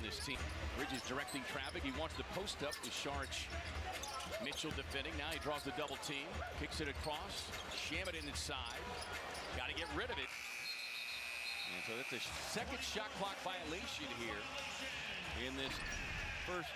this team. Bridges directing traffic. He wants to post up to Sharch. Mitchell defending. Now he draws the double team. Kicks it across. Sham it inside. Got to get rid of it. And so that's a second shot clock violation here in this first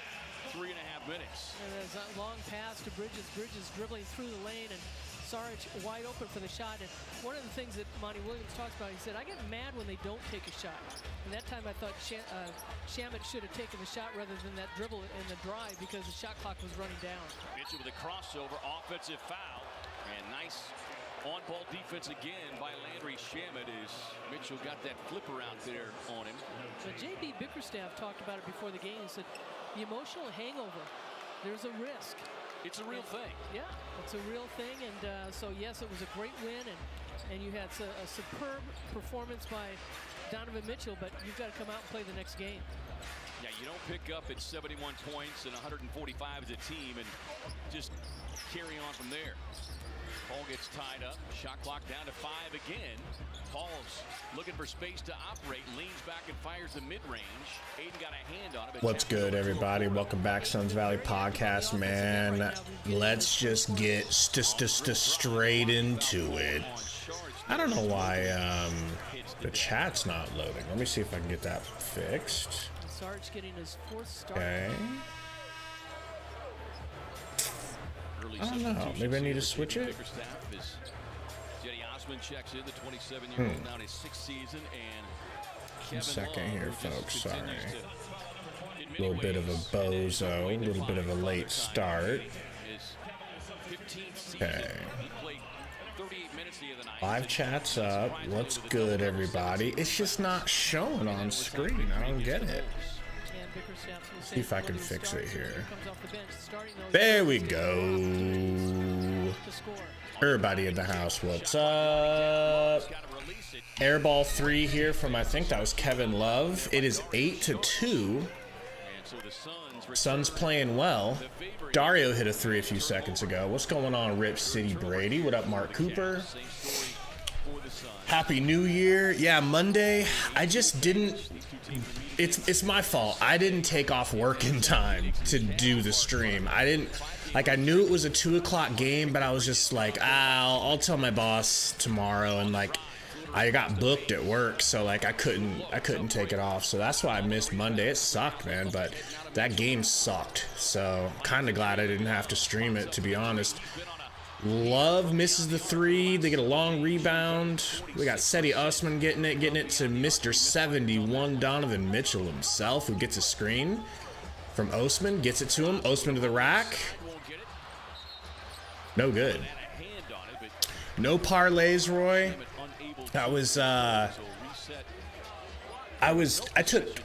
3.5 minutes. And there's a long pass to Bridges. Bridges dribbling through the lane, and Saric wide open for the shot. And one of the things that Monty Williams talks about, he said, I get mad when they don't take a shot. And that time I thought Shamet should have taken the shot rather than that dribble and the drive, because the shot clock was running down. Mitchell with a crossover, offensive foul, and nice on-ball defense again by Landry Shamet as Mitchell got that flipper out there on him. But J.B. Bickerstaff talked about it before the game. He said, the emotional hangover, there's a risk. It's a real thing. Yeah, it's a real thing. And so, yes, it was a great win. And you had a superb performance by Donovan Mitchell, but you've got to come out and play the next game. Yeah, you don't pick up at 71 points and 145 as a team and just carry on from there. Paul gets tied up. Shot clock down to 5 again. Paul's looking for space to operate. Leans back and fires the mid-range. Aiden got a hand on it. What's good, everybody? Welcome back, Suns Valley Podcast, man. Let's just get straight into it. I don't know why the chat's not loading. Let me see if I can get that fixed. Sarge getting his 4th start. Okay. I don't know. Maybe I need to switch it. Checks in the 27-year-old now in his 6th season, and One second here, folks. Sorry. A little bit of a bozo. A little bit of a late start. Okay. Live chat's up. What's good, everybody? It's just not showing on screen. I don't get it. See if I can fix it here. There we go. Everybody in the house, what's up? Airball 3 here from, I think that was Kevin Love. It is 8-2. Suns playing well. Dario hit a 3 a few seconds ago. What's going on, Rip City Brady? What up, Mark Cooper? Happy New Year. Yeah, Monday, I just didn't... It's my fault. I didn't take off work in time to do the stream. I knew it was a 2 o'clock game, but I was just like, I'll tell my boss tomorrow. And like, I got booked at work, so like I couldn't take it off. So that's why I missed Monday. It sucked, man, but that game sucked. So kind of glad I didn't have to stream it, to be honest. Love misses the 3. They get a long rebound. We got Seti Usman getting it to Mr. 71 Donovan Mitchell himself, who gets a screen from Osman, gets it to him. Osman to the rack. No good. No parlays, Roy.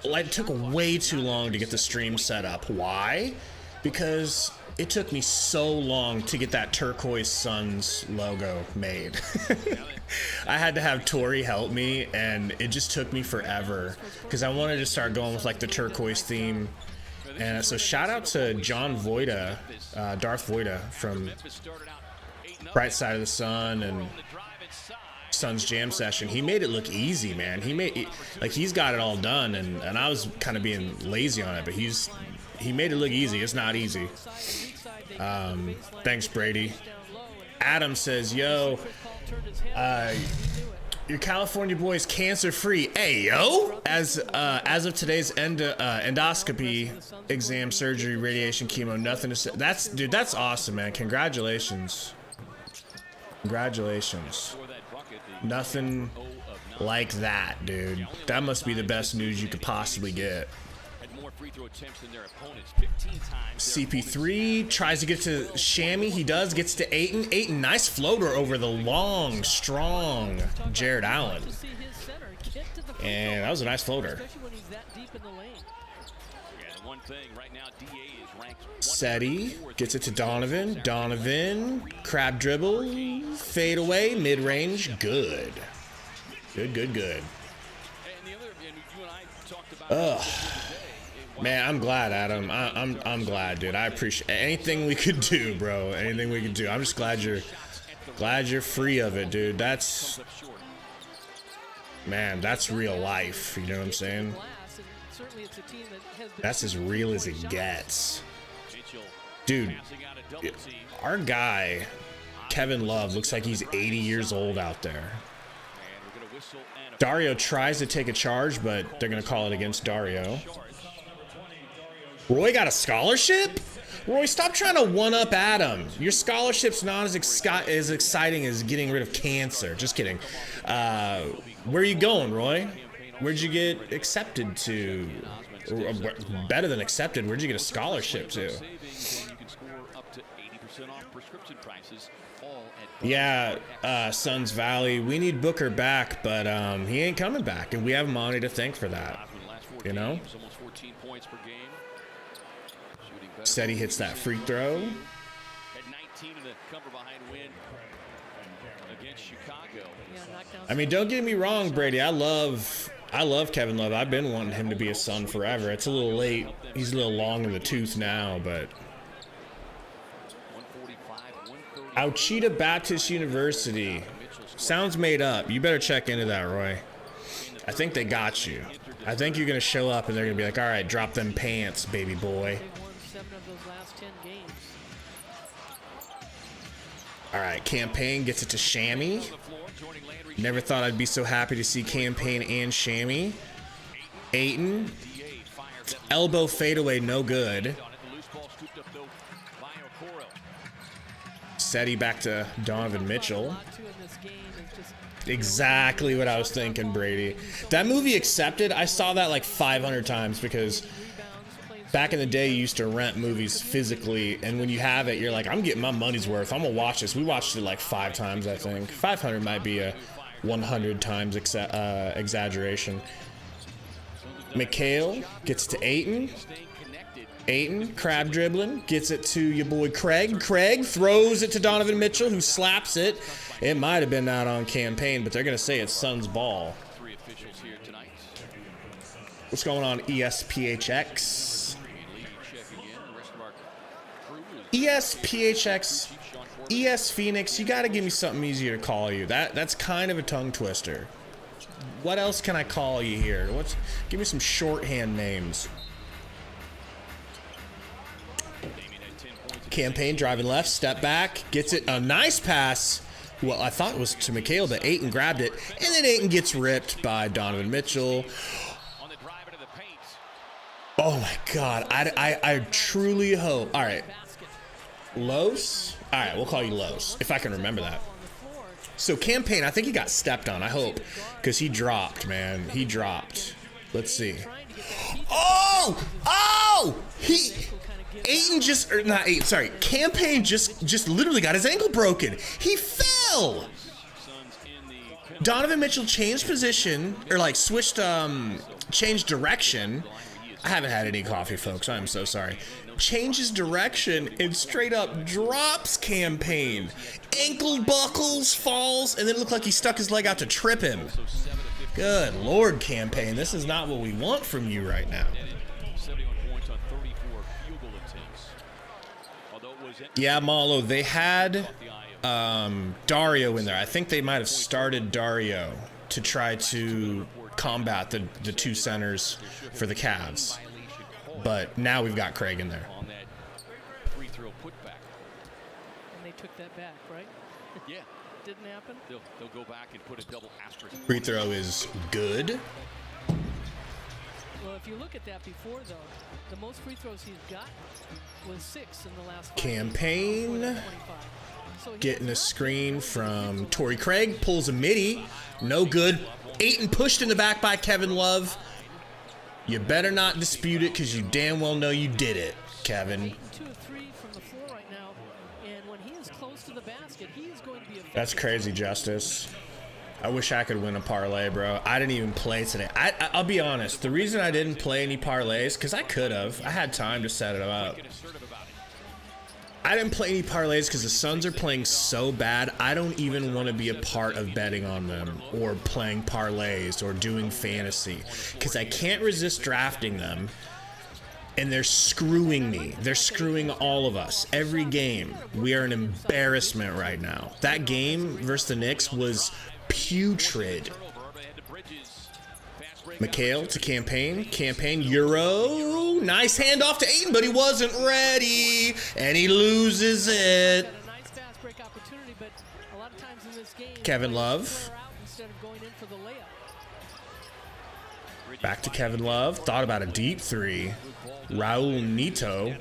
It took way too long to get the stream set up. Why? Because it took me so long to get that turquoise Suns logo made. I had to have Tori help me, and it just took me forever because I wanted to start going with like the turquoise theme. And so shout out to John Voida, Darth Voida from Bright Side of the Sun and Suns Jam Session. He made it look easy, man. He's got it all done, and I was kind of being lazy on it, but he made it look easy. It's not easy. Thanks, Brady. Adam says, yo, your California boy is cancer-free. Hey, yo! As of today's endoscopy, exam, surgery, radiation, chemo, nothing to say. That's awesome, man. Congratulations. Congratulations. Nothing like that, dude. That must be the best news you could possibly get. CP3 tries to get to Shammy. He does. Gets to Ayton. Ayton, nice floater over the long, strong Jared Allen. And that was a nice floater. Seti gets it to Donovan. Donovan, crab dribble, fade away, mid-range. Good. Good. Ugh. Man, I'm glad, Adam. I'm glad, dude. I appreciate anything we could do, bro. Anything we could do. I'm just glad you're free of it, dude. That's real life. You know what I'm saying? certainly it's a team that has been. That's as real as it gets. Mitchell Dude, passing out a double team. our guy, Kevin Love, looks like he's 80 years old out there. And we're gonna whistle and a Dario tries to take a charge, but they're going to call it against Dario. Roy got a scholarship? Roy, stop trying to one-up Adam. Your scholarship's not as exciting as getting rid of cancer. Just kidding. Where are you going, Roy? Where'd you get accepted to? Or, better than accepted, where'd you get a scholarship to? You can score up to 80% off prescription prices, all at Yeah, Suns Valley, we need Booker back, but he ain't coming back, and we have Monty to thank for that. You know? almost 14 points per game. Shooting better. Said he hits that free throw. Had 19 in the cover behind win against Chicago. Yeah, knockdown. I mean, don't get me wrong, Brady. I love Kevin Love. I've been wanting him to be a Sun forever. It's a little late. He's a little long in the tooth now, but 145, 130. Ouachita Baptist University. Sounds made up. You better check into that, Roy. I think they got you. I think you're going to show up and they're going to be like, all right, drop them pants, baby boy. They've won 7 of those last 10 games. All right, Campaign gets it to Shammy. Never thought I'd be so happy to see Campaign and Shammy. Ayton. Elbow fadeaway, no good. Seti back to Donovan Mitchell. Exactly what I was thinking, Brady. That movie Accepted, I saw that like 500 times because back in the day you used to rent movies physically, and when you have it, you're like, I'm getting my money's worth. I'm gonna watch this. We watched it like 5 times, I think. 500 might be a 100 times exaggeration. McHale gets to Ayton. Ayton, crab dribbling, gets it to your boy Craig. Craig throws it to Donovan Mitchell, who slaps it. It might have been out on Campaign, but they're going to say it's Suns ball. What's going on, ESPHX? ESPHX, ES Phoenix, you got to give me something easier to call you. That's kind of a tongue twister. What else can I call you here? Give me some shorthand names. Campaign driving left, step back, gets it, a nice pass. Well, I thought it was to McHale, but Ayton grabbed it, and then Ayton gets ripped by Donovan Mitchell. Oh my God, I truly hope. All right, Los. All right, we'll call you Los if I can remember that. So Campaign, I think he got stepped on. I hope, because he dropped, man. He dropped. Let's see. Oh! Ayton just, or not Ayton, sorry. Campaign just literally got his ankle broken. He fell. Donovan Mitchell changed position, or like switched, changed direction. I haven't had any coffee, folks. I'm so sorry. Changes direction and straight up drops Campaign. Ankle buckles, falls, and then it looked like he stuck his leg out to trip him. Good Lord, Campaign. This is not what we want from you right now. Yeah, Malo, they had Dario in there. I think they might have started Dario to try to combat the 2 centers for the Cavs. But now we've got Craig in there. On that free throw putback. And they took that back, right? Yeah. Didn't happen? They'll go back and put a double asterisk. Free throw is good. Well, if you look at that before, though, the most free throws he's gotten was 6 in the last 5 Campaign. games. So Getting a screen from Torrey Craig. Pulls a midi. No good. Ayton pushed in the back by Kevin Love. You better not dispute it because you damn well know you did it, Kevin. 2 of 3 from the floor right now, and when he is close to the basket, he is going to be effective. That's crazy, Justice. I wish I could win a parlay, bro. I didn't even play today. I'll be honest. The reason I didn't play any parlays, because I could have. I had time to set it up. I didn't play any parlays because the Suns are playing so bad. I don't even want to be a part of betting on them or playing parlays or doing fantasy because I can't resist drafting them. And they're screwing me. They're screwing all of us. Every game. We are an embarrassment right now. That game versus the Knicks was putrid. McHale to Campaign. Campaign, Euro. Nice handoff to Ayton, but he wasn't ready. And he loses it. Got a nice fast break opportunity, but a lot of times in this game, Kevin players Love. flare out instead of going in for the layup. Back to Kevin Love. Thought about a deep three. Raul Neto.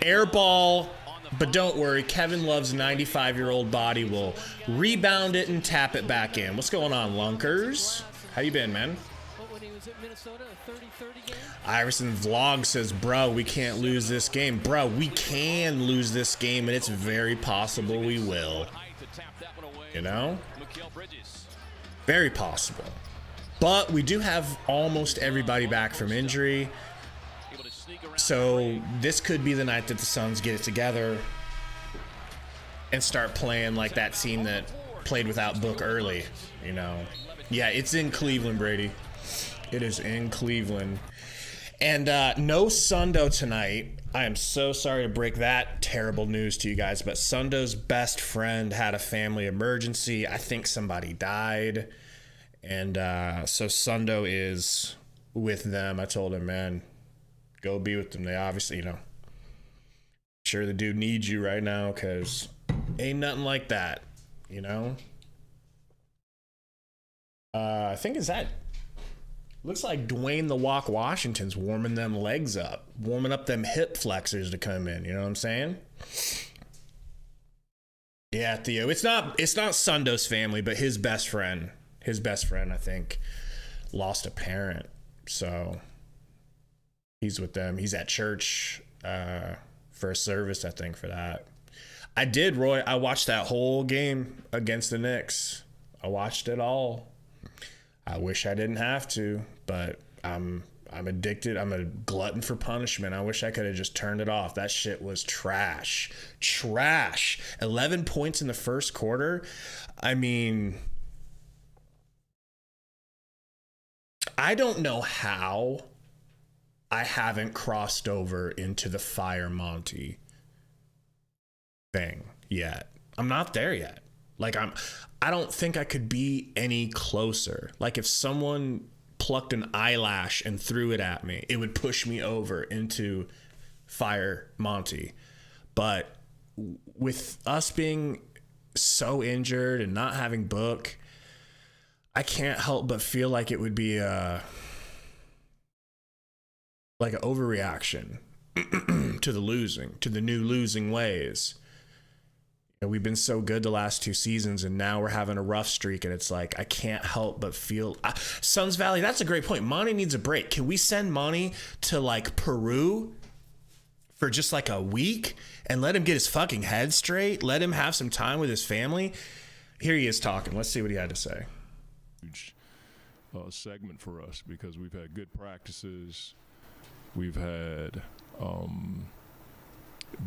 Air ball. But don't worry, Kevin Love's 95-year-old body will rebound it and tap it back in. What's going on, Lunkers? How you been, man? When he was at Minnesota, a 30-30 game. Iverson Vlog says, bro, we can't lose this game. Bro, we can lose this game, and it's very possible we will. You know? Very possible. But we do have almost everybody back from injury. So this could be the night that the Suns get it together and start playing like that team that played without Book early, you know. Yeah, it's in Cleveland, Brady. It is in Cleveland. And no Sundo tonight. I am so sorry to break that terrible news to you guys, but Sundo's best friend had a family emergency. I think somebody died. And so Sundo is with them. I told him, man, go be with them. They obviously, you know, sure the dude needs you right now because ain't nothing like that, you know? I think is that looks like Dwayne the Walk Washington's warming them legs up, warming up them hip flexors to come in. You know what I'm saying? Yeah, Theo. It's not Sundo's family, but his best friend, I think, lost a parent. So he's with them. He's at church for a service, I think, for that. I did, Roy. I watched that whole game against the Knicks. I watched it all. I wish I didn't have to, but I'm addicted. I'm a glutton for punishment. I wish I could have just turned it off. That shit was trash. Trash. 11 points in the first quarter. I mean, I don't know how I haven't crossed over into the Fire Monty thing yet. I'm not there yet. Like I don't think I could be any closer. Like if someone plucked an eyelash and threw it at me, it would push me over into Fire Monty. But with us being so injured and not having Book, I can't help but feel like it would be like an overreaction to the new losing ways. You know, we've been so good the last 2 seasons, and now we're having a rough streak, and it's like I can't help but feel Suns Valley. That's a great point. Monty needs a break. Can we send Monty to like Peru for just like a week and let him get his fucking head straight? Let him have some time with his family. Here he is talking. Let's see what he had to say. Huge segment for us because we've had good practices. We've had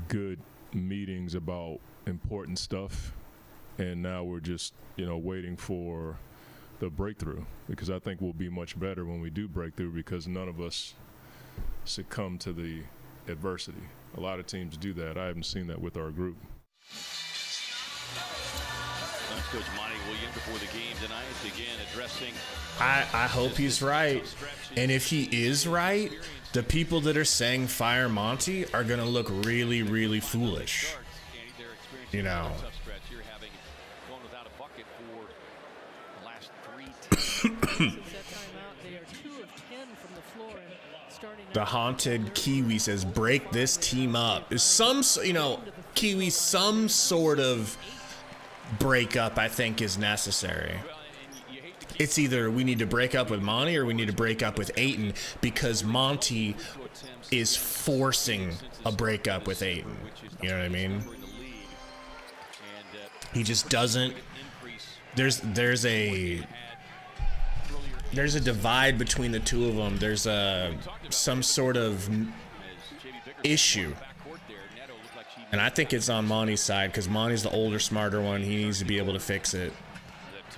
good meetings about important stuff, and now we're just, you know, waiting for the breakthrough, because I think we'll be much better when we do break through, because none of us succumb to the adversity. A lot of teams do that. I haven't seen that with our group. That's Coach Monty Williams before the game tonight, again addressing. I hope he's right. And if he is right, the people that are saying Fire Monty are going to look really, really foolish. You know. The Haunted Kiwi says, break this team up. There's some, you know, Kiwi, some sort of breakup, I think, is necessary. It's either we need to break up with Monty or we need to break up with Ayton, because Monty is forcing a breakup with Ayton. You know what I mean? He just doesn't. There's a divide between the two of them. There's some sort of issue. And I think it's on Monty's side, because Monty's the older, smarter one. He needs to be able to fix it.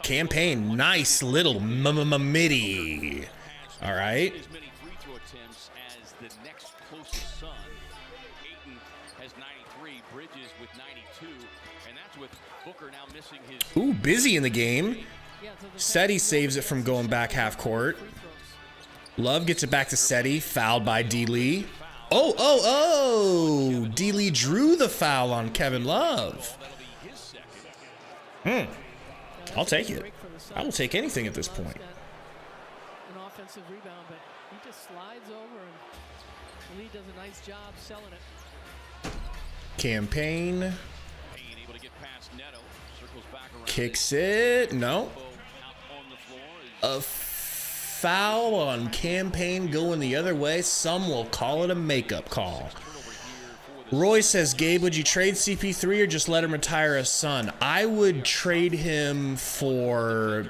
Campaign, nice little midi. All right. Ooh, busy in the game. Seti saves it from going back half court. Love gets it back to Seti, fouled by D. Lee. Oh! D. Lee drew the foul on Kevin Love. I'll take it. I will take anything at this point. An offensive rebound, but he just slides over, and Lee does a nice job selling it. Campaign. Kicks it. No. A foul on Campaign going the other way. Some will call it a makeup call. Roy says, Gabe, would you trade CP3 or just let him retire as Sun? I would trade him for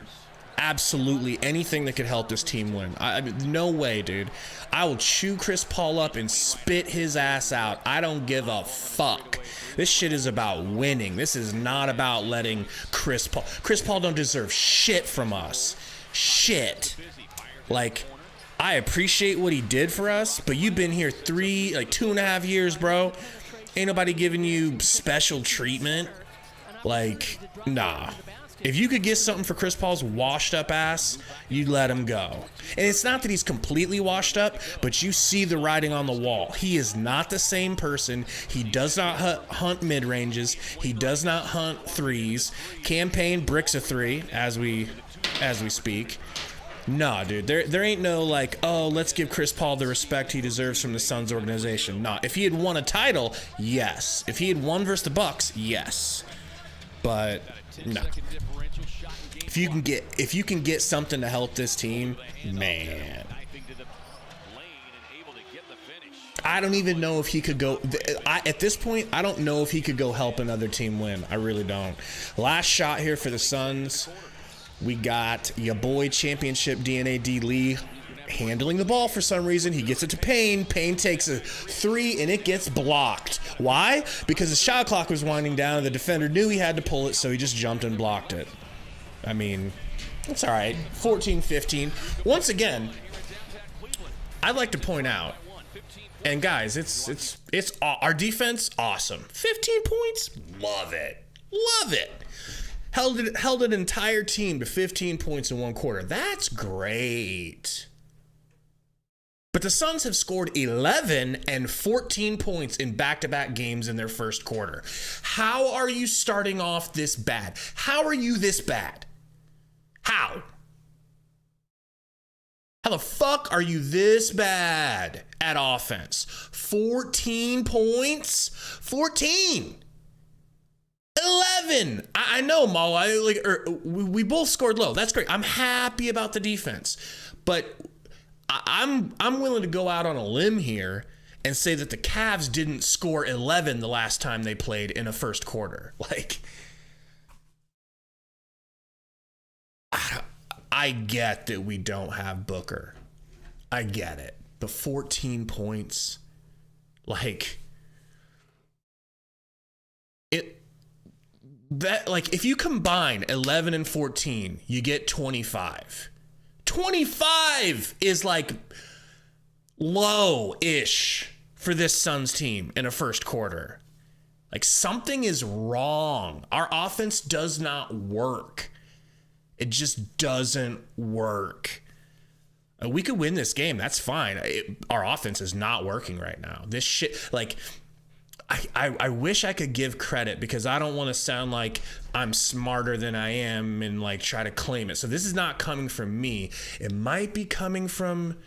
absolutely anything that could help this team win. No way, dude. I will chew Chris Paul up and spit his ass out. I don't give a fuck. This shit is about winning. This is not about letting Chris Paul. Chris Paul don't deserve shit from us. Shit. Like, I appreciate what he did for us, but you've been here 2.5 years, bro. Ain't nobody giving you special treatment. Like, nah. If you could get something for Chris Paul's washed up ass, you'd let him go. And it's not that he's completely washed up, but you see the writing on the wall. He is not the same person. He does not hunt mid-ranges. He does not hunt threes. Campaign bricks a three as we speak. Nah, dude, there ain't no like, oh, let's give Chris Paul the respect he deserves from the Suns organization. Nah, if he had won a title, yes. If he had won versus the Bucks, yes. But no. If you can get something to help this team, man. I don't even know if he could go. At this point, I don't know if he could go help another team win. I really don't. Last shot here for the Suns. We got your boy championship DNA D. Lee handling the ball for some reason. He gets it to Payne. Payne takes a three and it gets blocked. Why? Because the shot clock was winding down and the defender knew he had to pull it, so he just jumped and blocked it. I mean, it's all right. 14-15. Once again, I'd like to point out, and guys, it's our defense, awesome. 15 points, love it. Love it. Held an entire team to 15 points in one quarter. That's great. But the Suns have scored 11 and 14 points in back-to-back games in their first quarter. How are you starting off this bad? How are you this bad? How? How the fuck are you this bad at offense? 14 points? 14! 11. I know, Mo. We both scored low. That's great. I'm happy about the defense, but I'm willing to go out on a limb here and say that the Cavs didn't score 11 the last time they played in a first quarter. Like, I get that we don't have Booker. I get it. But 14 points, like, if you combine 11 and 14, you get 25. 25 is like low-ish for this Suns team in a first quarter. Like, something is wrong. Our offense does not work. It just doesn't work. We could win this game. That's fine. Our offense is not working right now. This shit, like, I wish I could give credit because I don't want to sound like I'm smarter than I am and like try to claim it. So this is not coming from me. It might be coming from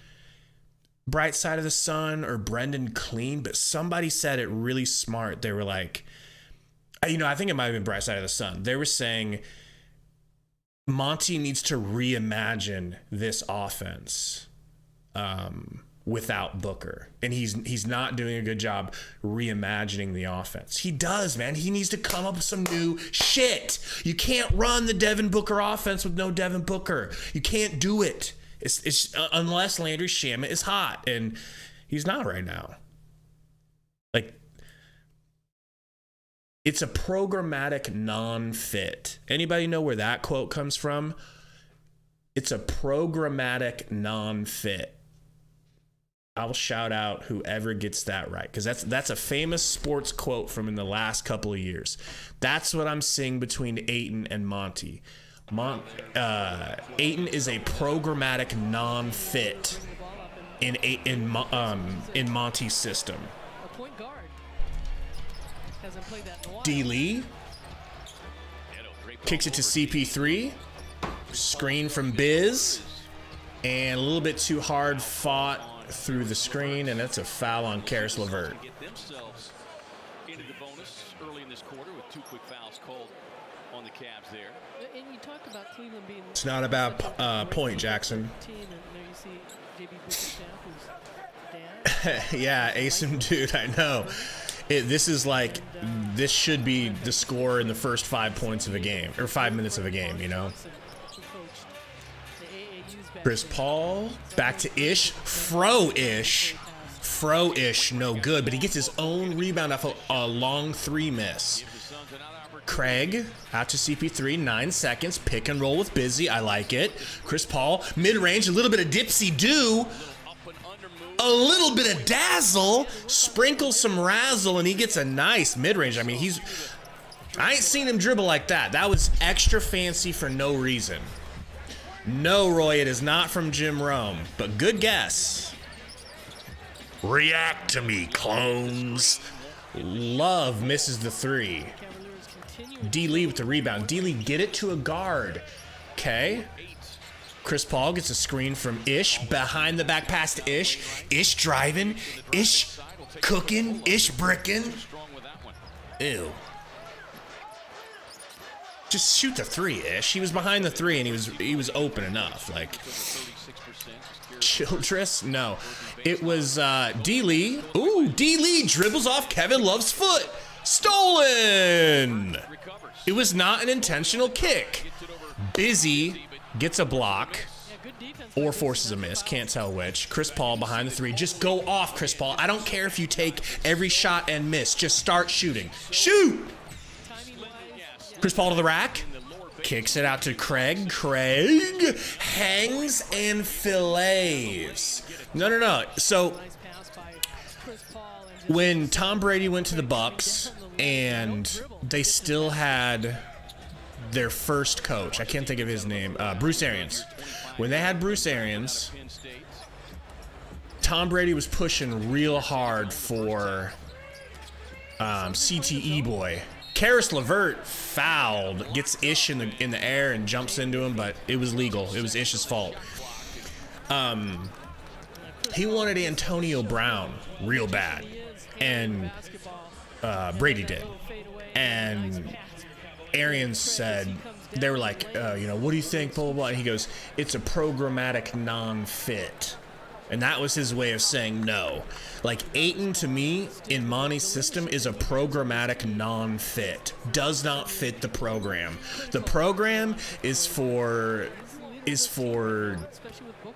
Bright Side of the Sun or Brendan Clean, but somebody said it really smart. They were like, I think it might have been Bright Side of the Sun. They were saying Monty needs to reimagine this offense without Booker. And he's not doing a good job reimagining the offense. He does, man. He needs to come up with some new shit. You can't run the Devin Booker offense with no Devin Booker. You can't do it. It's unless Landry Shamet is hot, and he's not right now. Like, it's a programmatic non-fit. Anybody know where that quote comes from? It's a programmatic non-fit. I'll shout out whoever gets that right, because that's a famous sports quote from in the last couple of years. That's what I'm seeing between Ayton and Monty. Ayton is a programmatic non-fit in Monty's system. A point guard hasn't played that in a while. D. Lee kicks it to CP3. Screen from Biz. And a little bit too hard fought through the screen, and that's a foul on Karis LeVert. Get themselves into the bonus early in this quarter with 2 quick fouls called on the Cavs there. And you talk about Cleveland being. It's not about point, Jackson. And there you see JB Bickerstaff, who's dad. Yeah, Asim, dude, I know. This is like, this should be the score in the first 5 points of a game, or 5 minutes of a game, you know? Chris Paul, back to Ish. Fro-ish, no good, but he gets his own rebound off a long 3 miss. Craig, out to CP3, 9 seconds, pick and roll with Busy, I like it. Chris Paul, mid-range, a little bit of dipsy-do. A little bit of dazzle, sprinkle some razzle, and he gets a nice mid-range. I mean, I ain't seen him dribble like that. That was extra fancy for no reason. No, Roy, it is not from Jim Rome, but good guess. React to me, clones. Love misses the 3. D. Lee with the rebound. D. Lee, get it to a guard. Okay. Chris Paul gets a screen from Ish. Behind the back pass to Ish. Ish driving. Ish cooking. Ish bricking. Ew. Just shoot the 3, Ish. He was behind the 3 and he was open enough. Like, Childress? No. It was D. Lee. Ooh, D. Lee dribbles off Kevin Love's foot. Stolen. It was not an intentional kick. Busy gets a block or forces a miss. Can't tell which. Chris Paul behind the 3. Just go off, Chris Paul. I don't care if you take every shot and miss. Just start shooting. Shoot! Chris Paul to the rack. Kicks it out to Craig. Craig hangs and fillets. No. So when Tom Brady went to the Bucks and they still had their first coach, I can't think of his name, Bruce Arians. When they had Bruce Arians, Tom Brady was pushing real hard for CTE boy. Karis LeVert fouled, gets Ish in the air and jumps into him, but it was legal. It was Ish's fault. He wanted Antonio Brown real bad, and Brady did. And Arians said, they were like, what do you think, blah, blah, blah. And he goes, it's a programmatic non-fit. And that was his way of saying no. Like, Ayton, to me, in Monty's system, is a programmatic non-fit. Does not fit the program. The program is for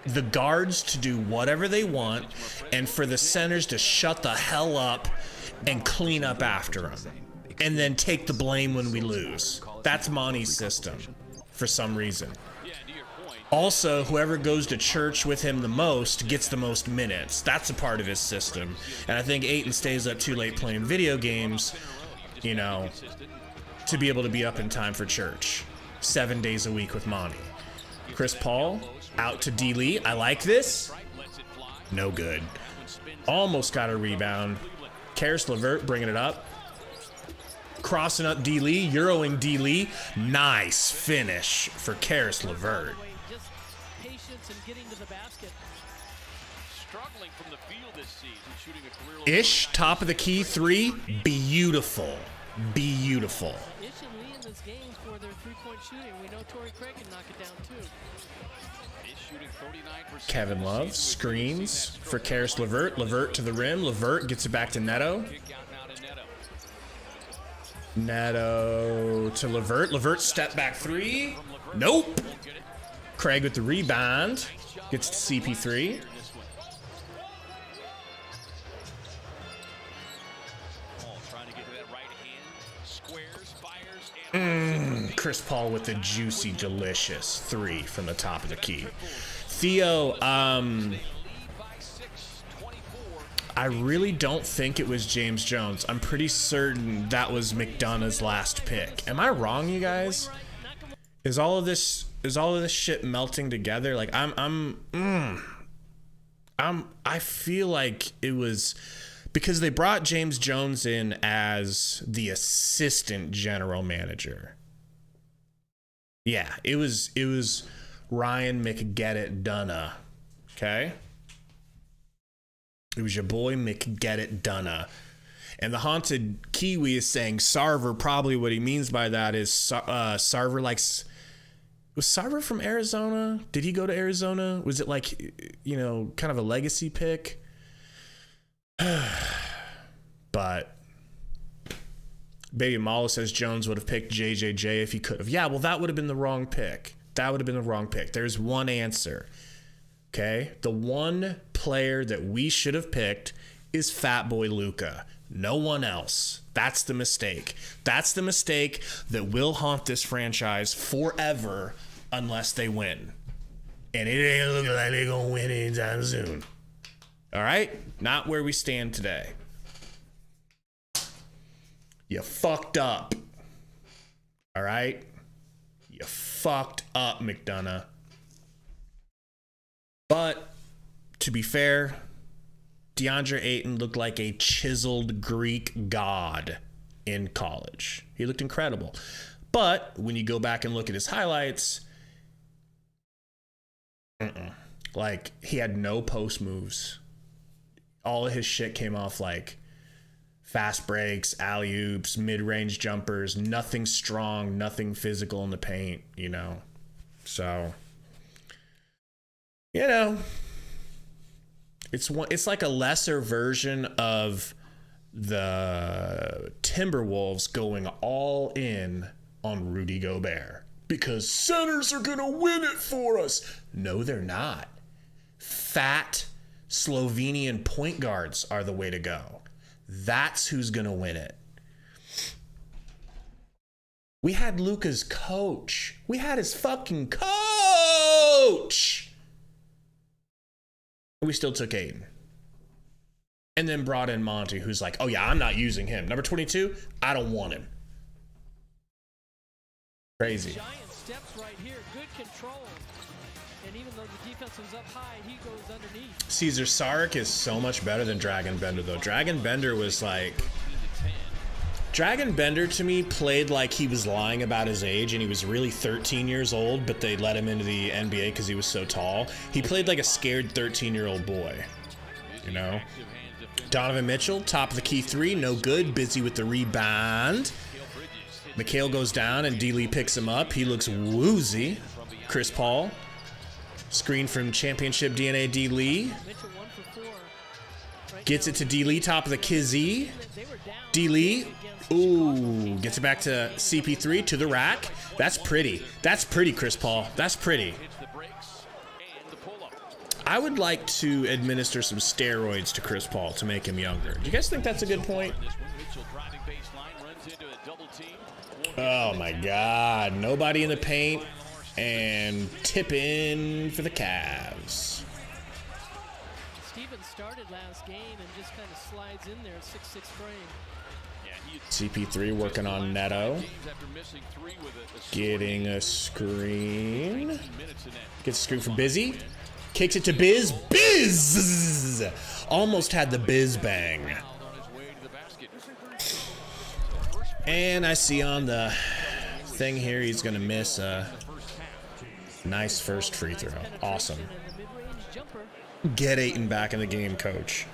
the guards to do whatever they want and for the centers to shut the hell up and clean up after them. And then take the blame when we lose. That's Monty's system, for some reason. Also, whoever goes to church with him the most gets the most minutes. That's a part of his system. And I think Ayton stays up too late playing video games, to be able to be up in time for church. 7 days a week with Monty. Chris Paul, out to D. Lee. I like this. No good. Almost got a rebound. Karis LeVert bringing it up. Crossing up D. Lee, Euroing D. Lee. Nice finish for Karis LeVert. Ish, top of the key 3. Beautiful. Beautiful. Ish and Lee in this game for their 3-point shooting. We know Torrey Craig can knock it down too. Kevin Love screens for Karis LeVert. LeVert to the rim. LeVert gets it back to Neto. Neto to LeVert. LeVert step back 3. Nope. Craig with the rebound. Gets to CP3. Chris Paul with the juicy, delicious 3 from the top of the key. Theo, I really don't think it was James Jones. I'm pretty certain that was McDonough's last pick. Am I wrong, you guys? Is all of this shit melting together? Like I feel like it was because they brought James Jones in as the assistant general manager. Yeah, it was Ryan McGet-It-Dunna. Okay? It was your boy McGet-It-Dunna. And the Haunted Kiwi is saying Sarver. Probably what he means by that is Sarver likes... Was Sarver from Arizona? Did he go to Arizona? Was it like, you know, kind of a legacy pick? But Baby Malo says Jones would have picked JJJ if he could have. Yeah, well, that would have been the wrong pick. That would have been the wrong pick. There's one answer. Okay? The one player that we should have picked is Fat Boy Luka. No one else. That's the mistake. That's the mistake that will haunt this franchise forever unless they win. And it ain't looking like they're going to win anytime soon. All right? Not where we stand today. You fucked up. All right? You fucked up, McDonough. But, to be fair, DeAndre Ayton looked like a chiseled Greek god in college. He looked incredible. But when you go back and look at his highlights, like, he had no post moves. All of his shit came off like fast breaks, alley-oops, mid-range jumpers, nothing strong, nothing physical in the paint, you know. So, you know, it's like a lesser version of the Timberwolves going all in on Rudy Gobert because centers are going to win it for us. No, they're not. Fat Slovenian point guards are the way to go. That's who's going to win it. We had Luka's coach. We had his fucking coach. We still took Aiden. And then brought in Monty, who's like, oh yeah, I'm not using him. Number 22, I don't want him. Crazy. Giant steps right here, good control. And even though the defense was up high, he goes underneath. Caesar Sarek is so much better than Dragon Bender, though. Dragon Bender was like... Dragon Bender, to me, played like he was lying about his age, and he was really 13 years old, but they let him into the NBA because he was so tall. He played like a scared 13-year-old boy, you know? Donovan Mitchell, top of the key three, no good, busy with the rebound. Mikhail goes down, and D. Lee picks him up. He looks woozy. Chris Paul. Screen from championship DNA D. Lee. Gets it to D. Lee, top of the Kizzy. D. Lee. Ooh, gets it back to CP3, to the rack. That's pretty. That's pretty, Chris Paul. That's pretty. I would like to administer some steroids to Chris Paul to make him younger. Do you guys think that's a good point? Oh my God. Nobody in the paint. And tip in for the Cavs. Stevens started last game and just kind of slides in there at 6'6" frame. CP3 working on Neto. Getting a screen. Gets a screen from Busy. Kicks it to Biz. Biz! Almost had the Biz bang. And I see on the thing here he's going to miss a nice first free throw. Awesome. Get Ayton back in the game, coach.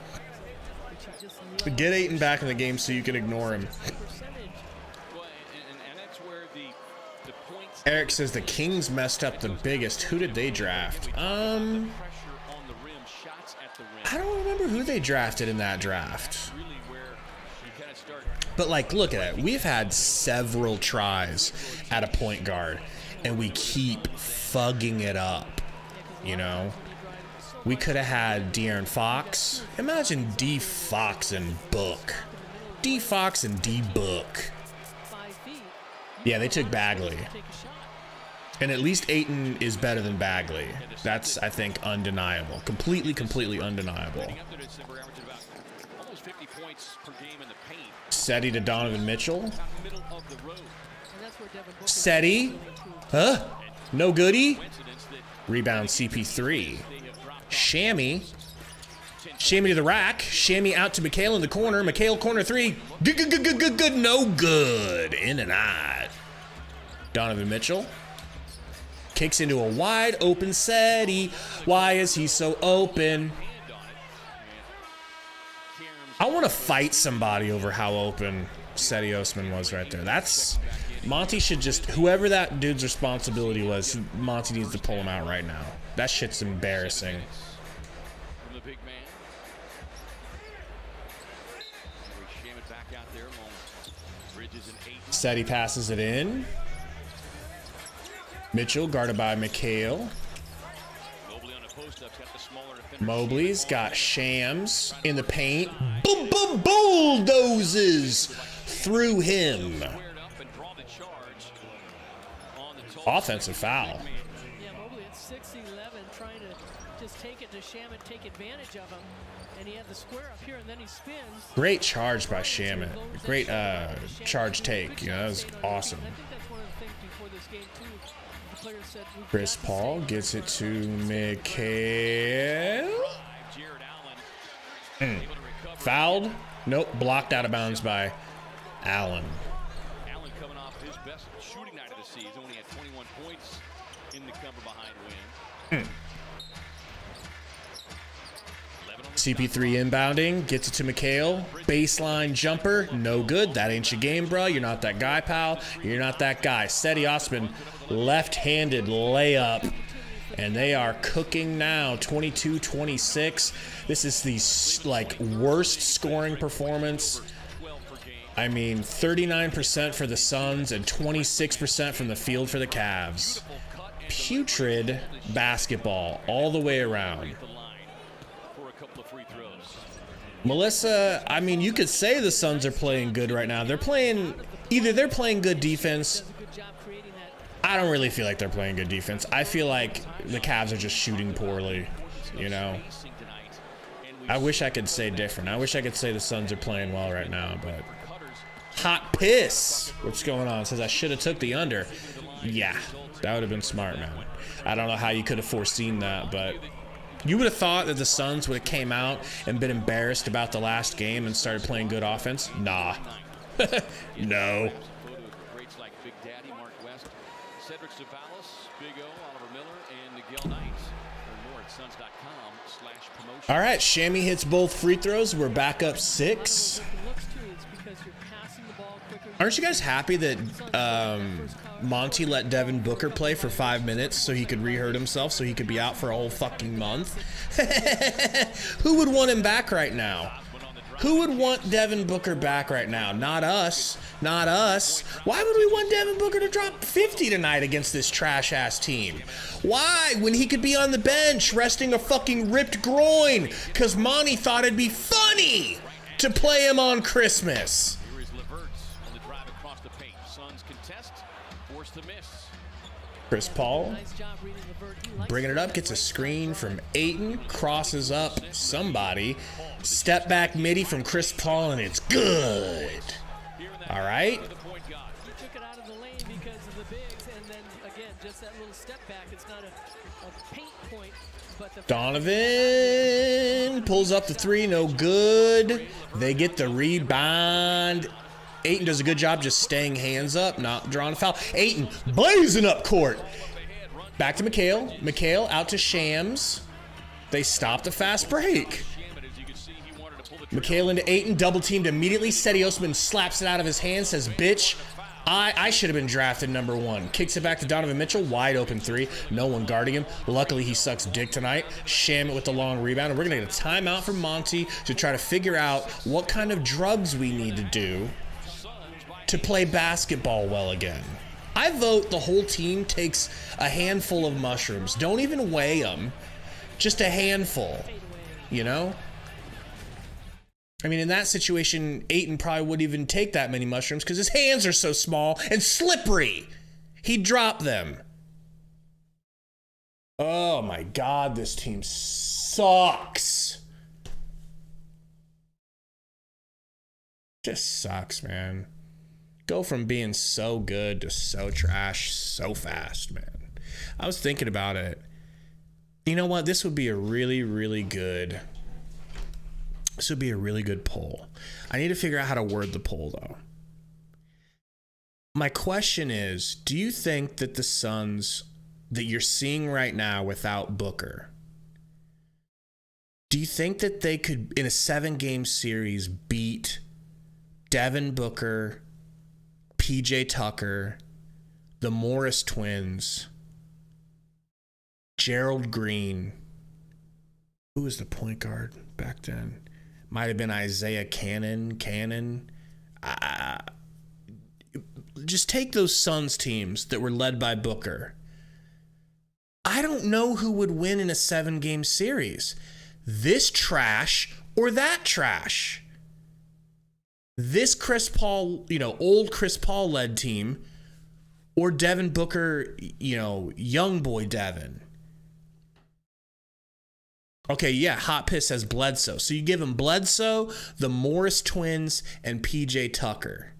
Get Ayton back in the game so you can ignore him. Eric says the Kings messed up the biggest. Who did they draft? I don't remember who they drafted in that draft. But, like, look at it. We've had several tries at a point guard, and we keep fugging it up, you know? We could have had De'Aaron Fox. Imagine D. Fox and Book. D. Fox and D. Book. Yeah, they took Bagley. And at least Ayton is better than Bagley. That's, I think, undeniable. Completely undeniable. almost 50 points per game in the paint. Seti to Donovan Mitchell. Middle of the road. And that's where Devin Booker Seti. Huh? No goodie. Coincidence that Rebound CP3. they have dropped Shammy. Shammy to the rack. Shammy out to McHale in the corner. McHale corner three. Good. No good. In and out. Donovan Mitchell. Kicks into a wide open Seti. Why is he so open? I want to fight somebody over how open Seti Osman was right there. That's... Monty should just... Whoever that dude's responsibility was, Monty needs to pull him out right now. That shit's embarrassing. from the big man. We sham it back out there along Bridges and 8. Seti passes it in. Mitchell guarded by McHale. Mobley on the post-up's got the smaller defender. Mobley's got Shams in the paint. Boom, boom, bulldozes through him. Squared up and draw the charge on the Offensive foul. Yeah, Mobley at 6'11", trying to just take it to Shamet, take advantage of him. And he had the square up here, and then he spins. Great charge by Shamet. Great charge take. You know, that was awesome. I think that's one of the things before this game, too. The players said, "We've Chris got to Paul save gets it this to one." McHale. Jared Allen able to recover. Fouled. Nope. Blocked out of bounds by Allen. Allen coming off his best shooting night of the season, only had 21 points in the cover behind win. CP3 inbounding, gets it to McHale. Baseline jumper, no good. That ain't your game, bro. You're not that guy, pal. You're not that guy. Seti Osman, left-handed layup. And they are cooking now, 22-26. This is the worst scoring performance. I mean, 39% for the Suns and 26% from the field for the Cavs. Putrid basketball all the way around. Melissa, I mean, you could say the Suns are playing good right now. They're playing good defense. Does a good job creating that. I don't really feel like they're playing good defense. I feel like the Cavs are just shooting poorly, you know. I wish I could say different. I wish I could say the Suns are playing well right now, but hot piss. What's going on? It says I should have took the under. Yeah, that would have been smart, man. I don't know how you could have foreseen that, but you would have thought that the Suns would have came out and been embarrassed about the last game and started playing good offense. Nah. No. Greats like Big Daddy, Mark West, Cedric Savalas, Big O, Oliver Miller, and Miguel Knight. Learn more at suns.com/promotion. All right, Shammy hits both free throws. We're back up 6. Looks to it's because you're passing the ball quicker. Aren't you guys happy that Monty let Devin Booker play for 5 minutes so he could re-hurt himself so he could be out for a whole fucking month? Who would want him back right now? Who would want Devin Booker back right now? Not us. Not us. Why would we want Devin Booker to drop 50 tonight against this trash-ass team? Why? When he could be on the bench resting a fucking ripped groin because Monty thought it'd be funny to play him on Christmas. Here is Leverts on the drive across the paint. Suns contest, forced to miss. Chris Paul Nice job reading the vert. He likes bringing it up, gets a screen from Ayton, crosses up somebody, step back midi from Chris Paul, and it's good. All right. The point guard. He took it out of the lane because of the bigs, and then again, just that little step back. It's not a paint point, but the Donovan pulls up the three, no good. They get the rebound. Ayton does a good job just staying hands up, not drawing a foul. Ayton blazing up court. Back to McHale. McHale out to Shams. They stopped the fast break. McHale into Ayton, double teamed immediately. Seti Osman slaps it out of his hand, says, bitch, I should have been drafted number 1. Kicks it back to Donovan Mitchell, wide open 3. No one guarding him. Luckily, he sucks dick tonight. Sham it with the long rebound. And we're going to get a timeout from Monty to try to figure out what kind of drugs we need to do to play basketball well again. I vote the whole team takes a handful of mushrooms. Don't even weigh them. Just a handful, you know? I mean, in that situation, Ayton probably wouldn't even take that many mushrooms because his hands are so small and slippery. He'd drop them. Oh my God, this team sucks. Just sucks, man. Go from being so good to so trash so fast, man. I was thinking about it. You know what? This would be a really, really good... This would be a really good poll. I need to figure out how to word the poll, though. My question is, do you think that the Suns that you're seeing right now without Booker, do you think that they could, in a 7-game series, beat Devin Booker, PJ Tucker, the Morris twins, Gerald Green? Who was the point guard back then? Might have been Isaiah Cannon. Just take those Suns teams that were led by Booker. I don't know who would win in a 7-game series. This trash or that trash. This Chris Paul, old Chris Paul led team, or Devin Booker, young boy Devin. Okay, yeah, Hot Piss has Bledsoe. So you give him Bledsoe, the Morris twins, and PJ Tucker.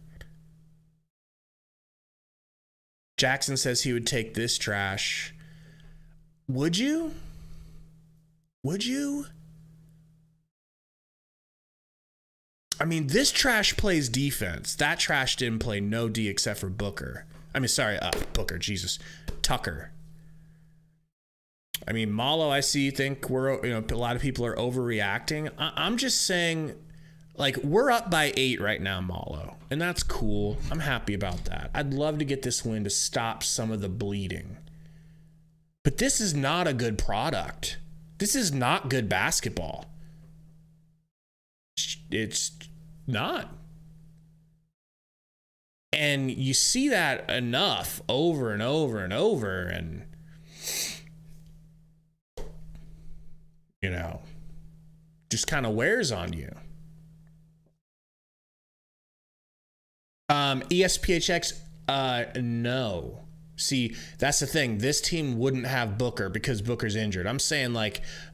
Jackson says he would take this trash. Would you? I mean, this trash plays defense. That trash didn't play no D except for Booker. Booker, Jesus. Tucker. I mean, Malo, I see you think a lot of people are overreacting. I'm just saying, we're up by 8 right now, Malo, and that's cool. I'm happy about that. I'd love to get this win to stop some of the bleeding. But this is not a good product. This is not good basketball. It's not. And you see that enough over and over and over, and just kind of wears on you. ESPHX, no. See, that's the thing. This team wouldn't have Booker because Booker's injured. I'm saying,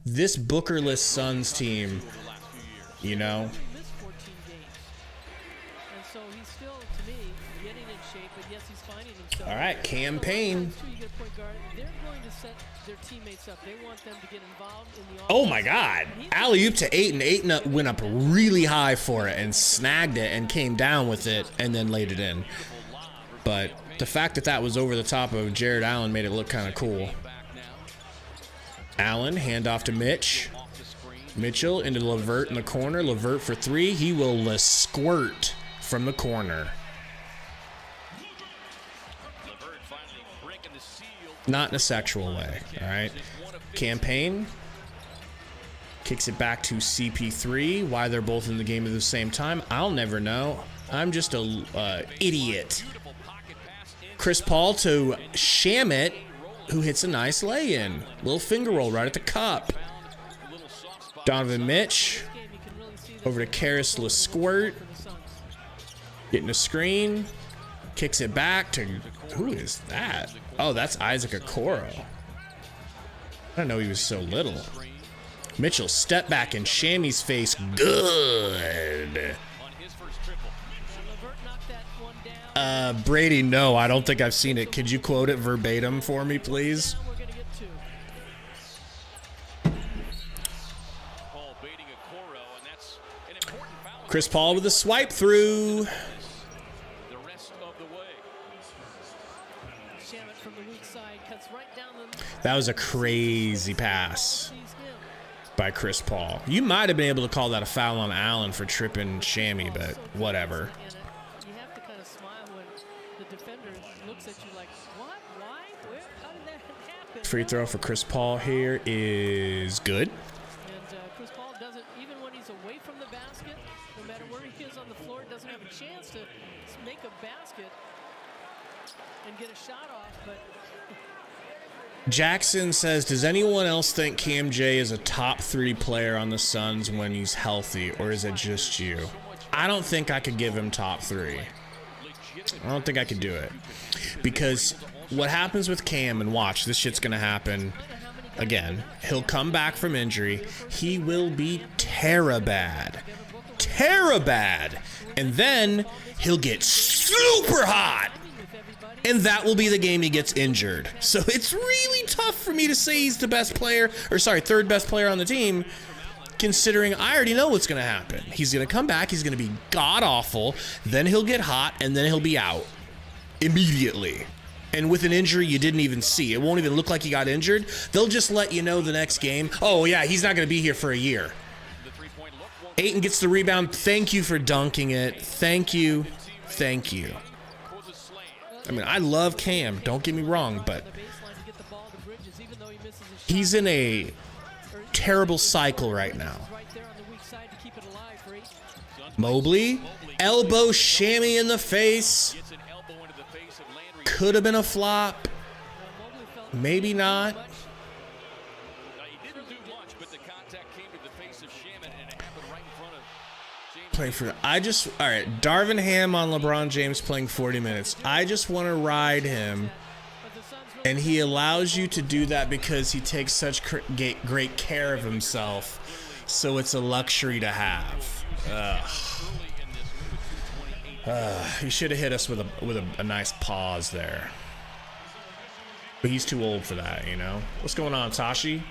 this Bookerless Suns team, He missed 14 games. And so he's still, to me, getting in shape, but yes, he's finding himself. All right, campaign. They're going to set their teammates up. They want them to get involved in the offense. Oh my God. Alley-oop to Ayton. Ayton went up really high for it and snagged it and came down with it and then laid it in. But the fact that that was over the top of Jared Allen made it look kind of cool. Allen, handoff to Mitch. Mitchell into LeVert in the corner. LeVert for 3. He will squirt from the corner. Not in a sexual way, all right? Campaign kicks it back to CP3. Why they're both in the game at the same time, I'll never know. I'm just a idiot. Chris Paul to Shamit, who hits a nice lay-in. Little finger roll right at the cup. Donovan Mitch over to Karis LeSquirt. Getting a screen. Kicks it back to... Who is that? Oh, that's Isaac Okoro. I didn't know he was so little. Mitchell, step back in Shammy's face. Good. Brady, no, I don't think I've seen it. Could you quote it verbatim for me, please? Chris Paul with a swipe through. That was a crazy pass by Chris Paul. You might have been able to call that a foul on Allen for tripping Shammy, but whatever. You have to kind of smile when the defender looks at you like, what? Why? Where? How did that happen? Free throw for Chris Paul here is good. And Chris Paul doesn't, even when he's away from the basket, no matter where he is on the floor, doesn't have a chance to make a basket and get a shot off, but... Jackson says, does anyone else think Cam J is a top 3 player on the Suns when he's healthy, or is it just you? I don't think I could give him top 3. I don't think I could do it. Because what happens with Cam, and watch, this shit's going to happen again. He'll come back from injury. He will be terabad. terabad. And then he'll get super hot. And that will be the game he gets injured. So it's really tough for me to say he's the best player, or sorry, third best player on the team, considering I already know what's going to happen. He's going to come back, he's going to be god-awful, then he'll get hot, and then he'll be out immediately. And with an injury you didn't even see. It won't even look like he got injured. They'll just let you know the next game, oh yeah, he's not going to be here for a year. Ayton gets the rebound. Thank you for dunking it. Thank you. Thank you. I mean, I love Cam, don't get me wrong, but he's in a terrible cycle right now. Mobley, elbow chamois in the face. Could have been a flop. Maybe not. Play for all right, Darvin Ham on LeBron James playing 40 minutes. I just want to ride him, and he allows you to do that because he takes such great care of himself, so it's a luxury to have. He should have hit us with a nice pause there, but he's too old for that, you know. What's going on, Tashi?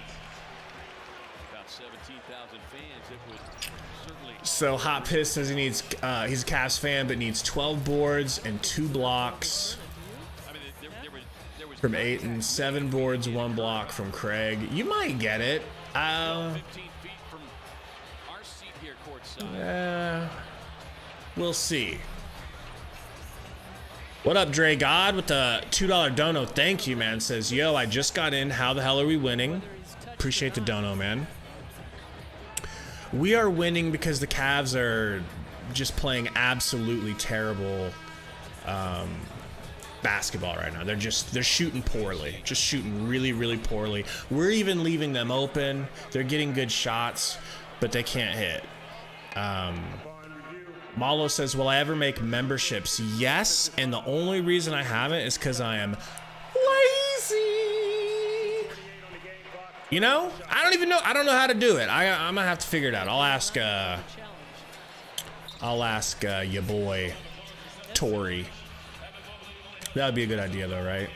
So Hot Piss says he needs, he's a Cavs fan, but needs 12 boards and 2 blocks from Ayton, 7 boards, 1 block from Craig. You might get it. We'll see. What up, Dre God with the $2 dono? Thank you, man. Says, yo, I just got in. How the hell are we winning? Appreciate the dono, man. We are winning because the Cavs are just playing absolutely terrible basketball right now. They're shooting poorly, just shooting really, really poorly. We're even leaving them open. They're getting good shots, but they can't hit. Malo says, will I ever make memberships? Yes, and the only reason I haven't is because I am lazy. You know, I don't even know. I don't know how to do it. I'm gonna have to figure it out. I'll ask your boy Tori. That would be a good idea, though, right?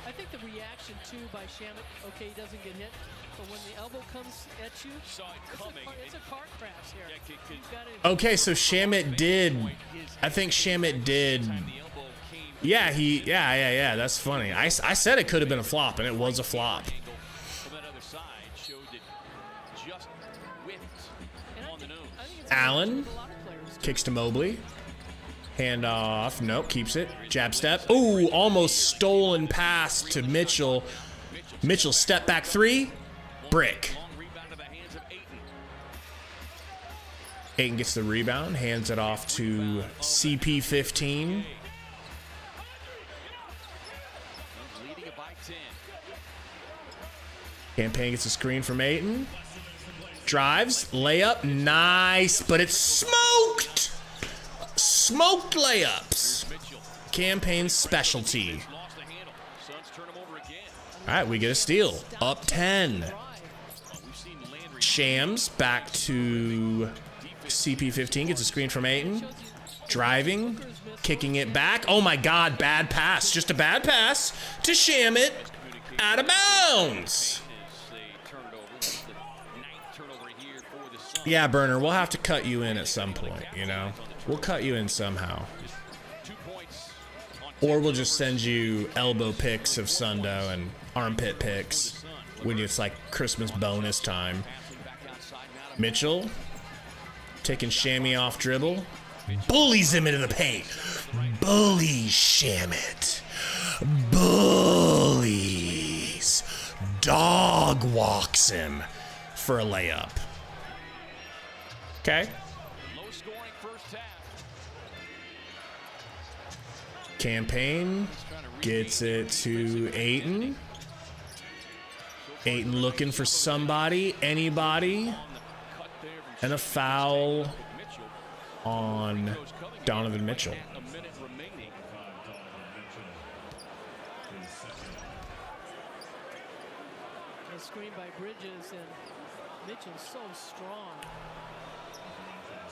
I think the reaction too by Shamet. Okay, he doesn't get hit, but when the elbow comes at you, it's a car crash here. Okay, so Shamet did. I think Shamet did. Yeah, yeah. That's funny. I said it could have been a flop, and it was a flop. Allen kicks to Mobley. Hand off. Nope, keeps it. Jab step. Ooh, almost stolen pass to Mitchell. Mitchell step back 3. Brick. Ayton gets the rebound. Hands it off to CP15. Campaign gets a screen from Ayton. Drives, layup, nice, but it's smoked. Smoked layups. Campaign specialty. All right, we get a steal. Up 10. Shams back to CP15, gets a screen from Ayton. Driving, kicking it back. Oh my God, bad pass. Just a bad pass to Shamit. Out of bounds. Yeah, Burner, we'll have to cut you in at some point, you know? We'll cut you in somehow. Or we'll just send you elbow pics of Sundo and armpit pics when it's like Christmas bonus time. Mitchell taking Shammy off dribble. Bullies him into the paint. Bullies Shamit. Bullies. Dog walks him for a layup. Okay. Campaign gets it to Ayton. Ayton looking for somebody, anybody. And a foul on Donovan Mitchell. A screen by Bridges, and Mitchell's so strong.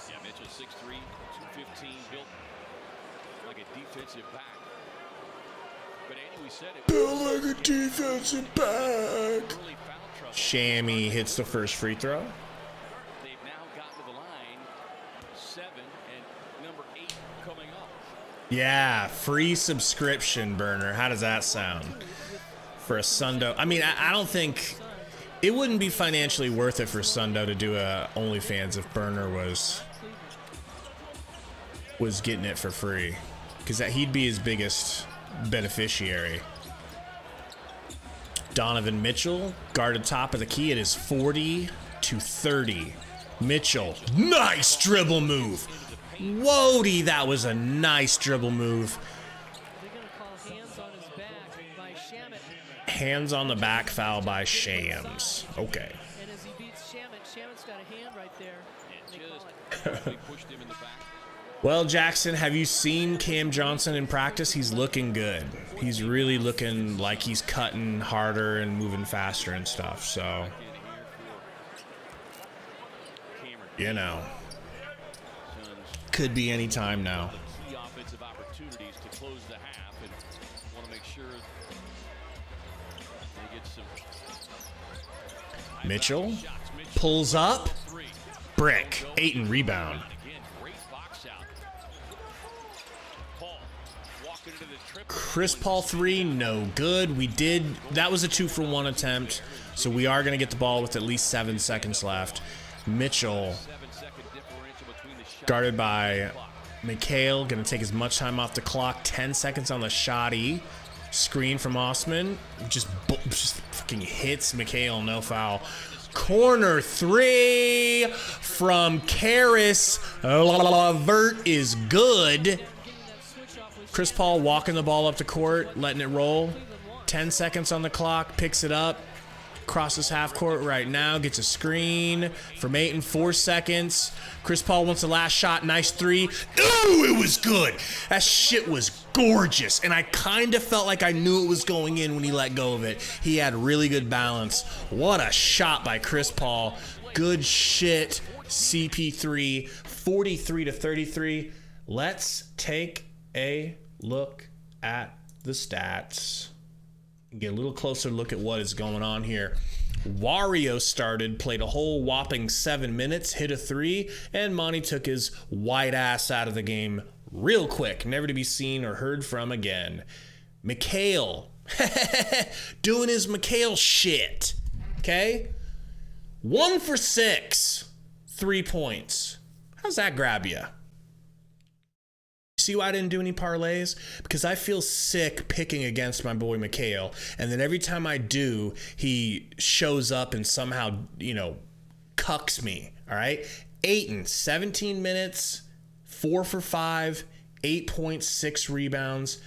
Yeah, Mitchell 6'3", 215, built like a defensive back. But Andy, we said it. Built like a defensive back. Early foul trouble. Shammy hits the first free throw. They've now gotten to the line 7 and number 8 coming up. Yeah, free subscription burner. How does that sound for a Sundo? I mean, I don't think it wouldn't be financially worth it for Sundo to do a OnlyFans if Burner was getting it for free, because he'd be his biggest beneficiary. Donovan Mitchell guarded top of the key. It is 40-30. Mitchell, nice dribble move. Whoa-dee, that was a nice dribble move. They're going to call hands on his back by Shamet. Hands on the back foul by Shams. Okay. And as he beats Shamet, Shamet's got a hand right there. And They call just it. pushed him in the back. Well, Jackson, have you seen Cam Johnson in practice? He's looking good. He's really looking like he's cutting harder and moving faster and stuff. So, you know, could be any time now. Key offensive opportunities to close the half, and want to make sure they get some. Mitchell pulls up. Brick. Ayton rebound. Again, great box out. Paul walking into the triple. Chris Paul 3, no good. That was a 2-for-1 attempt. So we are going to get the ball with at least 7 seconds left. Mitchell, 7-second differential between the shot. guarded by Mikhail, going to take as much time off the clock. 10 seconds on the shotty. Screen from Osman. Just fucking hits Mikhail, no foul. Corner 3 from Karis LeVert is good. Chris Paul walking the ball up the court, letting it roll. 10 seconds on the clock, picks it up. Crosses half court right now, gets a screen from Ayton, 4 seconds. Chris Paul wants the last shot, nice 3. Ooh, it was good. That shit was gorgeous, and I kind of felt like I knew it was going in when he let go of it. He had really good balance. What a shot by Chris Paul. Good shit, CP3, 43-33. Let's take a look at the stats. Get a little closer look at what is going on here. Wario started, played a whole whopping 7 minutes, hit a 3, and Monty took his white ass out of the game real quick, never to be seen or heard from again. Mikhail, doing his Mikhail shit, okay? 1 for 6, 3 points. How's that grab you? See why I didn't do any parlays? Because I feel sick picking against my boy Mikhail, and then every time I do, he shows up and somehow, cucks me, all right? Ayton, 17 minutes, 4 for 5, 8.6 rebounds.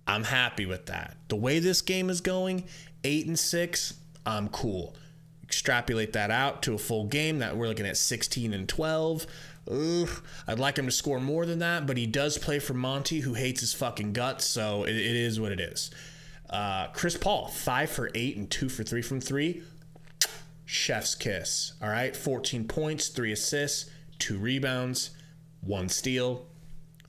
I'm happy with that. The way this game is going, 8-6, I'm cool. Extrapolate that out to a full game, that we're looking at 16 and 12. Ugh, I'd like him to score more than that, but he does play for Monty, who hates his fucking guts, so it is what it is. Chris Paul, 5 for 8 and 2 for 3 from 3. Chef's kiss. All right, 14 points, 3 assists, 2 rebounds, 1 steal.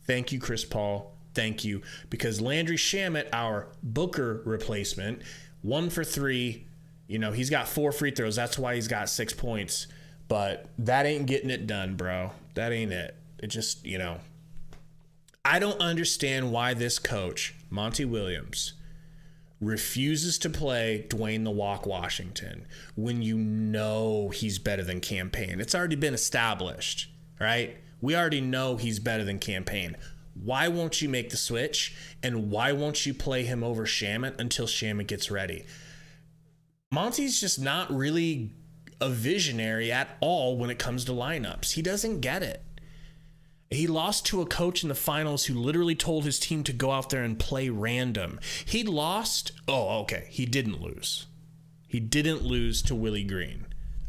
Thank you, Chris Paul. Thank you. Because Landry Shamet, our Booker replacement, 1 for 3. He's got 4 free throws. That's why he's got 6 points. But that ain't getting it done, bro. That ain't it. It just, I don't understand why this coach, Monty Williams, refuses to play Dwayne the Walk Washington when he's better than Campaign. It's already been established, right? We already know he's better than Campaign. Why won't you make the switch? And why won't you play him over Shamet until Shamet gets ready? Monty's just not really a visionary at all when it comes to lineups. He doesn't get it. He lost to a coach in the finals who literally told his team to go out there and play random. He lost. Oh, okay. He didn't lose. He didn't lose to Willie Green,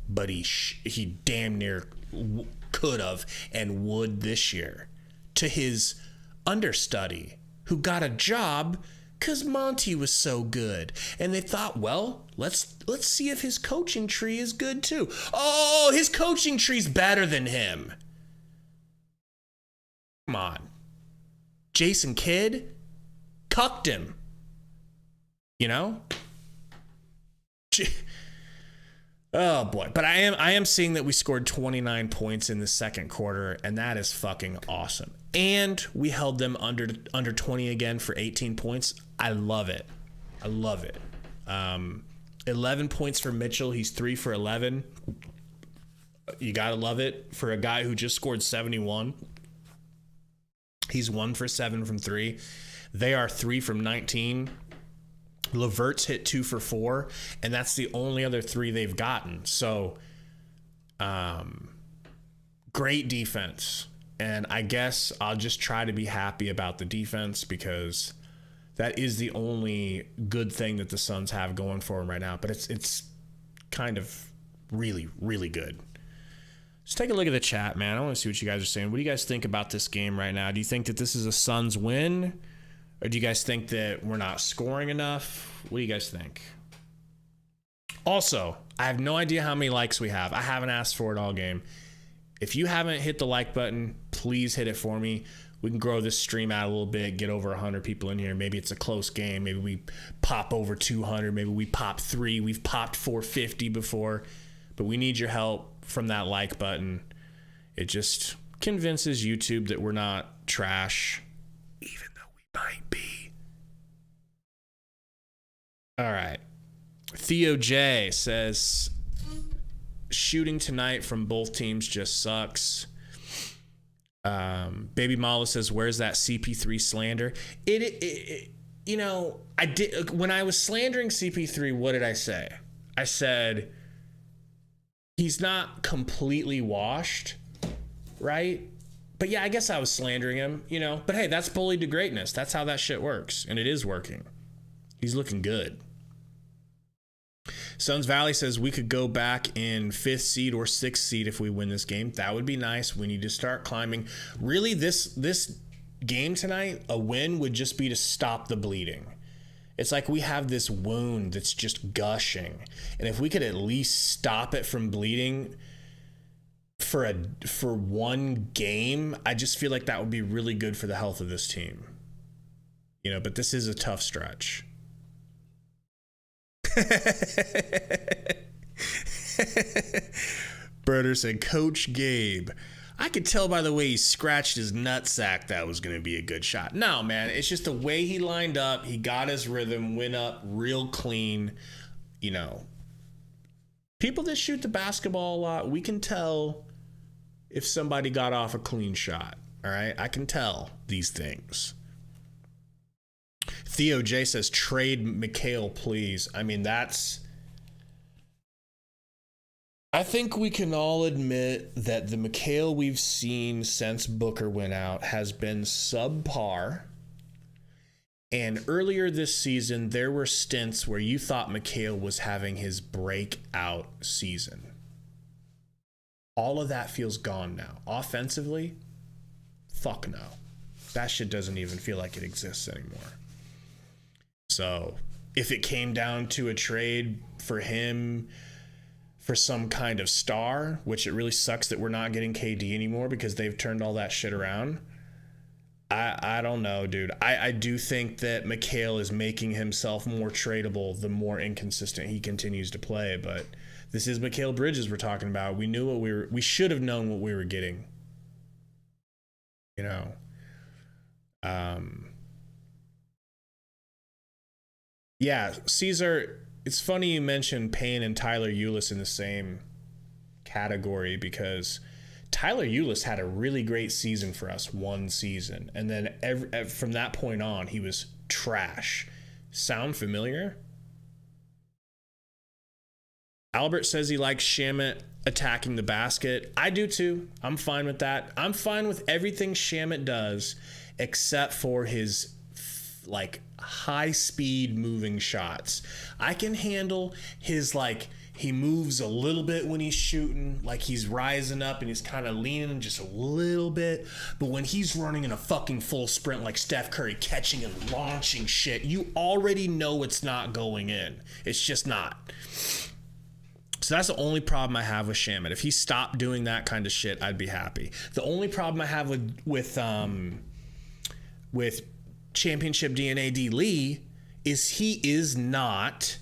but he damn near could have and would this year to his understudy who got a job because Monty was so good. And they thought, well, let's see if his coaching tree is good too. Oh, his coaching tree's better than him. Come on. Jason Kidd cucked him. You know? Oh boy. But I am seeing that we scored 29 points in the second quarter, and that is fucking awesome. And we held them under 20 again for 18 points. I love it. 11 points for Mitchell. He's 3 for 11. You gotta love it for a guy who just scored 71. He's 1 for 7 from 3. They are 3 from 19. Levert's hit 2 for 4, and that's the only other 3 they've gotten. So, great defense. And I guess I'll just try to be happy about the defense because that is the only good thing that the Suns have going for them right now. But it's kind of really, really good. Just take a look at the chat, man. I want to see what you guys are saying. What do you guys think about this game right now? Do you think that this is a Suns win? Or do you guys think that we're not scoring enough? What do you guys think? Also, I have no idea how many likes we have. I haven't asked for it all game. If you haven't hit the like button, please hit it for me. We can grow this stream out a little bit, get over 100 people in here. Maybe it's a close game. Maybe we pop over 200. Maybe we pop 3. We've popped 450 before. But we need your help from that like button. It just convinces YouTube that we're not trash, even though we might be. All right. Theo J says, shooting tonight from both teams just sucks. Baby Mala says, where's that CP3 slander? You know, I did, when I was slandering CP3, what did I say? I said, he's not completely washed, right? But yeah, I guess I was slandering him, you know. But hey, that's bullied to greatness. That's how that shit works. And it is working. He's looking good. Suns Valley says we could go back in 5th seed or 6th seed if we win this game. That would be nice. We need to start climbing. Really, this game tonight, a win would just be to stop the bleeding. It's like we have this wound that's just gushing. And if we could at least stop it from bleeding for one game, I just feel like that would be really good for the health of this team. You know, but this is a tough stretch. Birder said, Coach Gabe. I could tell by the way he scratched his nutsack that was going to be a good shot. No, man, it's just the way he lined up. He got his rhythm, went up real clean. You know, people that shoot the basketball a lot, we can tell if somebody got off a clean shot. All right, I can tell these things. Theo J says, trade Mikhail, please. I mean, I think we can all admit that the Mikhail we've seen since Booker went out has been subpar. And earlier this season, there were stints where you thought Mikhail was having his breakout season. All of that feels gone now. Offensively, fuck no. That shit doesn't even feel like it exists anymore. So if it came down to a trade for him for some kind of star, which it really sucks that we're not getting KD anymore because they've turned all that shit around. I don't know, dude. I do think that Mikhail is making himself more tradable the more inconsistent he continues to play, but this is Mikal Bridges we're talking about. We knew we should have known what we were getting. You know. Yeah, Caesar, it's funny you mentioned Payne and Tyler Ulis in the same category because Tyler Ulis had a really great season for us one season. And then from that point on, he was trash. Sound familiar? Albert says he likes Shamet attacking the basket. I do too. I'm fine with that. I'm fine with everything Shamet does except for his like high speed moving shots. I can handle his like he moves a little bit when he's shooting, like he's rising up and he's kind of leaning just a little bit. But when he's running in a fucking full sprint like Steph Curry, catching and launching shit, you already know it's not going in. It's just not. So that's the only problem I have with Shamet. If he stopped doing that kind of shit, I'd be happy. The only problem I have with championship DNA D Lee is he is not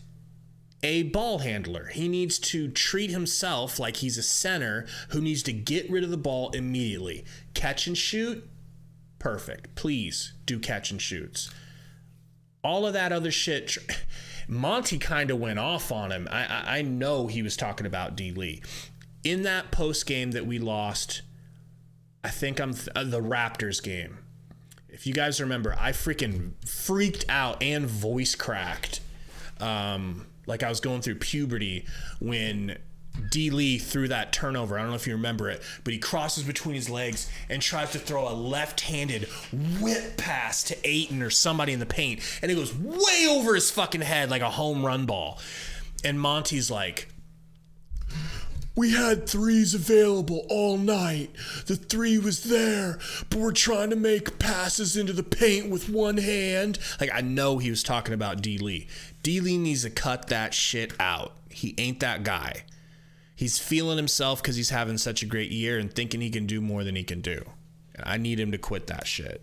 a ball handler. He needs to treat himself like he's a center who needs to get rid of the ball immediately. Catch and shoot, perfect. Please do catch and shoots. All of that other shit, Monty kind of went off on him. I know he was talking about D. Lee. In that post game that we lost, I think the Raptors game. If you guys remember, I freaking freaked out and voice cracked. Like I was going through puberty when D. Lee threw that turnover. I don't know if you remember it, but he crosses between his legs and tries to throw a left-handed whip pass to Ayton or somebody in the paint, and it goes way over his fucking head like a home run ball. And Monty's like, we had threes available all night. The three was there, but we're trying to make passes into the paint with one hand. Like, I know he was talking about D. Lee. D. Lee needs to cut that shit out. He ain't that guy. He's feeling himself because he's having such a great year and thinking he can do more than he can do. I need him to quit that shit.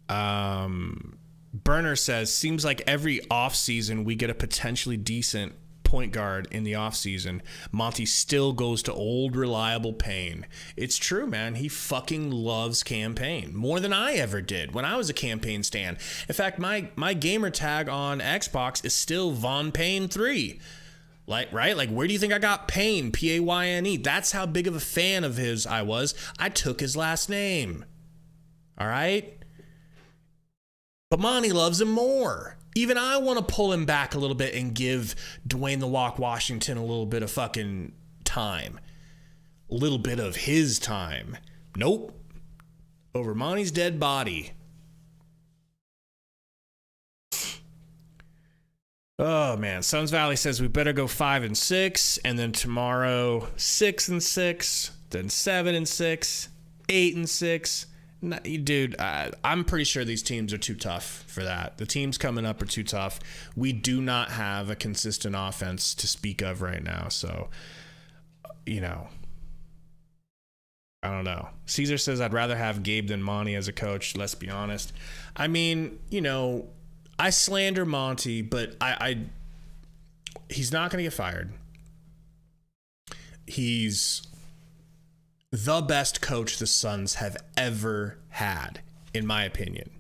Burner says, seems like every offseason we get a potentially decent point guard in the offseason. Monty still goes to old reliable Payne. It's true, man. He fucking loves Cam Payne more than I ever did when I was a Cam Payne stan. In fact, my gamer tag on Xbox is still Von Payne 3. Like, right? Like, where do you think I got Payne? Payne. That's how big of a fan of his I was. I took his last name. All right? But Monty loves him more. Even I want to pull him back a little bit and give Dwayne The Rock Washington a little bit of fucking time. A little bit of his time. Nope. Over Monty's dead body. Oh, man. Suns Valley says we better go 5-6, and then tomorrow 6-6, then 7-6, 8-6. Dude, I'm pretty sure these teams are too tough for that. The teams coming up are too tough. We do not have a consistent offense to speak of right now. So, you know, I don't know. Caesar says I'd rather have Gabe than Monty as a coach. Let's be honest. I mean, you know, I slander Monty, but he's not going to get fired. He's the best coach the Suns have ever had, in my opinion.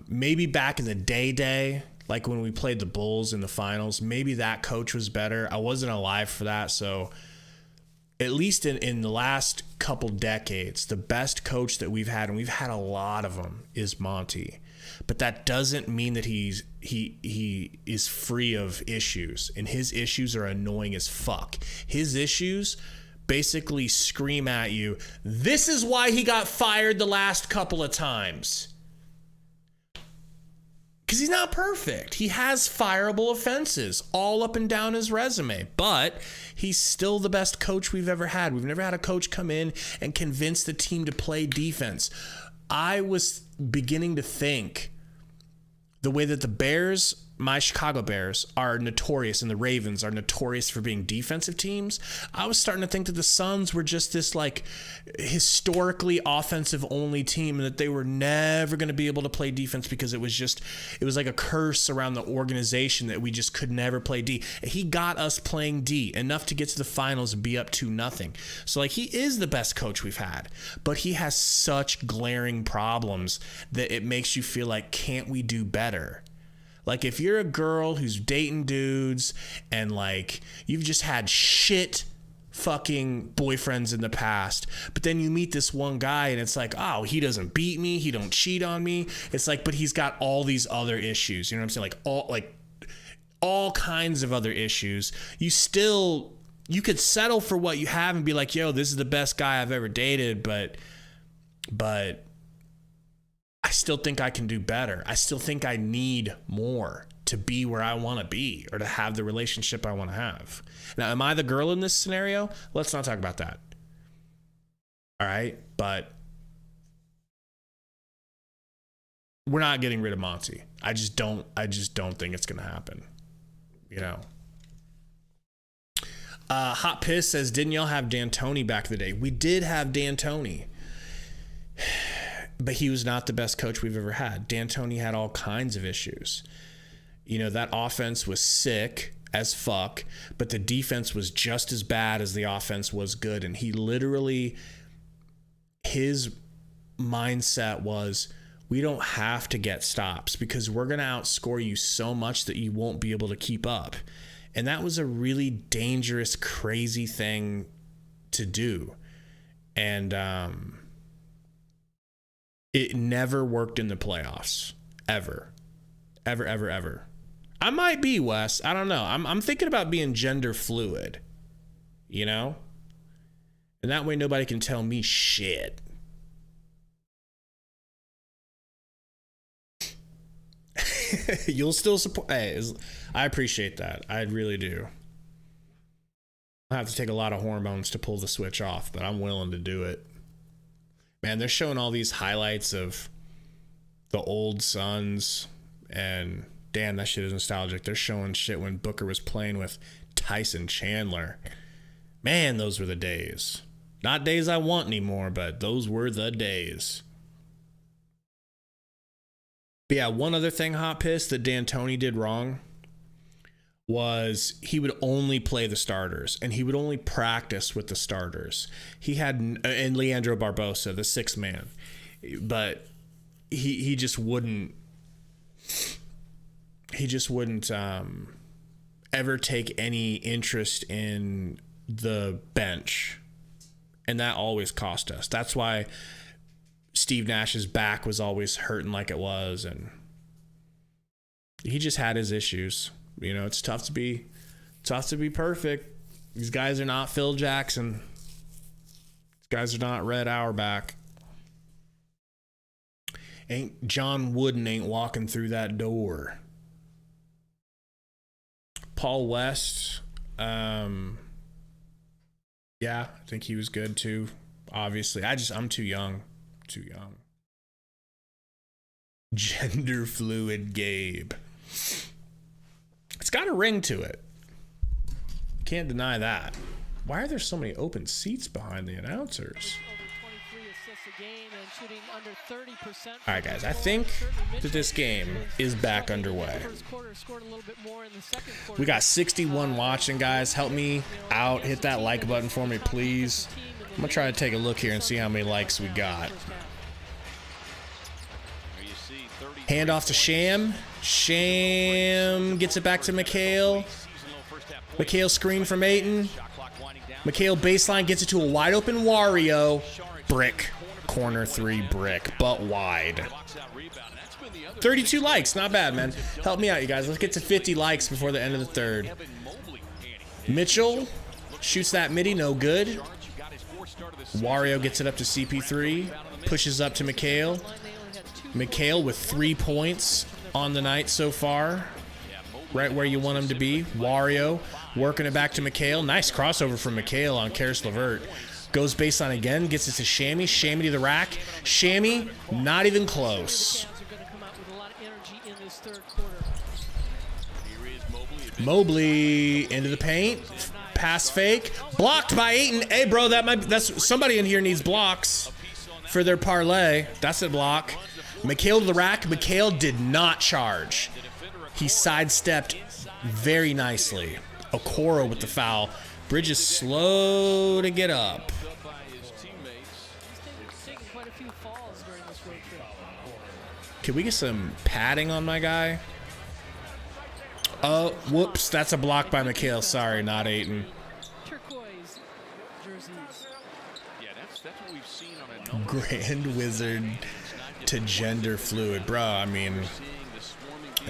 Maybe back in the day, like when we played the Bulls in the finals, maybe that coach was better. I wasn't alive for that, so at least in the last couple decades, the best coach that we've had, and we've had a lot of them, is Monty. But that doesn't mean that he is free of issues, and his issues are annoying as fuck. His issues basically scream at you, this is why he got fired the last couple of times. Because he's not perfect. He has fireable offenses all up and down his resume, but he's still the best coach we've ever had. We've never had a coach come in and convince the team to play defense. I was beginning to think the way that the Bears, my Chicago Bears, are notorious, and the Ravens are notorious for being defensive teams, I was starting to think that the Suns were just this like historically offensive only team, and that they were never going to be able to play defense because it was like a curse around the organization that we just could never play D. He got us playing D enough to get to the finals and be up 2-0. So like, he is the best coach we've had, but he has such glaring problems that it makes you feel like, can't we do better? Like, if you're a girl who's dating dudes and like you've just had shit fucking boyfriends in the past, but then you meet this one guy and it's like, oh, he doesn't beat me, he don't cheat on me. It's like, but he's got all these other issues. You know what I'm saying? Like all kinds of other issues. You could settle for what you have and be like, yo, this is the best guy I've ever dated, but I still think I can do better. I still think I need more to be where I want to be or to have the relationship I want to have. Now, am I the girl in this scenario? Let's not talk about that. All right? But we're not getting rid of Monty. I just don't think it's going to happen. you know. Hot Piss says, didn't y'all have D'Antoni back in the day? We did have D'Antoni. But he was not the best coach we've ever had. D'Antoni had all kinds of issues. You know, that offense was sick as fuck, but the defense was just as bad as the offense was good. And he literally, his mindset was, we don't have to get stops because we're going to outscore you so much that you won't be able to keep up. And that was a really dangerous, crazy thing to do. And it never worked in the playoffs. Ever. Ever, ever, ever. I might be, Wes. I don't know. I'm thinking about being gender fluid. You know? And that way nobody can tell me shit. You'll still support. Hey, I appreciate that. I really do. I have to take a lot of hormones to pull the switch off, but I'm willing to do it. Man, they're showing all these highlights of the old Suns, and damn, that shit is nostalgic. They're showing shit when Booker was playing with Tyson Chandler. Man, those were the days. Not days I want anymore, but those were the days. But yeah, one other thing, Hot Piss, that D'Antoni did wrong was he would only play the starters and he would only practice with the starters. He had, and Leandro Barbosa, the sixth man, but he just wouldn't ever take any interest in the bench, and that always cost us. That's why Steve Nash's back was always hurting like it was, and he just had his issues. You know, it's tough to be perfect. These guys are not Phil Jackson. These guys are not Red Auerbach. John Wooden ain't walking through that door. Paul West, yeah, I think he was good too. Obviously, I'm too young. Gender fluid Gabe. It's got a ring to it. Can't deny that. Why are there so many open seats behind the announcers? All right, guys, I think that this game is back underway. We got 61 watching, guys. Help me out. Hit that like button for me, please. I'm going to try to take a look here and see how many likes we got. Hand off to Sham. Sham gets it back to McHale. McHale screen from Ayton. McHale baseline gets it to a wide open Wario. Brick. Corner three brick, but wide. 32 likes. Not bad, man. Help me out, you guys. Let's get to 50 likes before the end of the third. Mitchell shoots that midi. No good. Wario gets it up to CP3. Pushes up to McHale. McHale with 3 points on the night so far. Right where you want him to be. Wario working it back to McHale. Nice crossover from McHale on Karis LeVert. Goes baseline again. Gets it to Shammy. Shammy to the rack. Shammy, not even close. Mobley into the paint. Pass fake. Blocked by Ayton. Hey, bro, that's somebody in here needs blocks for their parlay. That's a block. McHale to the rack. McHale did not charge. He sidestepped very nicely. Okoro with the foul. Bridges slow to get up. Can we get some padding on my guy? Oh, whoops. That's a block by McHale. Sorry, not Ayton. Turquoise jerseys. Yeah, that's what we've seen on a Grand Wizard to gender fluid. Bro, I mean,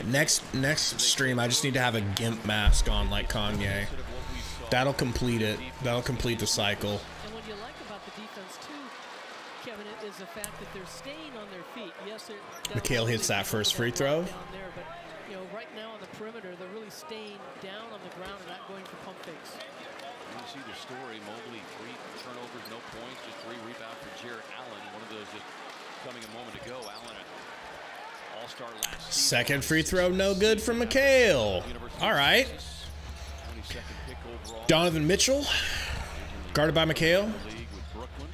next stream, I just need to have a GIMP mask on like Kanye. That'll complete it. That'll complete the cycle. And what you like about the defense too, Kevin, is the fact that they're staying on their feet. Yes, McHale hits that first free throw. Down there, but you know, right now on the perimeter, they're really staying down on the ground and not going for pump fakes. You see the story. Mobley, 3 turnovers, no points, just 3 rebounds for Jarrett Allen. One of those just coming a moment ago. Allen, All-star last season. Second free throw, no good from McHale. All right. 22nd pick overall. Donovan Mitchell, guarded by McHale. League with Brooklyn.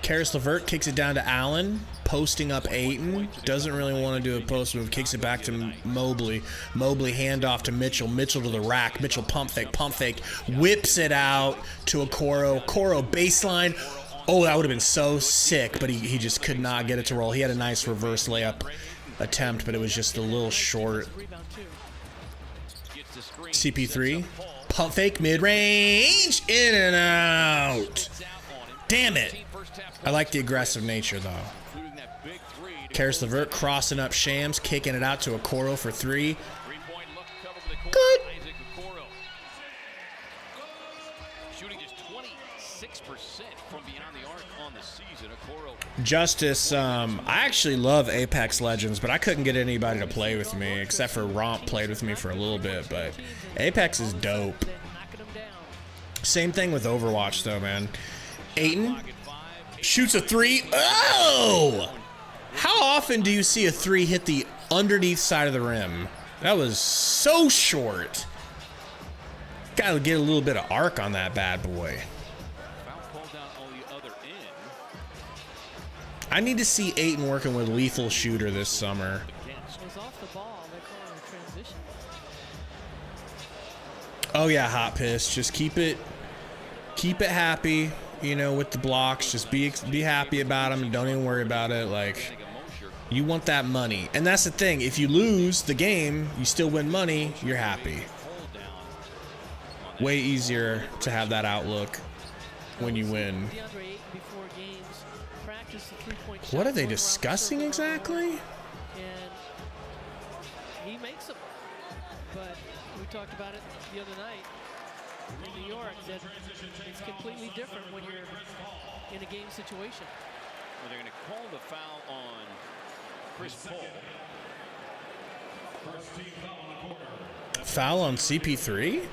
Karis LeVert kicks it down to Allen, posting up Ayton. Doesn't really want to do a post move. Kicks it back to Mobley. Mobley handoff to Mitchell. Mitchell to the rack. Mitchell pump fake. Whips it out to Okoro. Okoro baseline. Oh, that would have been so sick, but he just could not get it to roll. He had a nice reverse layup attempt, but it was just a little short. CP3. Pump fake, mid-range. In and out. Damn it. I like the aggressive nature, though. Karis LeVert crossing up Shams, kicking it out to Okoro for three. Good. Shooting just 26% from beyond the arc on the season. Okoro. Justice, I actually love Apex Legends, but I couldn't get anybody to play with me, except for Romp played with me for a little bit, but Apex is dope. Same thing with Overwatch, though, man. Ayton shoots a three. Oh! How often do you see a three hit the underneath side of the rim? That was so short. Got to get a little bit of arc on that bad boy. I need to see Ayton working with Lethal Shooter this summer. Oh yeah, Hot Piss. Just keep it happy, you know, with the blocks. Just be happy about them and don't even worry about it. Like, you want that money. And that's the thing. If you lose the game, you still win money, you're happy. Way easier to have that outlook when you win. What are they discussing exactly? And he makes them. But we talked about it the other night in New York, that it's completely different when you're in a game situation. Well, they're going to call the foul on Chris Paul. Foul on CP3?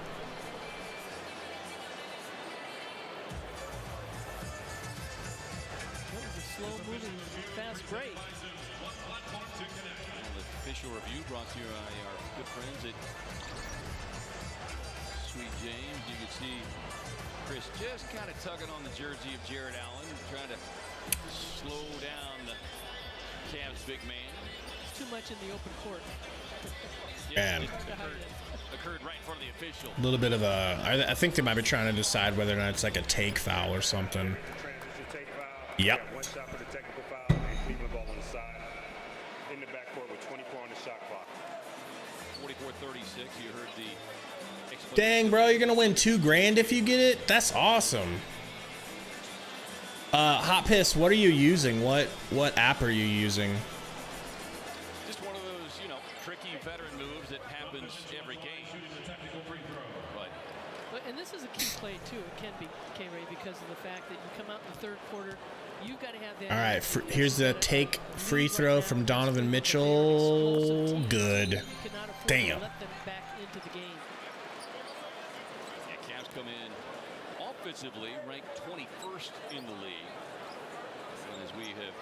Fast break. The official review brought to you by our good friends at Sweet James. You can see Chris just kind of tugging on the jersey of Jared Allen, trying to slow down the Cavs big man. It's too much in the open court. Yeah, it occurred right in front of the official. A little bit of a, I think they might be trying to decide whether or not it's like a take foul or something. Yep. One shot for the technical foul, and Cleveland ball on the side. In the backcourt with 24 on the shot clock. 44-36. You heard the. Dang, bro, you're gonna win $2 grand if you get it. That's awesome. Hot Piss, what are you using? What app are you using? Just one of those, you know, tricky veteran moves that happens every game. And this is a key play too. It can be K-Ray because of the fact that you come out in the third quarter. You've got to have that. All right, here's the take free throw from Donovan Mitchell. Good. Damn. Let them back into the game. Yeah, Cavs come in offensively ranked 21st in the league. And as we have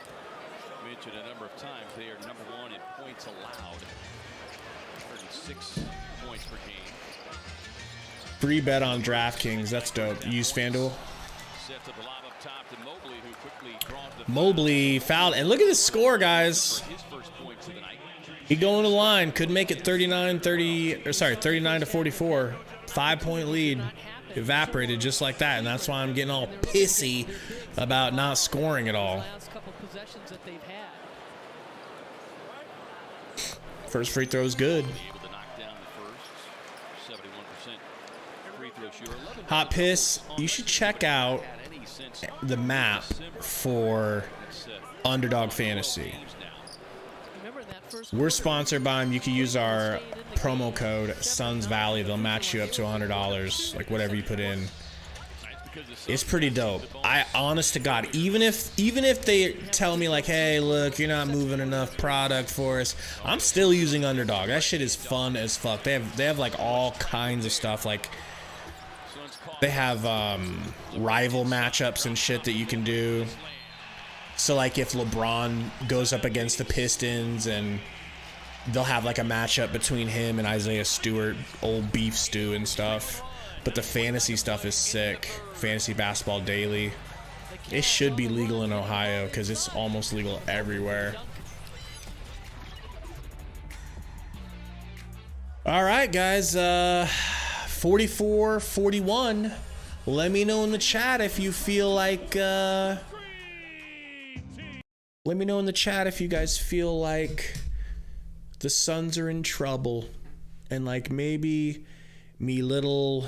mentioned a number of times, they are number one in points allowed. 36 points per game. Free bet on DraftKings. That's dope. Use FanDuel. Sets up the lob up top to Mobley, who quickly draws the Mobley fouled. And look at the score, guys. his first points of the night. He going to the line. Could make it 39 to 44. 5-point lead. Evaporated just like that. And that's why I'm getting all pissy about not scoring at all. Last couple possessions that they've had. First free throw is good. Able to knock down the first. 71% free throw shooter. Hot Piss, you should check out the map for Underdog Fantasy. We're sponsored by them. You can use our promo code Suns Valley. They'll match you up to $100, like whatever you put in. It's pretty dope. I, honest to God, even if they tell me like, hey, look, you're not moving enough product for us, I'm still using Underdog. That shit is fun as fuck. They have like all kinds of stuff. Like they have rival matchups and shit that you can do. So like if LeBron goes up against the Pistons and they'll have like a matchup between him and Isaiah Stewart, old beef stew and stuff. But the fantasy stuff is sick. Fantasy basketball daily. It should be legal in Ohio because it's almost legal everywhere. All right, guys. 44-41. Let me know in the chat if you feel like... let me know in the chat if you guys feel like the Suns are in trouble. And like maybe me little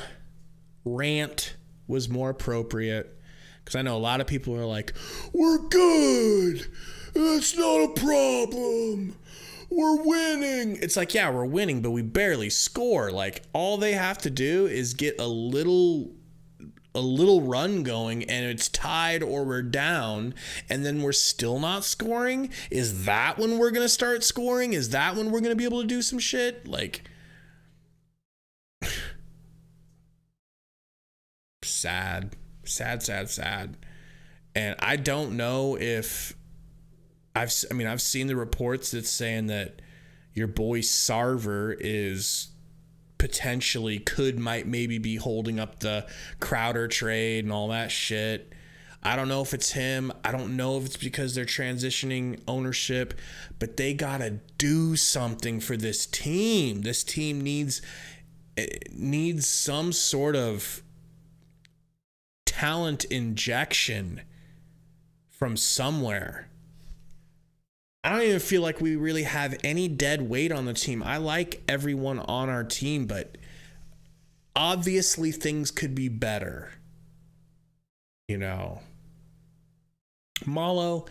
rant was more appropriate. Because I know a lot of people are like, we're good. That's not a problem. We're winning. It's like, yeah, we're winning, but we barely score. Like, all they have to do is get a little run going, and it's tied or we're down, and then we're still not scoring. Is that when we're going to start scoring? Is that when we're going to be able to do some shit? Like, sad. And I don't know if I've seen the reports that's saying that your boy Sarver is potentially maybe be holding up the Crowder trade and all that shit. I don't know if it's him. I don't know if it's because they're transitioning ownership, but they gotta do something for this team. This team needs some sort of talent injection from somewhere. I don't even feel like we really have any dead weight on the team. I like everyone on our team, but obviously things could be better. You know, Malo,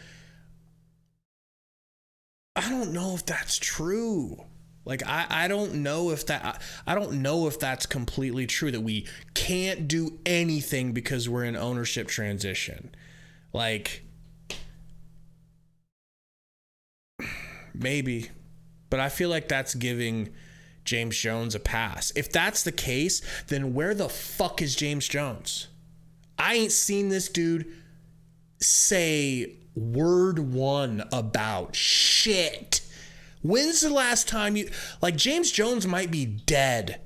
I don't know if that's true. Like, I don't know if that's completely true, that we can't do anything because we're in ownership transition. Like, maybe, but I feel like that's giving James Jones a pass. If that's the case, then where the fuck is James Jones? I ain't seen this dude say word one about shit. When's the last time James Jones might be dead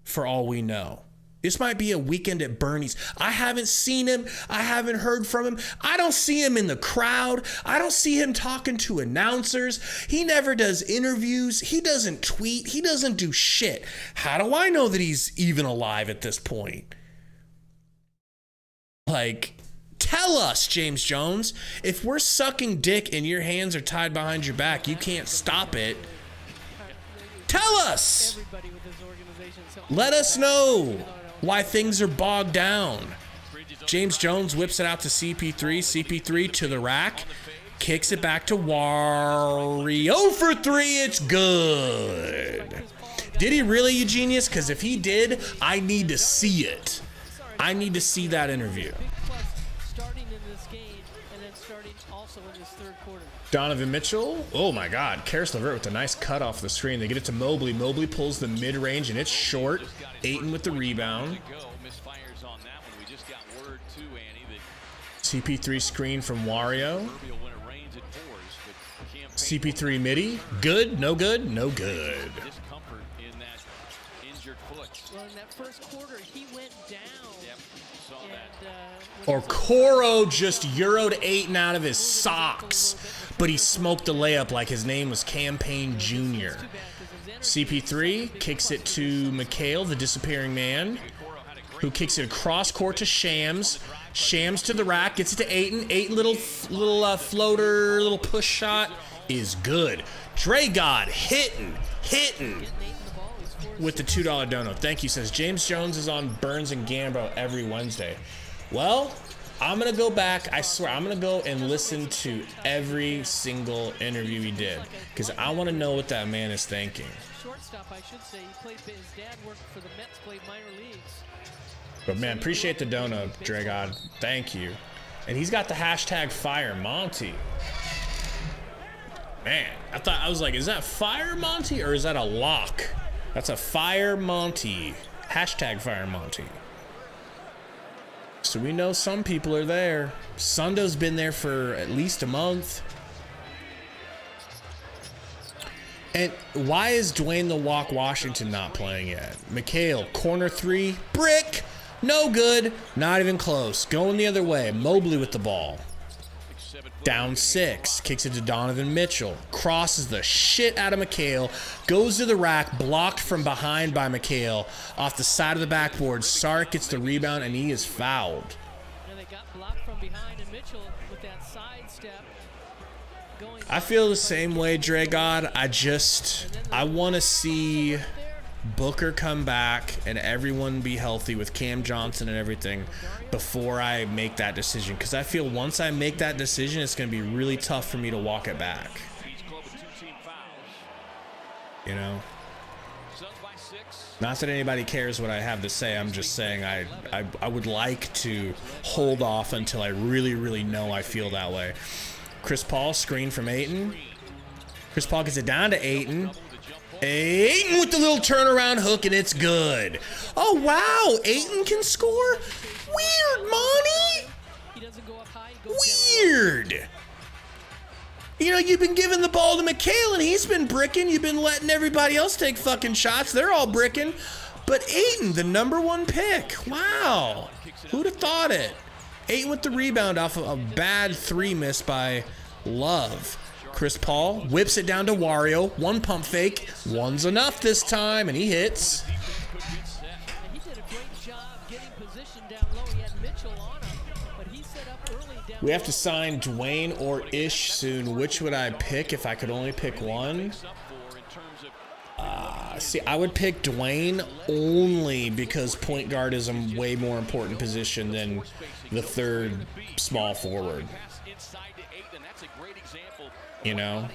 for all we know. This might be a weekend at Bernie's. I haven't seen him. I haven't heard from him. I don't see him in the crowd. I don't see him talking to announcers. He never does interviews. He doesn't tweet. He doesn't do shit. How do I know that he's even alive at this point? Like, tell us, James Jones. If we're sucking dick and your hands are tied behind your back, you can't stop it. Tell us. Let us know why things are bogged down. James Jones whips it out to CP3. CP3 to the rack. Kicks it back to Wari. 0 for 3. It's good. Did he really, you genius? Because if he did, I need to see it. I need to see that interview. Donovan Mitchell. Oh my God. Karis LeVert with a nice cut off the screen. They get it to Mobley. Mobley pulls the mid-range and it's short. Ayton with the rebound. CP3 screen from Wario. CP3 midi. Good? No good? No good. Well, in that first quarter, he went down. Or Coro just Euro'd Ayton out of his socks, but he smoked the layup like his name was Campaign Jr. CP3 kicks it to McHale, the disappearing man, who kicks it across court to Shams. Shams to the rack, gets it to Ayton. Ayton, little floater, little push shot is good. Dre God hitting with the $2 dono. Thank you. Says James Jones is on Burns and Gambo every Wednesday. Well, I'm going to go back. I swear, I'm going to go and listen to every single interview he did because I want to know what that man is thinking. Shortstop, I should say. He played, his dad worked for the Mets, played minor leagues. But man, appreciate the dono, Dragod. Thank you. And he's got the hashtag Fire Monty. Man, I was like, is that Fire Monty or is that a lock? That's a Fire Monty. Hashtag Fire Monty. so we know some people are there. Sundo's been there for at least a month. And why is Dwayne the Walk Washington not playing yet? Mikhail, corner three, brick, no good, not even close. Going the other way, Mobley with the ball. Down 6, kicks it to Donovan Mitchell, crosses the shit out of Mikhail, goes to the rack, blocked from behind by Mikhail, off the side of the backboard. Saric gets the rebound, and he is fouled. And they got blocked from behind, and Mitchell with that sidestep. I feel the same way, Dre God. I want to see Booker come back and everyone be healthy with Cam Johnson and everything before I make that decision. Because I feel once I make that decision, it's going to be really tough for me to walk it back. You know? Not that anybody cares what I have to say. I'm just saying I would like to hold off until I really, really know I feel that way. Chris Paul, screen from Ayton. Chris Paul gets it down to Ayton. Ayton with the little turnaround hook, and it's good. Oh, wow. Ayton can score? Weird, Monty. Weird. You know, you've been giving the ball to Mikhail, and he's been bricking. You've been letting everybody else take fucking shots. They're all bricking. But Ayton, the #1 pick. Wow. Who'd have thought it? Ayton with the rebound off of a bad 3 miss by Love. Chris Paul whips it down to Wario. 1 pump fake. 1's enough this time, and he hits. He did a great job getting position down low. He had Mitchell on him, but he set up early down We have to sign Dwayne or Ish soon. Which would I pick if I could only pick one? See, I would pick Dwayne only because point guard is a way more important position than the 3rd small forward. You know?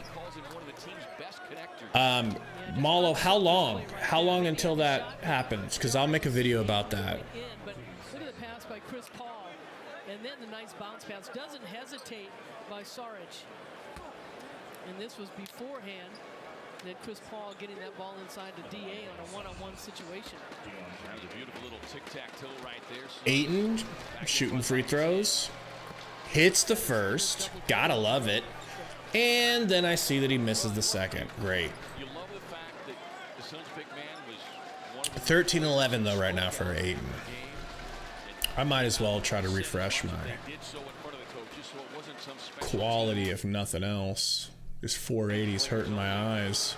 Malo, how long? How long until that happens? Because I'll make a video about that. But look at the pass by Chris Paul. And then the nice bounce pass. Doesn't hesitate by Saric. And this was beforehand that Chris Paul getting that ball inside to DA on a one-on-one situation. That was a beautiful little tic-tac-toe right there. Ayton shooting free throws. Hits the first. Gotta love it. And then I see that he misses the second. Great. 13-11 though right now for Ayton. I might as well try to refresh my quality if nothing else. This 480's hurting my eyes.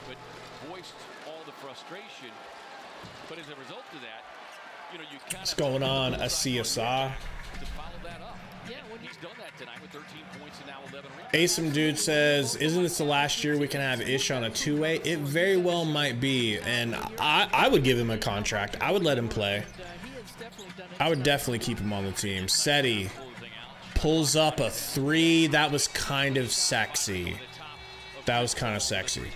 What's going on, Asiasa? Asim Dude says, isn't this the last year we can have Ish on a 2-way? It very well might be, and I would give him a contract. I would let him play. I would definitely keep him on the team. Seti pulls up a 3. That was kind of sexy. That was kind of sexy.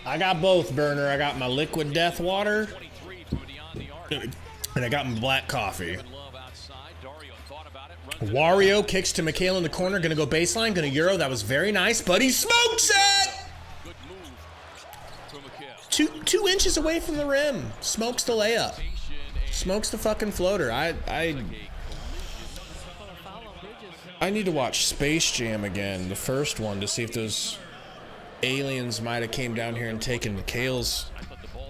I got both, Burner. I got my liquid death water, and I got my black coffee. Wario kicks to Mikhail in the corner. Gonna go baseline. Gonna Euro. That was very nice, but he smokes it! 2 inches away from the rim. Smokes the layup. Smokes the fucking floater. I need to watch Space Jam again, the first one, to see if those aliens might have came down here and taken Mikhail's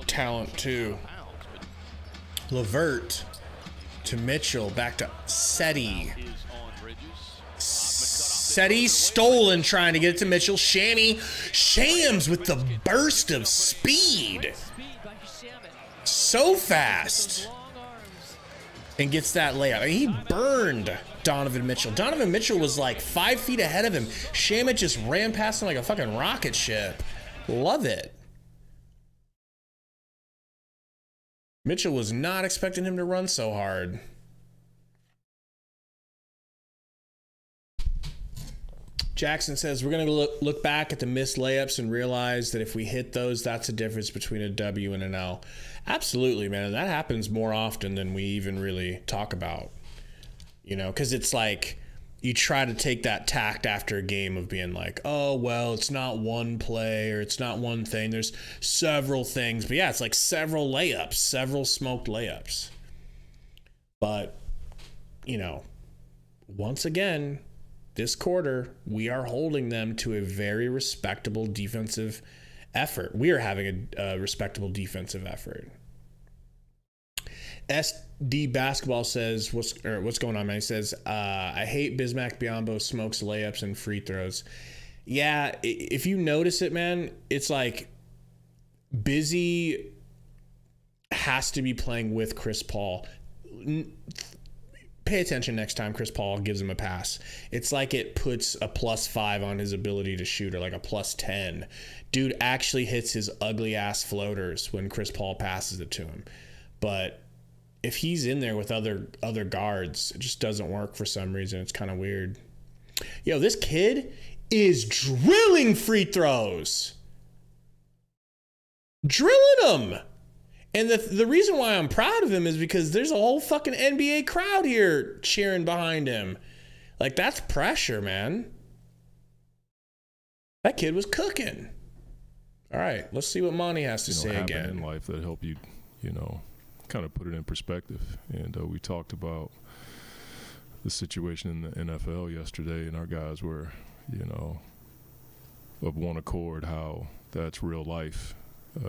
talent too. Levert to Mitchell, back to Seti. Seti stolen, trying to get it to Mitchell. Shams with the burst of speed. So fast. And gets that layup. I mean, he burned Donovan Mitchell. Donovan Mitchell was like 5 feet ahead of him. Shamet just ran past him like a fucking rocket ship. Love it. Mitchell was not expecting him to run so hard. Jackson says, we're going to look back at the missed layups and realize that if we hit those, that's the difference between a W and an L. Absolutely, man. And that happens more often than we even really talk about. You know, because it's like you try to take that tact after a game of being like, oh, well, it's not one play or it's not one thing. There's several things. But yeah, it's like several layups, several smoked layups. But you know, once again, this quarter, we are holding them to a very respectable defensive effort. We are having a respectable defensive effort. SD Basketball says, what's going on, man? He says, I hate Bismack Biyombo smokes layups and free throws. Yeah, if you notice it, man, it's like Busy has to be playing with Chris Paul. Pay attention next time Chris Paul gives him a pass. It's like it puts a +5 on his ability to shoot, or like a +10. Dude actually hits his ugly ass floaters when Chris Paul passes it to him. But if he's in there with other guards, it just doesn't work for some reason. It's kind of weird. Yo, this kid is drilling free throws. Drilling them. And the reason why I'm proud of him is because there's a whole fucking NBA crowd here cheering behind him. Like, that's pressure, man. That kid was cooking. All right, let's see what Monty has to say again. In life that help you, kind of put it in perspective. And we talked about the situation in the NFL yesterday, and our guys were, of one accord, how that's real life.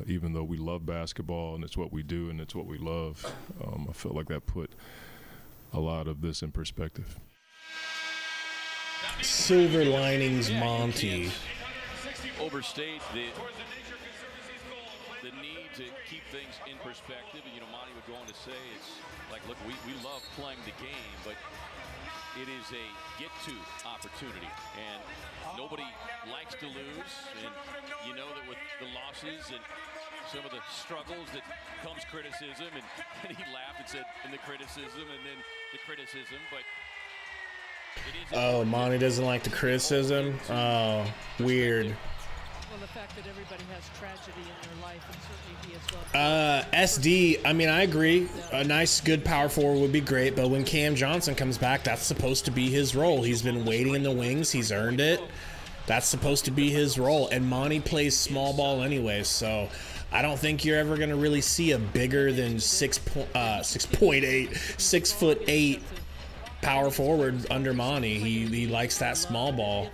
Even though we love basketball and it's what we do and it's what we love, I felt like that put a lot of this in perspective. Silver linings, Monty. Overstate the need to keep things in perspective. And, Monty would go on to say, it's like, look, we love playing the game, but it is a get-to opportunity, and nobody likes to lose. And you know that with the losses and some of the struggles that comes criticism, and he laughed and said, and the criticism, and then the criticism, but it is. Oh, Monty doesn't like the criticism? Oh, weird. Well, the fact that everybody has tragedy in their life, and certainly he as well. SD, I mean, I agree. A nice, good power forward would be great, but when Cam Johnson comes back, that's supposed to be his role. He's been waiting in the wings. He's earned it. That's supposed to be his role. And Monty plays small ball anyway, so I don't think you're ever going to really see a bigger than 6'8" power forward under Monty. He likes that small ball.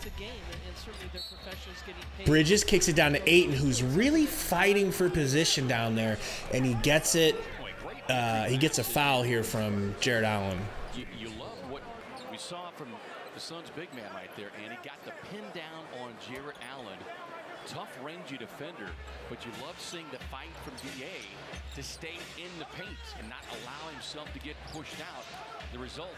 Bridges kicks it down to Ayton, who's really fighting for position down there, and he gets it. He gets a foul here from Jared Allen. You love what we saw from the Suns' big man right there, and he got the pin down on Jared Allen. Tough, rangy defender, but you love seeing the fight from DA to stay in the paint and not allow himself to get pushed out. The results.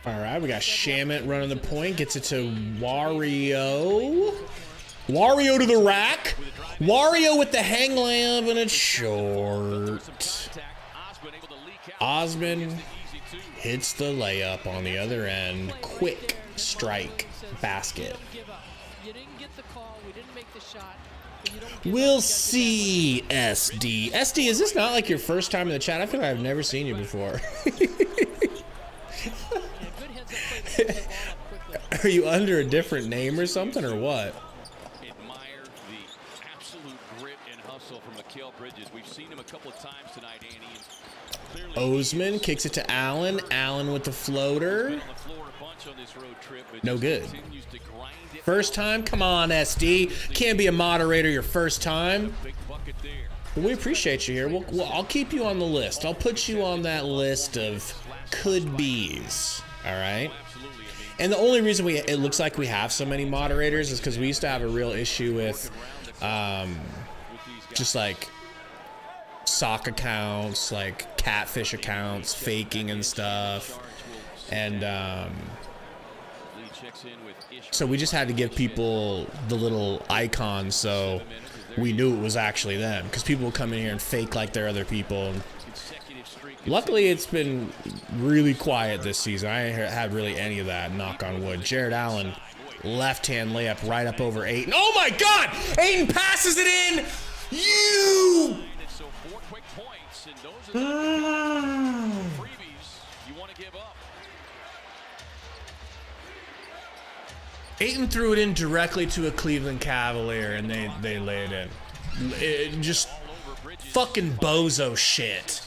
All right, we got Shamet running the point, gets it to Wario. Wario to the rack. Wario with the hang layup, and it's short. Osman hits the layup on the other end. Quick strike basket. We'll see, SD. SD, is this not like your first time in the chat? I feel like I've never seen you before. Are you under a different name or something, or what? Admire the absolute grit and hustle from Mikal Bridges. We've seen him a couple of times tonight, Annie. Osman kicks it to Allen. Allen with the floater. No good. First time? Come on, SD. Can't be a moderator your first time. But we appreciate you here. I'll keep you on the list. I'll put you on that list of could-be's. All right? And the only reason it looks like we have so many moderators is because we used to have a real issue with just like sock accounts, like catfish accounts, faking and stuff. And so we just had to give people the little icons so we knew it was actually them, because people will come in here and fake like they're other people. And luckily, it's been really quiet this season. I ain't had really any of that, knock on wood. Jared Allen, left-hand layup right up over Ayton. Oh, my God! Ayton passes it in! You! Ayton threw it in directly to a Cleveland Cavalier, and they lay it in. Just fucking bozo shit.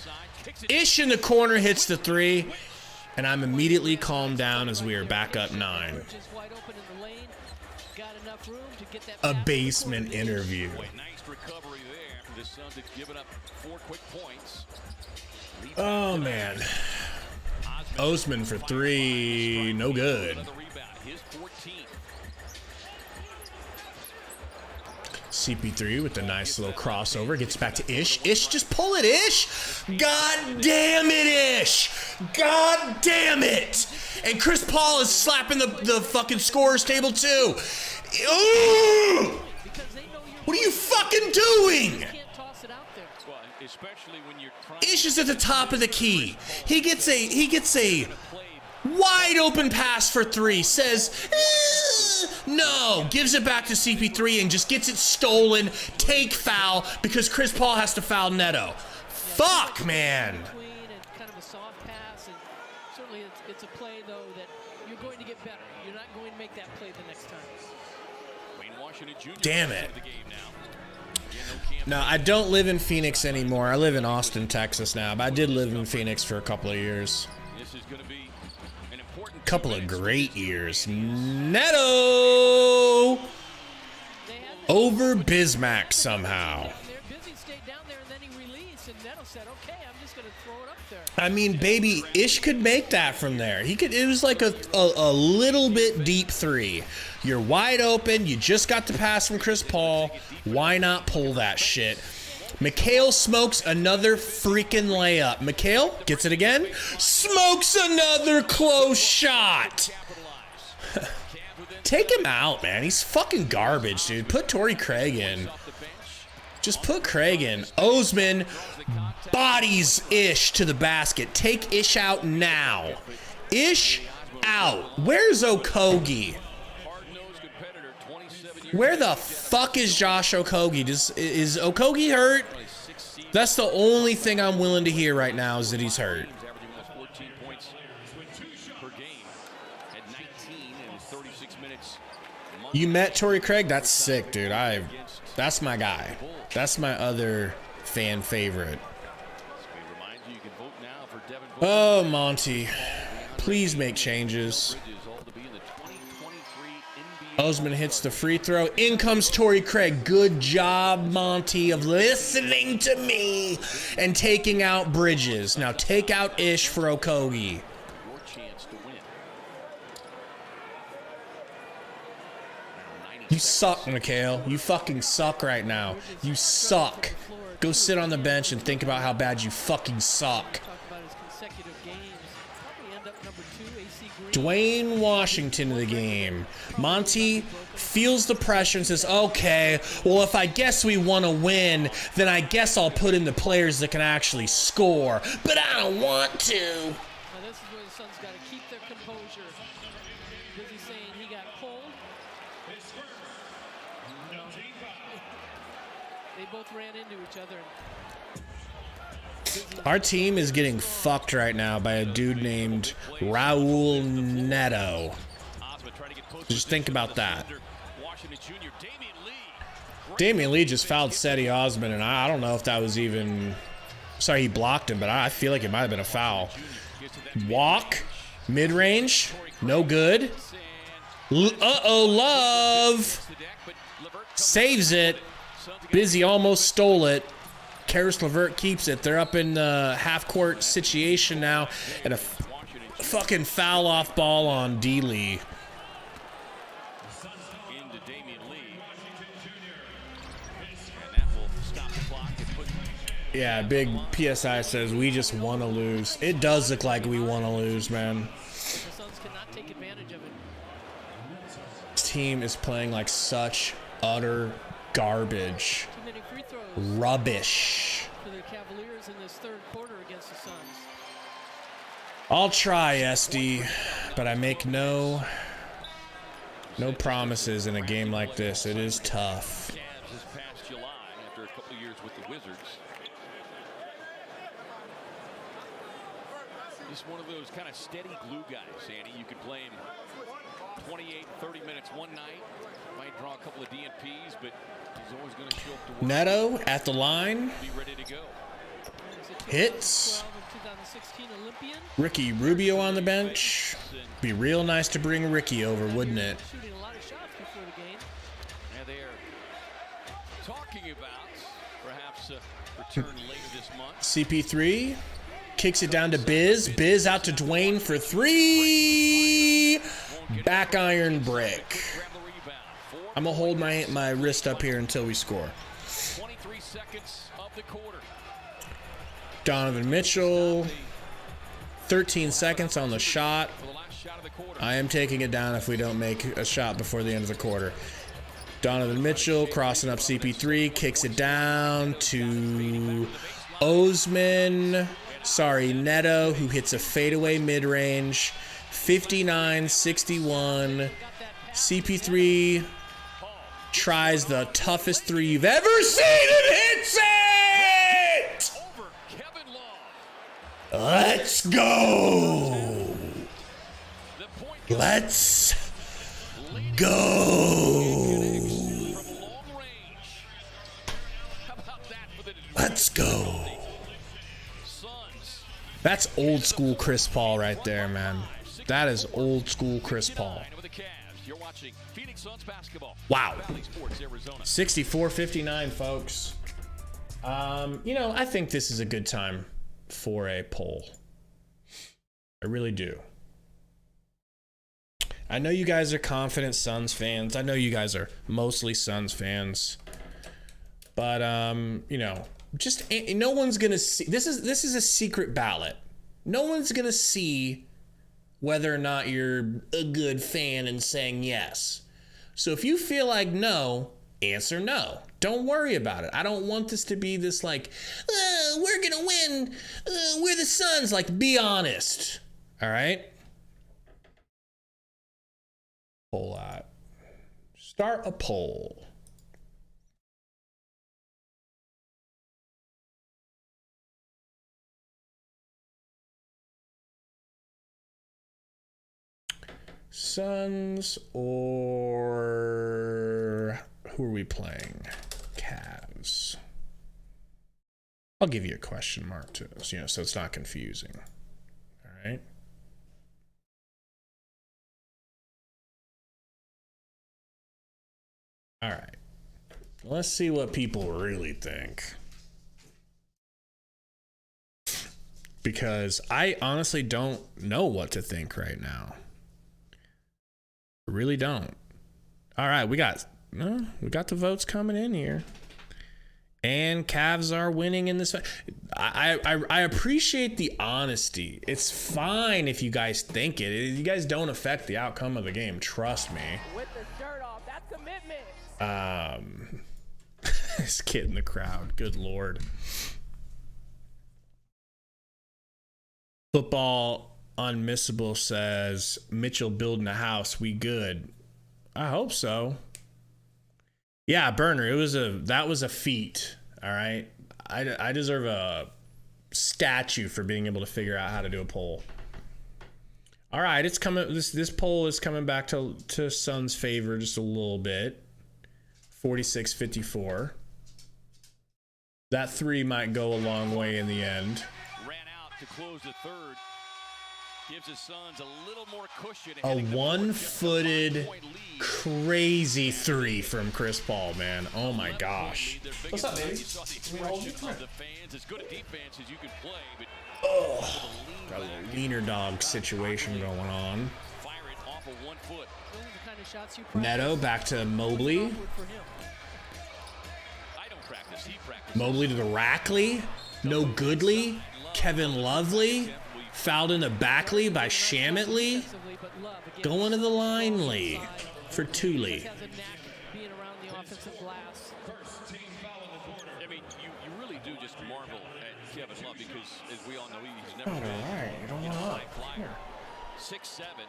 Ish in the corner hits the three. And I'm immediately calmed down as we are back up 9. A basement interview. Nice recovery there. The Suns had given up 4 quick points. Oh, man. Osman for 3. No good. His 14th. CP3 with a nice little crossover. Gets back to Ish. Ish, just pull it, Ish. God damn it, Ish. God damn it. And Chris Paul is slapping the fucking scorer's table, too. Ooh! What are you fucking doing? Ish is at the top of the key. He gets a wide open pass for 3. Says, no. Gives it back to CP3 and just gets it stolen. Take foul because Chris Paul has to foul Neto. Fuck, man. Kind of a soft pass, and certainly it's a play though that you're going to get better. You're not going to make that play the next time. Damn it. No, I don't live in Phoenix anymore. I live in Austin, Texas now, but I did live in Phoenix for a couple of years. Couple of great years. Neto over Bismack somehow. I mean, baby, Ish could make that from there. He could. It was like a little bit deep 3. You're wide open. You just got the pass from Chris Paul. Why not pull that shit? Mikhail smokes another freaking layup. Mikhail gets it again. Smokes another close shot. Take him out, man. He's fucking garbage, dude. Put Torrey Craig in. Just put Craig in. Osman bodies Ish to the basket. Take Ish out now. Ish out. Where's Okogie? Where the fuck is Josh Okogie? Is Okogie hurt? That's the only thing I'm willing to hear right now is that he's hurt. You met Torrey Craig? That's sick, dude. That's my guy. That's my other fan favorite. Oh, Monty. Please make changes. Osman hits the free throw. In comes Torrey Craig. Good job, Monty, of listening to me and taking out Bridges. Now take out Ish for Okogie. You suck, Mikhail. You fucking suck right now. You suck. Go sit on the bench and think about how bad you fucking suck. Dwayne Washington in the game. Monty feels the pressure and says, okay, well, if I guess we want to win, then I guess I'll put in the players that can actually score. But I don't want to. Now this is where the Suns got to keep their composure. Busy saying he got pulled. They both ran into each other. Our team is getting fucked right now by a dude named Raul Neto. Just think about that. Damian Lee just fouled Cedi Osman, and I don't know if that was even... Sorry, he blocked him, but I feel like it might have been a foul. Walk. Mid-range. No good. Uh-oh, Love. Saves it. Busy almost stole it. Karis LeVert keeps it. They're up in the half-court situation now, and a fucking foul-off ball on D-Lee. Yeah, big PSI says we just want to lose. It does look like we want to lose, man. This team is playing like such utter garbage. Rubbish. For the Cavaliers in this third quarter against the Suns. I'll try, SD, but I make no promises in a game like this. It is tough. This past July, after a couple of years with the Wizards. Just one of those kind of steady glue guys, Andy. You could play him 28, 30 minutes one night. Might draw a couple of DNPs, but he's always going to show up to work. Neto at the line. Be ready to go. hits. 2012 and 2016 Olympian. Ricky Rubio on the bench. Be real nice to bring Ricky over, wouldn't it? Shooting a lot of shots before the game. And they're talking about perhaps a return later this month. CP3 kicks it down to Biz. Biz out to Dwayne for 3. Back iron break. I'm going to hold my wrist up here until we score. 23 seconds of the quarter. Donovan Mitchell. 13 seconds on the shot. For the last shot of the quarter. I am taking it down if we don't make a shot before the end of the quarter. Donovan Mitchell crossing up CP3, kicks it down to Neto, who hits a fadeaway mid-range. 59-61. CP3 tries the toughest three you've ever seen and hits it! Over Kevin Love. Let's go! The point Let's go! from long range. How about that for the Let's go. Suns? That's old school Chris Paul right there, man. That is old school Chris Paul. With the Cavs. You're watching Phoenix Suns basketball. Wow. Valley Sports, Arizona. 64-59, folks. I think this is a good time for a poll. I really do. I know you guys are confident Suns fans. I know you guys are mostly Suns fans. But just no one's gonna see. This is a secret ballot. No one's gonna see whether or not you're a good fan and saying yes. So if you feel like no, answer no. Don't worry about it. I don't want this to be this like, we're gonna win. We're the Suns. Like, be honest. All right. Poll out. Start a poll. Suns or who are we playing? Cavs. I'll give you a question mark too, so it's not confusing. All right. All right. Let's see what people really think. Because I honestly don't know what to think right now. I really don't. All right, we got the votes coming in here. And Cavs are winning in this. I appreciate the honesty. It's fine if you guys think it. You guys don't affect the outcome of the game. Trust me. With the shirt off, that's commitment. This kid in the crowd. Good Lord. Football Unmissable says Mitchell building a house. We good. I hope so. Yeah, Burner. That was a feat. All right. I deserve a statue for being able to figure out how to do a poll. All right, it's coming. This poll is coming back to Suns' favor just a little bit. 46-54. That 3 might go a long way in the end. Ran out to close the third. Gives the Suns a little more cushion. A one-footed, crazy 3 from Chris Paul, man. Oh my gosh. What's up, baby? The fans, as good a defense as you can play, but Got a little wiener dog situation going on. fire it off of 1 foot. Those are the kind of shots you Neto back to Mobley. practice for him. I don't practice. He practices. Mobley to the Rackley. No Goodley. Kevin Lovely. Fouled into Backley by Shametley. Defensively, but Love, again, Going to the line, Lee. For Thule. has a knack being around the offensive glass. I mean, you really do just marvel at Kevin Love because, as we all know, he's never All been right, I don't a want high up. flyer. 6'7", and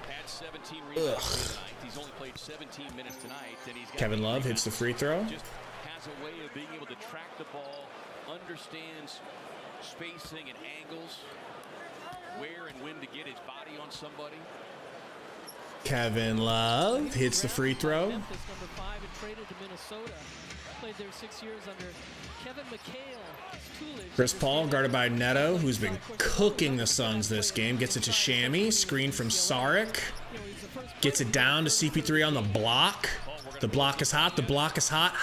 had 17 rebounds tonight. He's only played 17 minutes tonight, and he's got Kevin Love hits the free throw. Just has a way of being able to track the ball, understands spacing and angles, where and when to get his body on somebody. Kevin Love hits the free throw. Memphis, number 5, and traded to Minnesota. Played there 6 years under Kevin McHale. Chris Paul guarded by Neto, who's been cooking the Suns this game. Gets it to Shammy. Screen from Saric. Gets it down to CP3 on the block. The block is hot. The block is hot.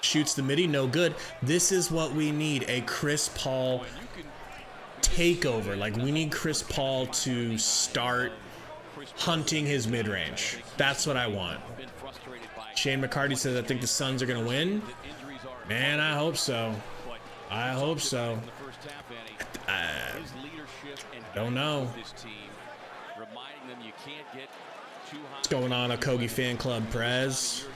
Shoots the midi. No good. This is what we need. A Chris Paul takeover. Like, we need Chris Paul to start hunting his mid-range. That's what I want. Shane McCarty says, I think the Suns are going to win. Man, I hope so. I hope so. Don't know. What's going on, Okogie fan club, Prez?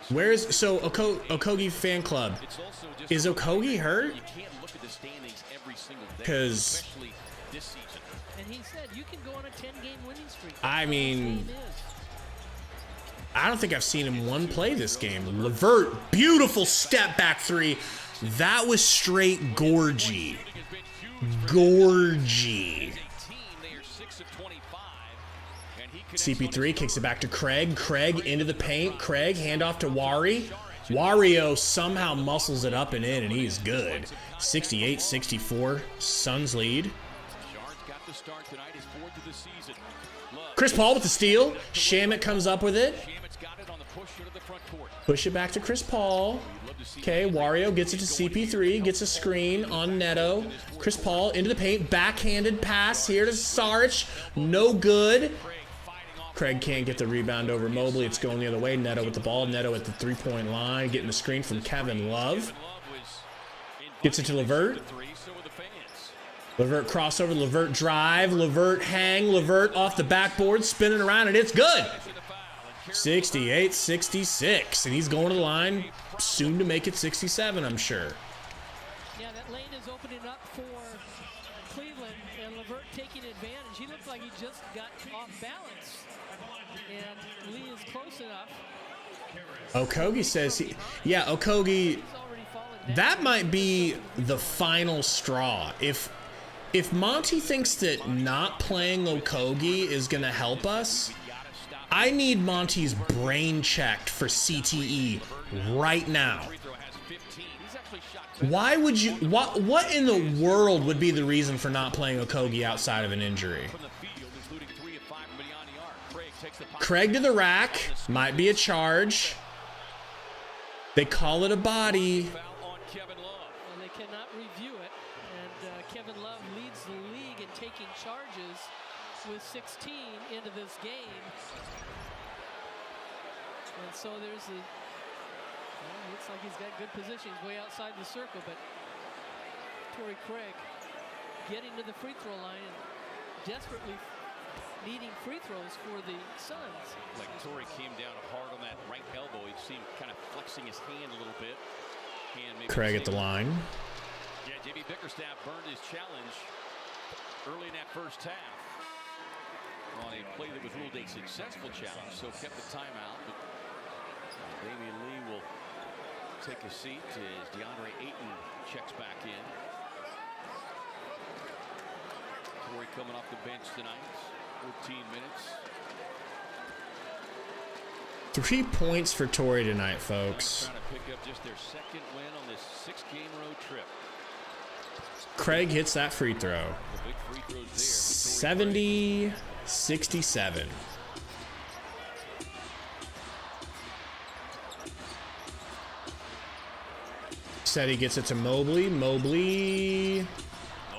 Where's so Okogie fan club? Is Okogie hurt? Because And he said you can go on a 10-game winning streak. I mean, I don't think I've seen him one play this game. Levert, beautiful step back three. That was straight gorgy. Gorgy. CP3 kicks it back to Craig. Craig into the paint. Craig, handoff to Wari. Wario somehow muscles it up and in, and he's good. 68-64, Suns lead. Chris Paul with the steal. Shamet comes up with it. Push it back to Chris Paul. Okay, Wario gets it to CP3. Gets a screen on Neto. Chris Paul into the paint. Backhanded pass here to Saric. No good. Craig can't get the rebound over Mobley. It's going the other way. Neto with the ball. Neto at the three-point line. Getting the screen from Kevin Love. Gets it to Levert. Levert crossover. Levert drive. Levert hang. Levert off the backboard. Spinning around, and it's good. 68-66. And he's going to the line. Soon to make it 67, I'm sure. Yeah, that lane is opening up for Cleveland, and Levert taking advantage. He looks like he just got off balance. And Lee is close enough. Okogie says yeah, Okogie, that might be the final straw. If Monty thinks that not playing Okogie is going to help us, I need Monty's brain checked for CTE right now. Why would you, what in the world would be the reason for not playing Okogie outside of an injury? Craig to the rack. Might be a charge. They call it a body. Well, they cannot review it. And Kevin Love leads the league in taking charges with 16 into this game. And so there's the, well, looks like he's got good position. He's way outside the circle, but Torrey Craig getting to the free throw line and desperately needing free throws for the Suns. Like Torrey came down hard on that right elbow. You see him kind of flexing his hand a little bit. Craig at the line. Yeah, JB Bickerstaff burned his challenge early in that first half on a play that was ruled a successful challenge, so kept the timeout. But Damian Lee will take a seat as DeAndre Ayton checks back in. Torrey coming off the bench tonight. 14 minutes. 3 points for Torrey tonight, folks. Trying to pick up just their second win on this 6-game road trip. Craig hits that free throw. 70-67. Steady gets it to Mobley. Mobley.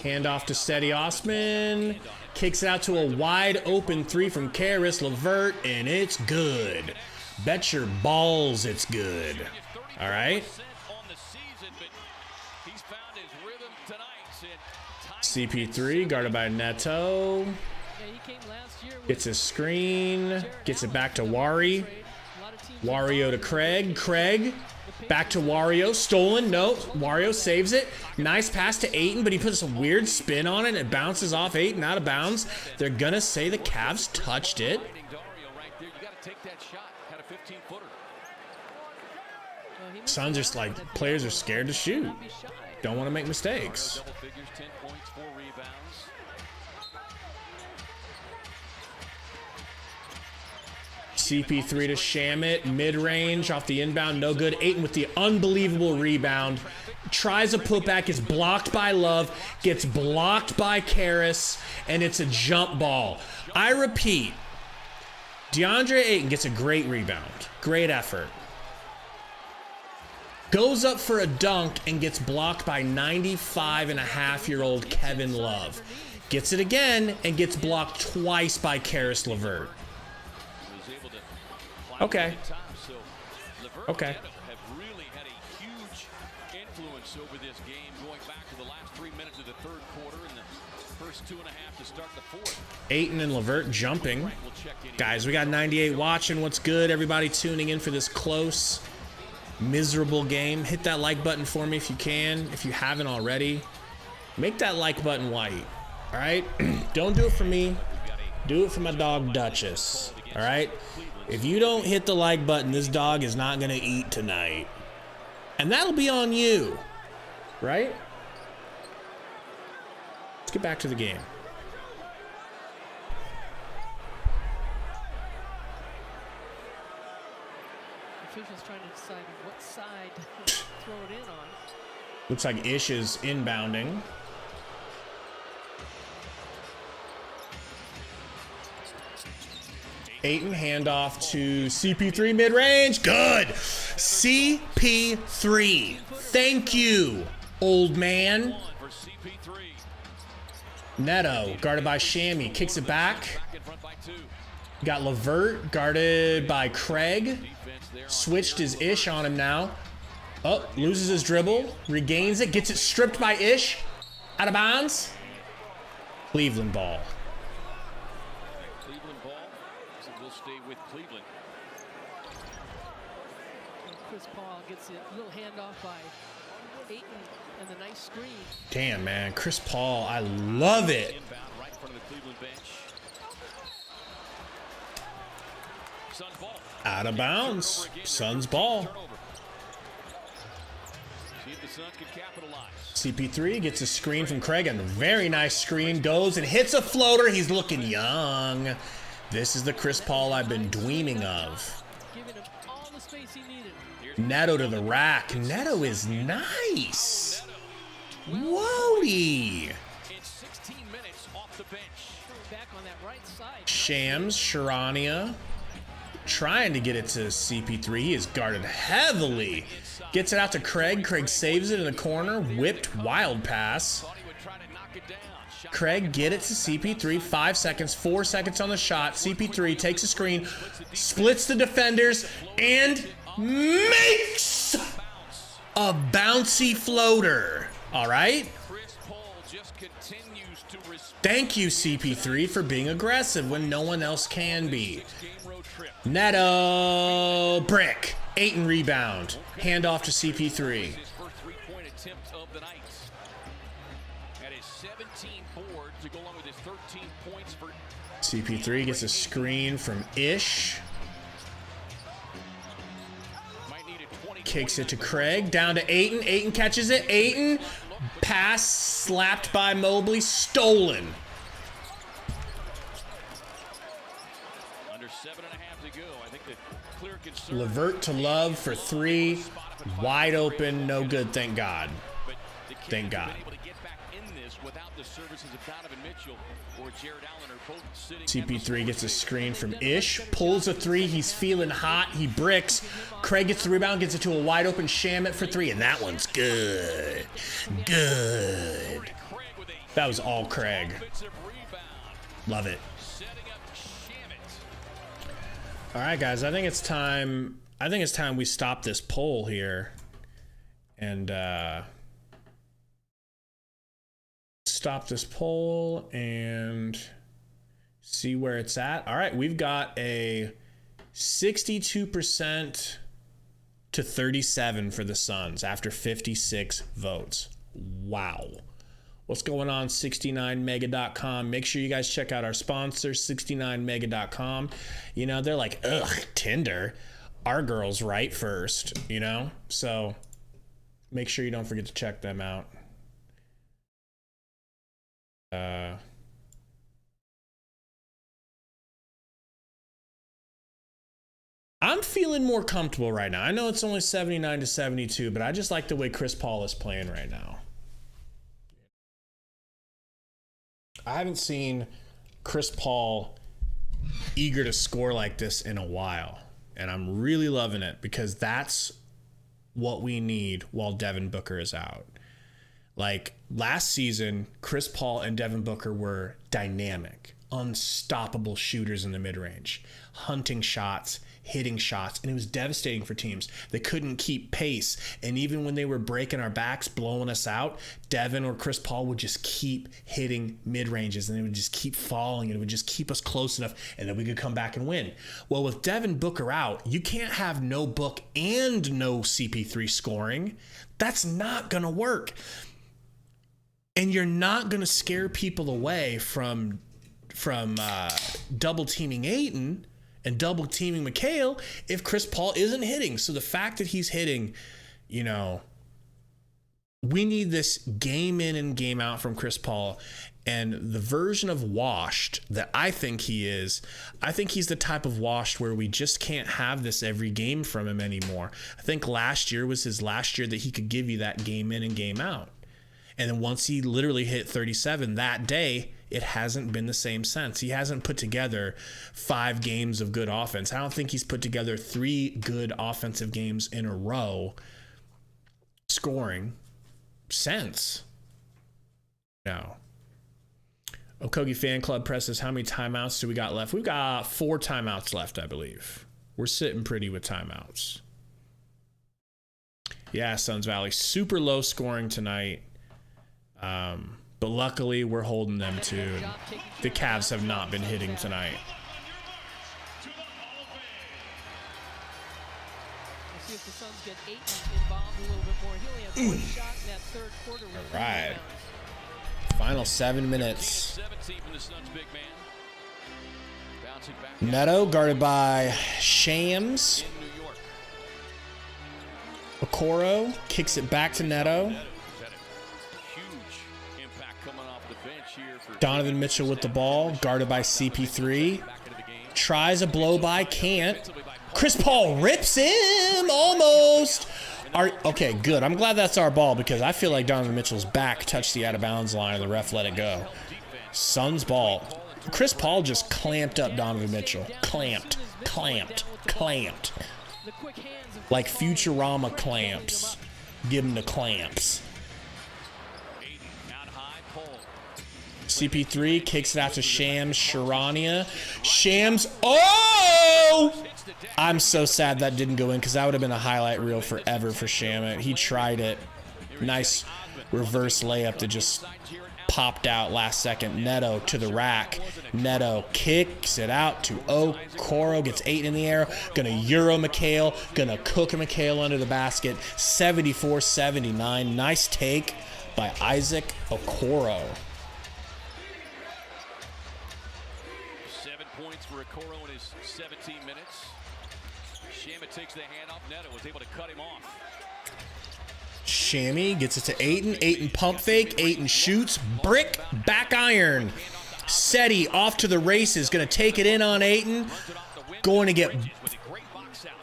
Handoff to Steady Osman. Kicks it out to a wide open three from Karis LeVert, and it's good. Bet your balls it's good. All right. CP3 guarded by Neto. Gets a screen. Gets it back to Wari. Wario to Craig. Craig. Back to Wario. Stolen. No. Wario saves it. Nice pass to Ayton, but he puts a weird spin on it, and it bounces off Ayton out of bounds. They're going to say the Cavs touched it. Suns are like, players are scared to shoot. Don't want to make mistakes. CP3 to Shamit, mid-range off the inbound, no good. Ayton with the unbelievable rebound. Tries a putback, is blocked by Love, gets blocked by Karras, and it's a jump ball. I repeat, DeAndre Ayton gets a great rebound, great effort. Goes up for a dunk and gets blocked by 95-and-a-half-year-old Kevin Love. Gets it again and gets blocked twice by Karis LeVert. Okay. Okay. Have really had a huge influence over this game, going back to the last 3 minutes of the third quarter and the first 2.5 to start the fourth. Ayton and LeVert jumping. Guys, we got 98 watching. What's good? Everybody tuning in for this close, miserable game. Hit that like button for me if you can. If you haven't already, make that like button white. All right? Don't do it for me. Do it for my dog Duchess. All right? If you don't hit the like button, this dog is not going to eat tonight. And that'll be on you. Right? Let's get back to the game. Officials trying to decide what side to throw it in on. Looks like Ish is inbounding. Ayton handoff to CP3 mid-range. Good. CP3. Thank you, old man. Neto guarded by Shammy. Kicks it back. Got LeVert guarded by Craig. Switched his Ish on him now. Oh, loses his dribble. Regains it. Gets it stripped by Ish. Out of bounds. Cleveland ball. Cleveland. Chris Paul gets it. Little handoff by Ayton and the nice screen. Damn, man. Chris Paul, I love it. Inbound right in front of the Cleveland bench. Suns ball. Out of bounds. Suns ball. See if the Suns can capitalize. CP3 gets a screen from Craig, and a very nice screen. Goes and hits a floater. He's looking young. This is the Chris Paul I've been dreaming of. Giving him all the space he needed. Neto to the rack. Neto is nice. Whoa-y. In 16 minutes off the bench. Back on that right side. Shams, Sharania. Trying to get it to CP3. He is guarded heavily. Gets it out to Craig. Craig saves it in the corner. Whipped wild pass. Thought he would try to knock it down. Craig get it to CP3. 5 seconds. 4 seconds on the shot. CP3 takes a screen. Splits the defenders. And makes a bouncy floater. All right. Chris Paul just continues to respect Thank you, CP3, for being aggressive when no one else can be. game road trip. Neto. Brick. Ayton rebound. Handoff to CP3. His first three-point attempt of the night. At his 17 boards to go along with his 13 points for CP3 gets a screen from Ish. might need a 20. Kicks it to Craig. Down to Ayton. Ayton catches it. Ayton. Pass slapped by Mobley. Stolen. Under 7.5 to go. I think the clear concern. LeVert to Love for 3. Wide open. No good. Thank God. But the Kings Thank have God. been able to get back in this without the services of Donovan Mitchell or Jared Allen are both sitting. CP3 gets a screen from Ish. Pulls a 3. He's feeling hot. He bricks. Craig gets the rebound. Gets it to a wide open Shamit for 3. And that one's good. Good. That was all Craig. Love it. Setting up Shamit. All right, guys. I think it's time we stop this poll here. And stop this poll and see where it's at. All right, we've got a 62% to 37 for the Suns after 56 votes. Wow. What's going on, 69mega.com? Make sure you guys check out our sponsor, 69mega.com. You know, they're like, ugh, Tinder. Our girls right first, you know? So make sure you don't forget to check them out. feeling more comfortable right now. I know it's only 79-72, but I just like the way Chris Paul is playing right now. I haven't seen Chris Paul eager to score like this in a while, and I'm really loving it because that's what we need while Devin Booker is out. Like last season, Chris Paul and Devin Booker were dynamic, unstoppable shooters in the mid-range, hunting shots, hitting shots, and it was devastating for teams. They couldn't keep pace, and even when they were breaking our backs, blowing us out, Devin or Chris Paul would just keep hitting mid-ranges, and they would just keep falling, and it would just keep us close enough, and then we could come back and win. Well, with Devin Booker out, you can't have no Book and no CP3 scoring. That's not going to work. And you're not going to scare people away from double teaming Ayton and double teaming McHale if Chris Paul isn't hitting. So the fact that he's hitting, you know, we need this game in and game out from Chris Paul. And the version of washed that I think he is, I think he's the type of washed where we just can't have this every game from him anymore. I think last year was his last year that he could give you that game in and game out. And then once he literally hit 37 that day, it hasn't been the same since. He hasn't put together 5 games of good offense. I don't think he's put together 3 good offensive games in a row scoring since. No. Okogie Fan Club presses, how many timeouts do we got left? We've got 4 timeouts left, I believe. We're sitting pretty with timeouts. Yeah, Suns Valley. Super low scoring tonight. But luckily, we're holding them to. The Cavs have not been hitting tonight. We'll see if the Suns get Ayton involved a little bit more. He only had 1 shot in that third quarter. All right. Final 7 minutes. Neto guarded by Shams. Okoro kicks it back to Neto. Donovan Mitchell with the ball, guarded by CP3. Tries a blow-by, can't. Chris Paul rips him, almost. Okay, good. I'm glad that's our ball because I feel like Donovan Mitchell's back touched the out-of-bounds line and the ref let it go. Suns ball. Chris Paul just clamped up Donovan Mitchell. Clamped. Like Futurama clamps. Give him the clamps. CP3 kicks it out to Shams Charania. Shams. Oh! I'm so sad that didn't go in because that would have been a highlight reel forever for Sham. He tried it. Nice reverse layup that just popped out last second. Neto to the rack. Neto kicks it out to Okoro. Gets 8 in the air. Gonna Euro McHale. Gonna cook McHale under the basket. 74-79. Nice take by Isaac Okoro. 7 points for Okoro in his 17 minutes. Shamet takes the hand off. Neto was able to cut him off. Shammy gets it to Ayton. Ayton pump fake. Ayton shoots. Brick. Back iron. Seti off to the races. Going to take it in on Ayton. Going to get...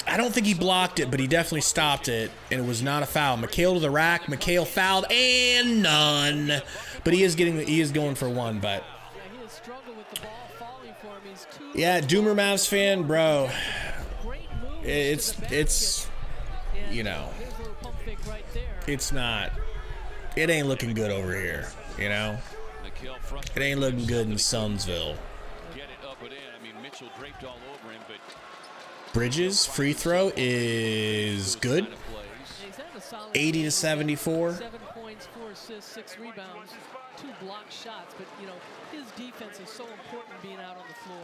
I don't think he blocked it, but he definitely stopped it, and it was not a foul. McHale to the rack. McHale fouled, and none. But he is going for 1, but... Yeah, Doomer Mavs fan, bro. It's you know, it's not. It ain't looking good over here, you know. It ain't looking good in Sunsville. Bridges free throw is good. 80-74. 7 points, 4 assists, 6 rebounds, 2 blocked shots. But you know, his defense is so important being out on the floor.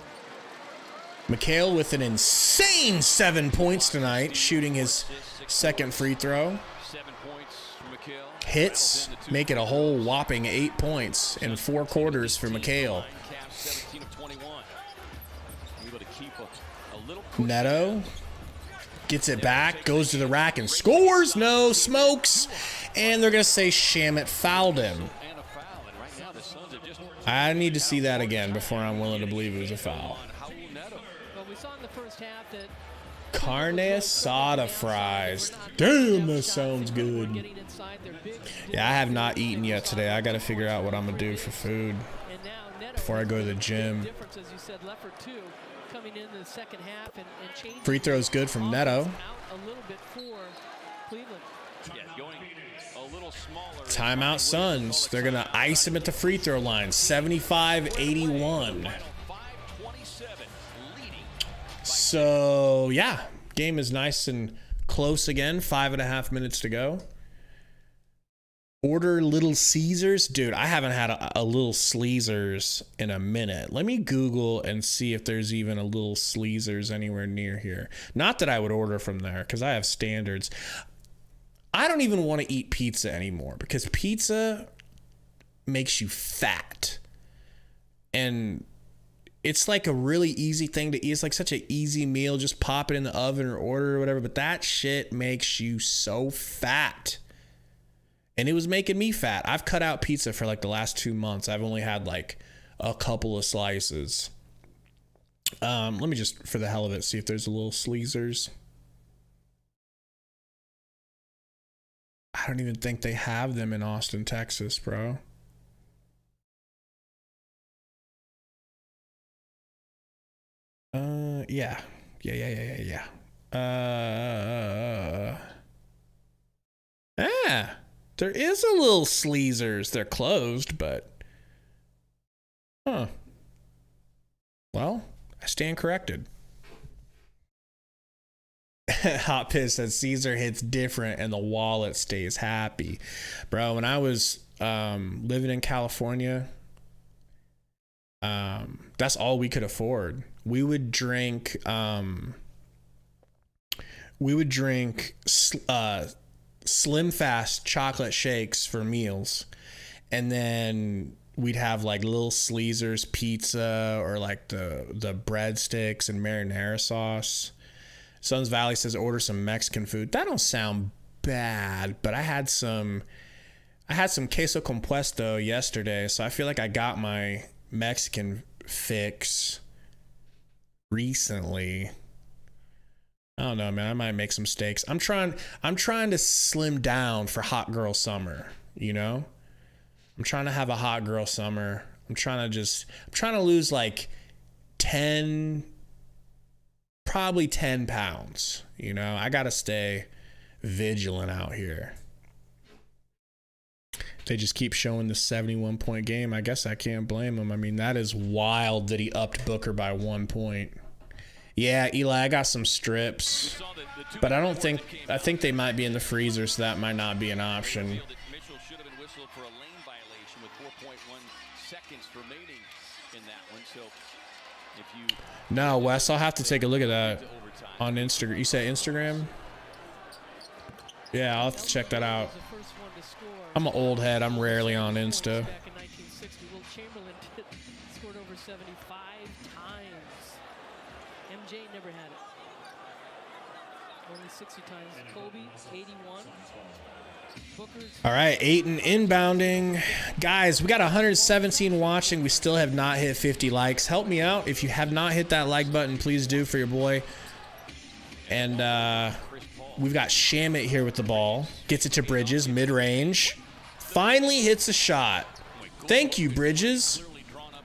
McHale with an insane 7 points tonight, shooting his second free throw. Hits, make it a whole whopping 8 points in 4 quarters for McHale. Neto gets it back, goes to the rack and scores. No, smokes. And they're going to say Shamet fouled him. I need to see that again before I'm willing to believe it was a foul. Well, we saw in the first half that Carne asada fries. Damn, that sounds good. Yeah, I have not eaten yet today. I got to figure out what I'm going to do for food before I go to the gym. Free throws good from Neto. Timeout Suns. They're going to ice him at the free throw line. 75-81. So, yeah. Game is nice and close again. 5.5 minutes to go. Order Little Caesars. Dude, I haven't had a Little Sleezers in a minute. Let me Google and see if there's even a Little Sleezers anywhere near here. Not that I would order from there because I have standards. I don't even want to eat pizza anymore because pizza makes you fat. And it's like a really easy thing to eat. It's like such an easy meal. Just pop it in the oven or order or whatever. But that shit makes you so fat. And it was making me fat. I've cut out pizza for like the last 2 months. I've only had like a couple of slices. Let me just, for the hell of it, see if there's a Little Sleezers. I don't even think they have them in Austin, Texas, bro. Yeah. There is a Little Sleezers. They're closed, but well, I stand corrected. Hot Piss says Caesar hits different and the wallet stays happy. Bro, when I was living in California, that's all we could afford. We would drink Slim Fast chocolate shakes for meals, and then we'd have like Little Sleezers pizza or like the breadsticks and marinara sauce. Suns Valley says order some Mexican food. That don't sound bad, but I had some queso compuesto yesterday, so I feel like I got my Mexican fix recently. I don't know, man. I might make some steaks. I'm trying to slim down for hot girl summer, you know? I'm trying to have a hot girl summer. I'm trying to lose like 10 pounds, you know? I got to stay vigilant out here. They just keep showing the 71-point game. I guess I can't blame them. I mean, that is wild that he upped Booker by 1 point. Yeah, Eli, I got some strips, but I think they might be in the freezer, so that might not be an option. No, Wes, I'll have to take a look at that on Instagram. You say Instagram? Yeah, I'll have to check that out. I'm an old head. I'm rarely on Insta. Back in 1960, Will Chamberlain scored over 75 times. MJ never had it. Only 60 times. Kobe, 81. All right, Ayton inbounding. Guys, we got 117 watching. We still have not hit 50 likes. Help me out. If you have not hit that like button, please do for your boy. And we've got Shamit here with the ball. Gets it to Bridges, mid-range. Finally hits a shot. Thank you, Bridges.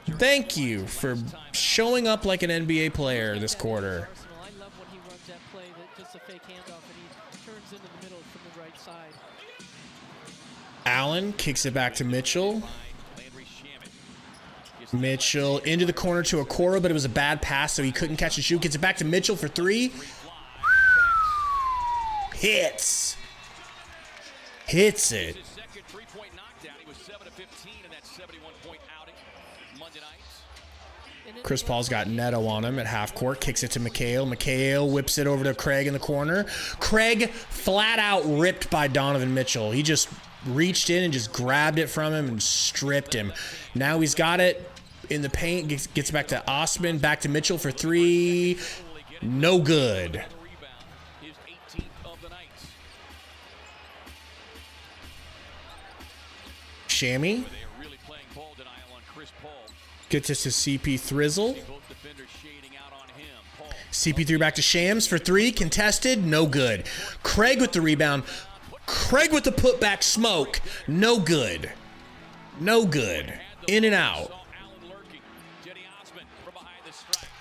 Thank you for showing up like an NBA player this quarter. I love when he runs that play, just a fake handoff, and he turns into the middle from the right side. Allen kicks it back to Mitchell. Mitchell into the corner to Okoro, but it was a bad pass, so he couldn't catch the shoot. Gets it back to Mitchell for three. Hits it. Chris Paul's got Neto on him at half court. Kicks it to McHale. McHale whips it over to Craig in the corner. Craig flat out ripped by Donovan Mitchell. He just reached in and just grabbed it from him and stripped him. Now he's got it in the paint. Gets back to Osman. Back to Mitchell for three. No good. Shammy gets us to CP Thrizzle. CP3 back to Shams for three. Contested. No good. Craig with the rebound. Craig with the putback smoke. No good. No good. In and out.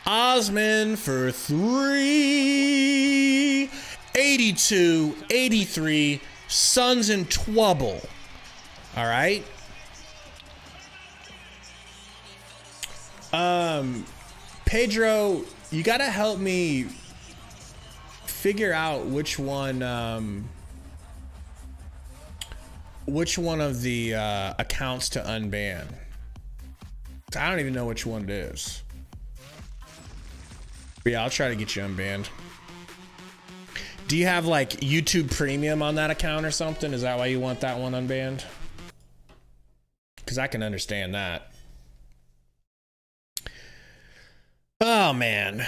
Osman for three. 82-83. Suns in trouble. All right. Pedro, you got to help me figure out which one of the accounts to unban. I don't even know which one it is. But yeah, I'll try to get you unbanned. Do you have like YouTube Premium on that account or something? Is that why you want that one unbanned? Because I can understand that. Oh, man.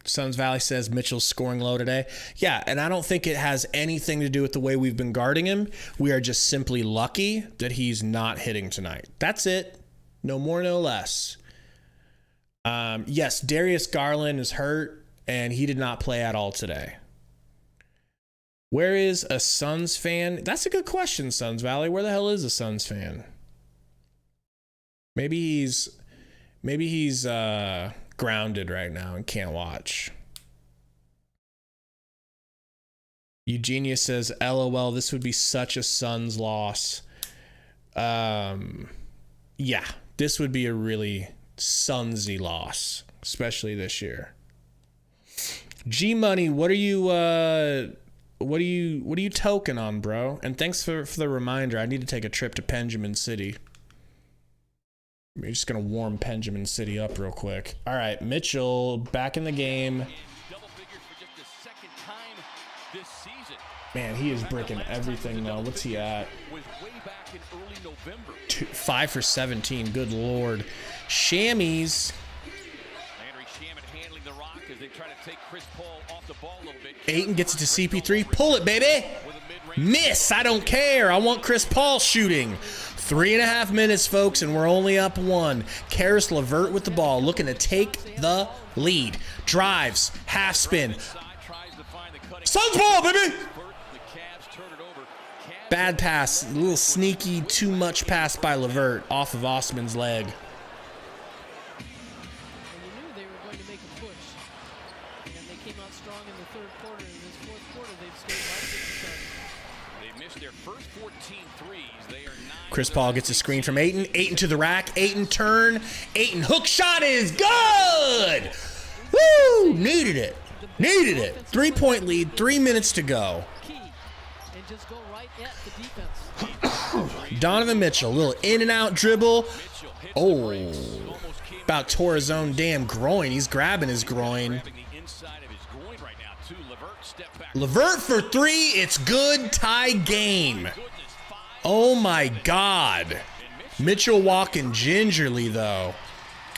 Suns Valley says Mitchell's scoring low today. Yeah, and I don't think it has anything to do with the way we've been guarding him. We are just simply lucky that he's not hitting tonight. That's it. No more, no less. Yes, Darius Garland is hurt, and he did not play at all today. Where is a Suns fan? That's a good question, Suns Valley. Where the hell is a Suns fan? Maybe he's grounded right now and can't watch. Eugenia says, LOL, this would be such a Suns loss. Yeah, this would be a really Sunsy loss, especially this year. G Money, what are you token on, bro? And thanks for the reminder. I need to take a trip to Benjamin City. We're just going to warm Benjamin City up real quick. All right, Mitchell back in the game. Man, he is breaking everything now. What's he at? 5 for 17. Good Lord. Shammies. Ayton gets it to CP3. Pull it, baby. Miss. I don't care. I want Chris Paul shooting. 3.5 minutes, folks, and we're only up one. Karis LeVert with the ball, looking to take the lead. Drives, half spin. Suns ball, baby! Bad pass, a little sneaky, too much pass by LeVert off of Osman's leg. And you knew they were going to make a push. And they came out strong in the third quarter. In this fourth quarter, they've stayed right at the start. They missed their first 14 threes. They are 9. Chris Paul gets a screen from Ayton. Ayton to the rack. Ayton turn. Ayton hook shot is good. Woo! Needed it. Needed it. 3-point lead. 3 minutes to go. And just go right at the defense. Donovan Mitchell, little in and out dribble. Oh, about tore his own damn groin. He's grabbing his groin. LeVert for three. It's good. Tie game. Oh my God. Mitchell walking gingerly though.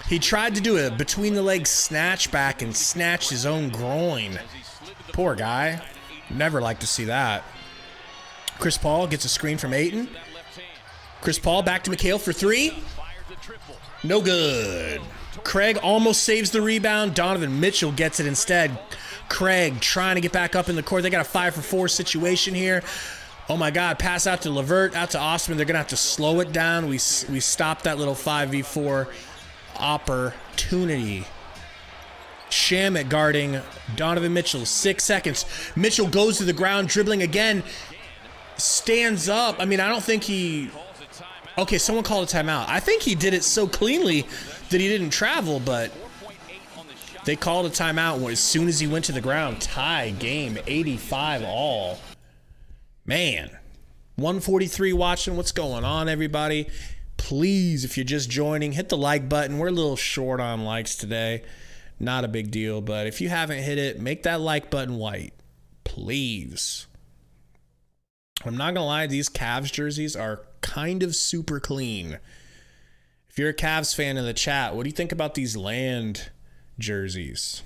He tried to do a between the legs snatch back and snatched his own groin. Poor guy. Never like to see that. Chris Paul gets a screen from Ayton. Chris Paul back to McHale for three. No good. Craig almost saves the rebound. Donovan Mitchell gets it instead. Craig trying to get back up in the court. They got a 5-for-4 situation here. Oh my God, pass out to LeVert, out to Osman. They're going to have to slow it down. We stopped that little 5v4 opportunity. Shamet guarding Donovan Mitchell. 6 seconds. Mitchell goes to the ground, dribbling again. Stands up. I mean, I don't think he... Okay, someone called a timeout. I think he did it so cleanly that he didn't travel, but they called a timeout as soon as he went to the ground. Tie game, 85 all. Man, 143 watching. What's going on, everybody? Please, if you're just joining, hit the like button. We're a little short on likes today. Not a big deal, but if you haven't hit it, make that like button white. Please. I'm not going to lie, these Cavs jerseys are kind of super clean. If you're a Cavs fan in the chat, what do you think about these land jerseys?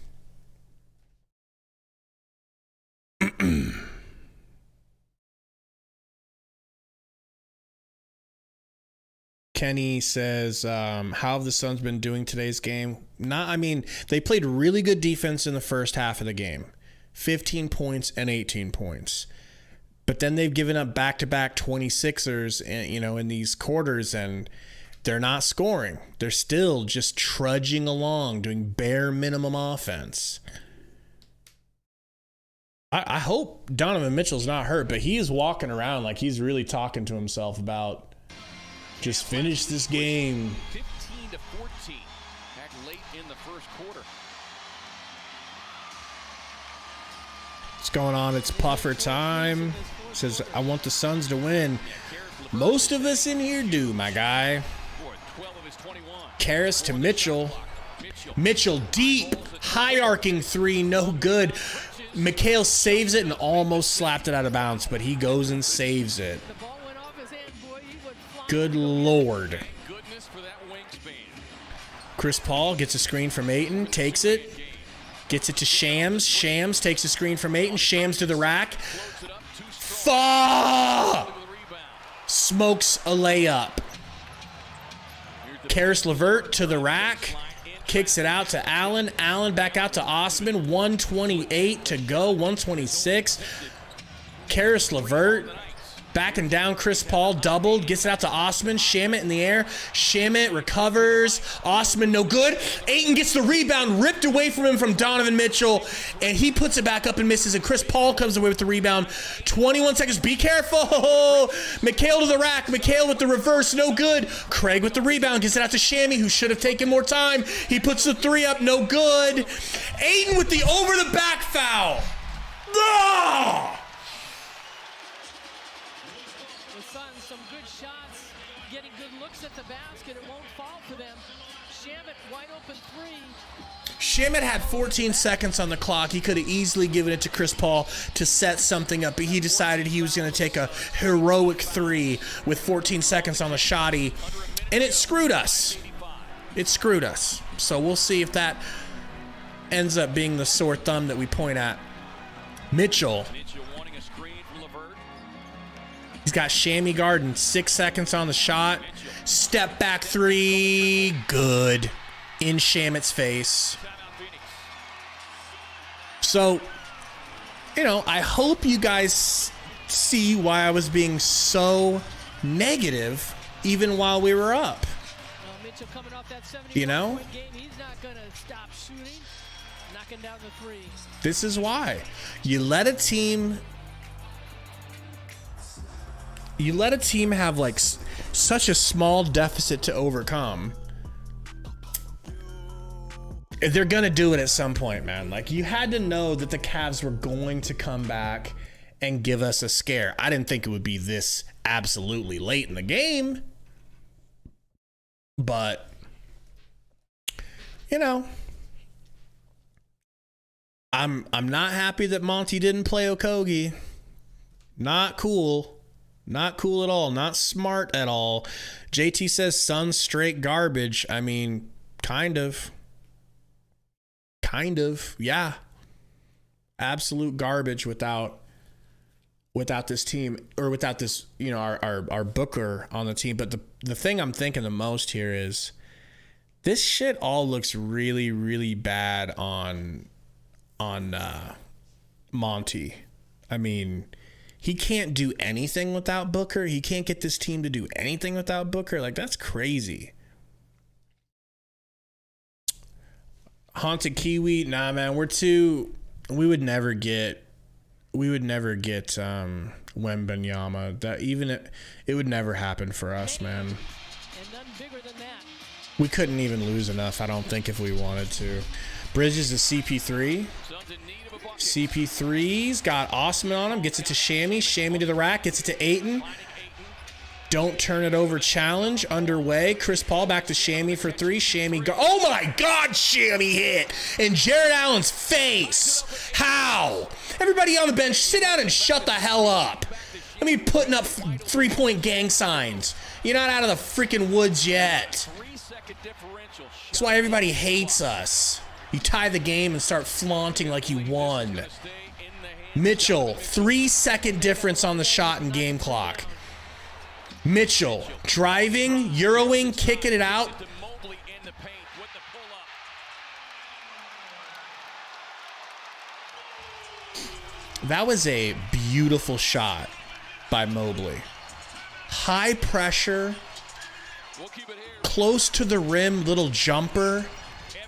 Kenny says, how have the Suns been doing today's game? They played really good defense in the first half of the game. 15 points and 18 points. But then they've given up back-to-back 26ers, in these quarters, and they're not scoring. They're still just trudging along, doing bare minimum offense. I hope Donovan Mitchell's not hurt, but he is walking around like he's really talking to himself about just finish this game. 15-14 back late in the first quarter. What's going on? It's Puffer time. Says, I want the Suns to win. Most of us in here do, my guy. Karras to Mitchell. Mitchell deep. High arcing three. No good. McHale saves it and almost slapped it out of bounds, but he goes and saves it. Good Lord. Chris Paul gets a screen from Ayton. Takes it. Gets it to Shams. Shams takes a screen from Ayton. Shams to the rack. Smokes a layup. Karis LeVert to the rack. Kicks it out to Allen. Allen back out to Osman. 1:28 to go. 1:26. Karis LeVert backing down Chris Paul. Doubled. Gets it out to Osman. Shamet in the air. Shamet recovers. Osman no good. Ayton gets the rebound ripped away from him from Donovan Mitchell. And he puts it back up and misses. And Chris Paul comes away with the rebound. 21 seconds. Be careful. McHale to the rack. McHale with the reverse. No good. Craig with the rebound. Gets it out to Shammy, who should have taken more time. He puts the three up. No good. Ayton with the over the back foul. Ah! Some good shots, getting good looks at the basket. It won't fall for them. Shamet wide open three. Shamet had 14 seconds on the clock. He could have easily given it to Chris Paul to set something up, but he decided he was going to take a heroic three with 14 seconds on the shotty, and it screwed us. It screwed us. So we'll see if that ends up being the sore thumb that we point at. Mitchell. He's got Shammy Garden, 6 seconds on the shot. Step back three, good. In Shamet's face. So, I hope you guys see why I was being so negative even while we were up. Mitchell coming off that 70-point game, he's not going to stop shooting, knocking down the three. This is why. You let a team have like such a small deficit to overcome. They're gonna do it at some point, man. Like, you had to know that the Cavs were going to come back and give us a scare. I didn't think it would be this absolutely late in the game, but I'm not happy that Monty didn't play Okogie. Not cool. Not cool at all. Not smart at all. JT says Suns straight garbage. I mean, kind of. Yeah. Absolute garbage without this team, or without this, our Booker on the team. But the thing I'm thinking the most here is this shit all looks really, really bad on Monty. I mean, he can't do anything without Booker. He can't get this team to do anything without Booker. Like, that's crazy. Haunted Kiwi, nah, man, we would never get Wembanyama. That it would never happen for us, man. And none bigger than that. We couldn't even lose enough, I don't think, if we wanted to. Bridges to CP3. CP3's got Osman on him. Gets it to Shammy. Shammy to the rack. Gets it to Ayton. Don't turn it over challenge underway. Chris Paul back to Shammy for three. Shammy oh my God, Shammy hit. And Jared Allen's face. How? Everybody on the bench, sit down and shut the hell up. Let me putting up 3-point gang signs. You're not out of the freaking woods yet. That's why everybody hates us. You tie the game and start flaunting like you won. Mitchell, 3-second difference on the shot and game clock. Mitchell driving, Euroing, kicking it out. To Mobley in the paint with the pull-up. That was a beautiful shot by Mobley. High pressure, We'll keep it here. close to the rim, little jumper.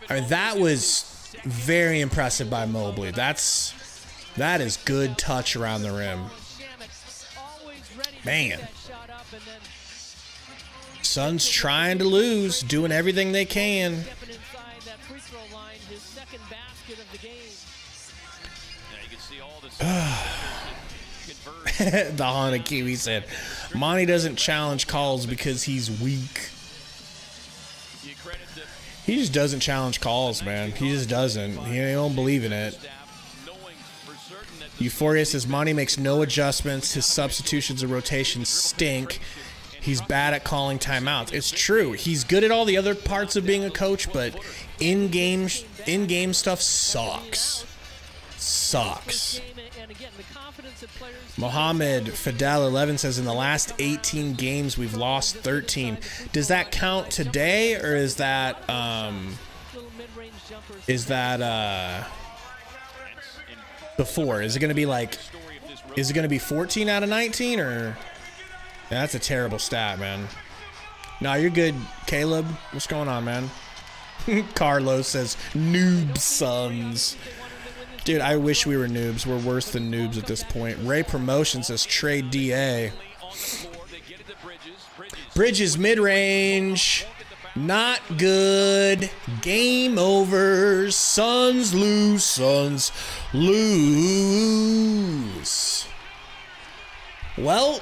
I mean, that was very impressive by Mobley. That is good touch around the rim. Man. Suns trying to lose, doing everything they can. Stepping inside that free throw line, his second basket of the game. Now you can see all this The Honda Kiwi said, Monty doesn't challenge calls because he's weak. You credit the He just doesn't challenge calls, man. He just doesn't. He don't believe in it. staff knowing for certain that Euphoria says Monty makes no adjustments. His substitutions and rotations stink. He's bad at calling timeouts. It's true. He's good at all the other parts of being a coach, but in-game stuff sucks. Sucks. And again, the confidence that players Mohammed Fidel 11 says in the last 18 games we've lost 13. Does that count today, or is that little mid-range jumpers. before? Is it going to be like, is it going to be 14 out of 19, or? Yeah, that's a terrible stat, man. No, you're good, Caleb. What's going on, man? Carlos says noob Suns. Dude, I wish we were noobs. We're worse than noobs at this point. Ray Promotion says trade DA. Bridges mid-range. Not good. Game over. Suns lose. Suns lose. Well,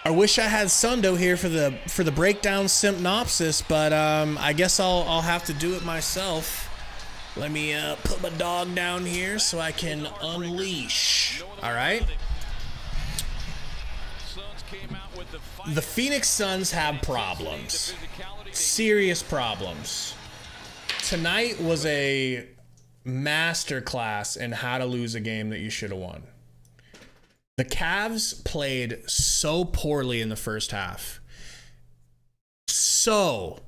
I wish I had Sundo here for the breakdown synopsis, but I guess I'll have to do it myself. Let me put my dog down here so I can unleash. All right. The Phoenix Suns have problems. Serious problems. Tonight was a masterclass in how to lose a game that you should have won. The Cavs played so poorly in the first half. So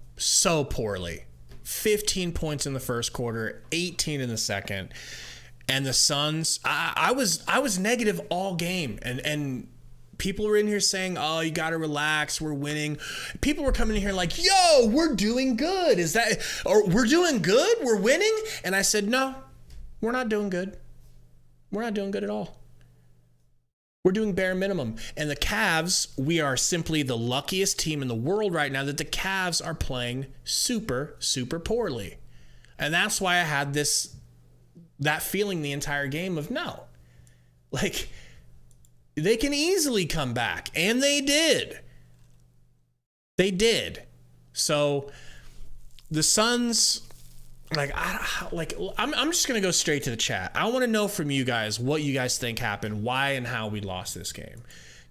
poorly. 15 points in the first quarter, 18 in the second. And the Suns, I was negative all game. And people were in here saying, oh, you got to relax, we're winning. People were coming in here like, yo, we're doing good. Or we're doing good? We're winning? And I said, no, we're not doing good. We're not doing good at all. We're doing bare minimum. And the Cavs, we are simply the luckiest team in the world right now that the Cavs are playing super, super poorly. And that's why I had that feeling the entire game of no. Like, they can easily come back. And they did. They did. So the Suns, I'm just going to go straight to the chat. I want to know from you guys what you guys think happened, why and how we lost this game.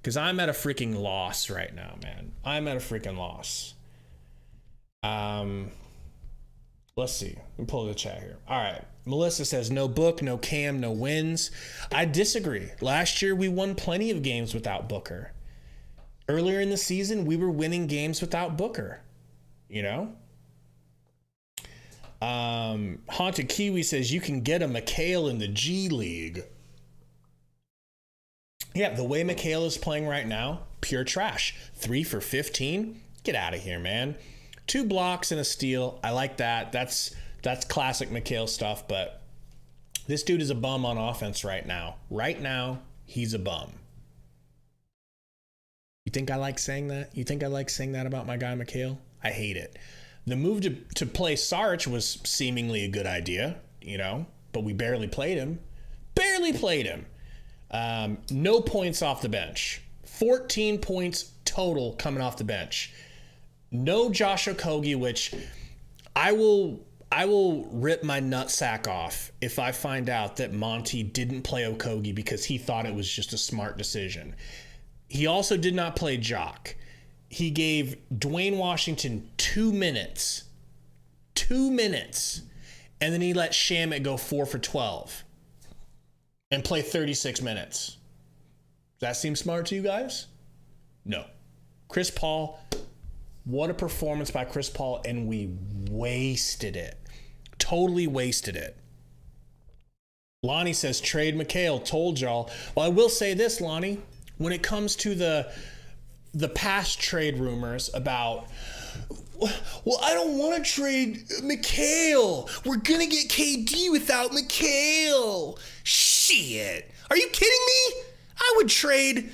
Because I'm at a freaking loss right now, man. I'm at a freaking loss. Let's see. Let me pull the chat here. All right. Melissa says, no Book, no Cam, no wins. I disagree. Last year, we won plenty of games without Booker. Earlier in the season, we were winning games without Booker. You know? Haunted Kiwi says, you can get a McHale in the G League. Yeah, the way McHale is playing right now, pure trash. 3 for 15. Get out of here, man. 2 blocks and a steal. I like that. That's classic McHale stuff, but this dude is a bum on offense right now. Right now, he's a bum. You think I like saying that? You think I like saying that about my guy McHale? I hate it. The move to play Saric was seemingly a good idea, you know, but we barely played him. Barely played him. No points off the bench. 14 points total coming off the bench. No Josh Okogie, which I will rip my nutsack off if I find out that Monty didn't play Okogie because he thought it was just a smart decision. He also did not play Jock. He gave Dwayne Washington 2 minutes. 2 minutes. And then he let Shamet go 4 for 12. And play 36 minutes. Does that seem smart to you guys? No. Chris Paul, what a performance by Chris Paul, and we wasted it. Totally wasted it. Lonnie says, trade McHale. Told y'all. Well, I will say this, Lonnie. When it comes to the past trade rumors about, well, I don't want to trade McHale. We're going to get KD without McHale. Shit. Are you kidding me? I would trade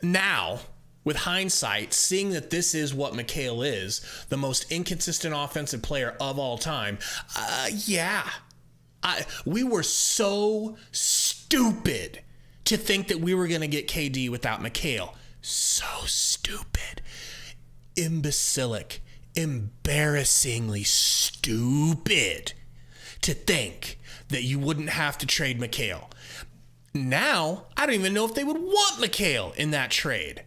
now, with hindsight, seeing that this is what McHale is, the most inconsistent offensive player of all time. Yeah. We were so stupid to think that we were going to get KD without McHale. So stupid. Imbecilic. Embarrassingly stupid to think that you wouldn't have to trade McHale. Now, I don't even know if they would want McHale in that trade.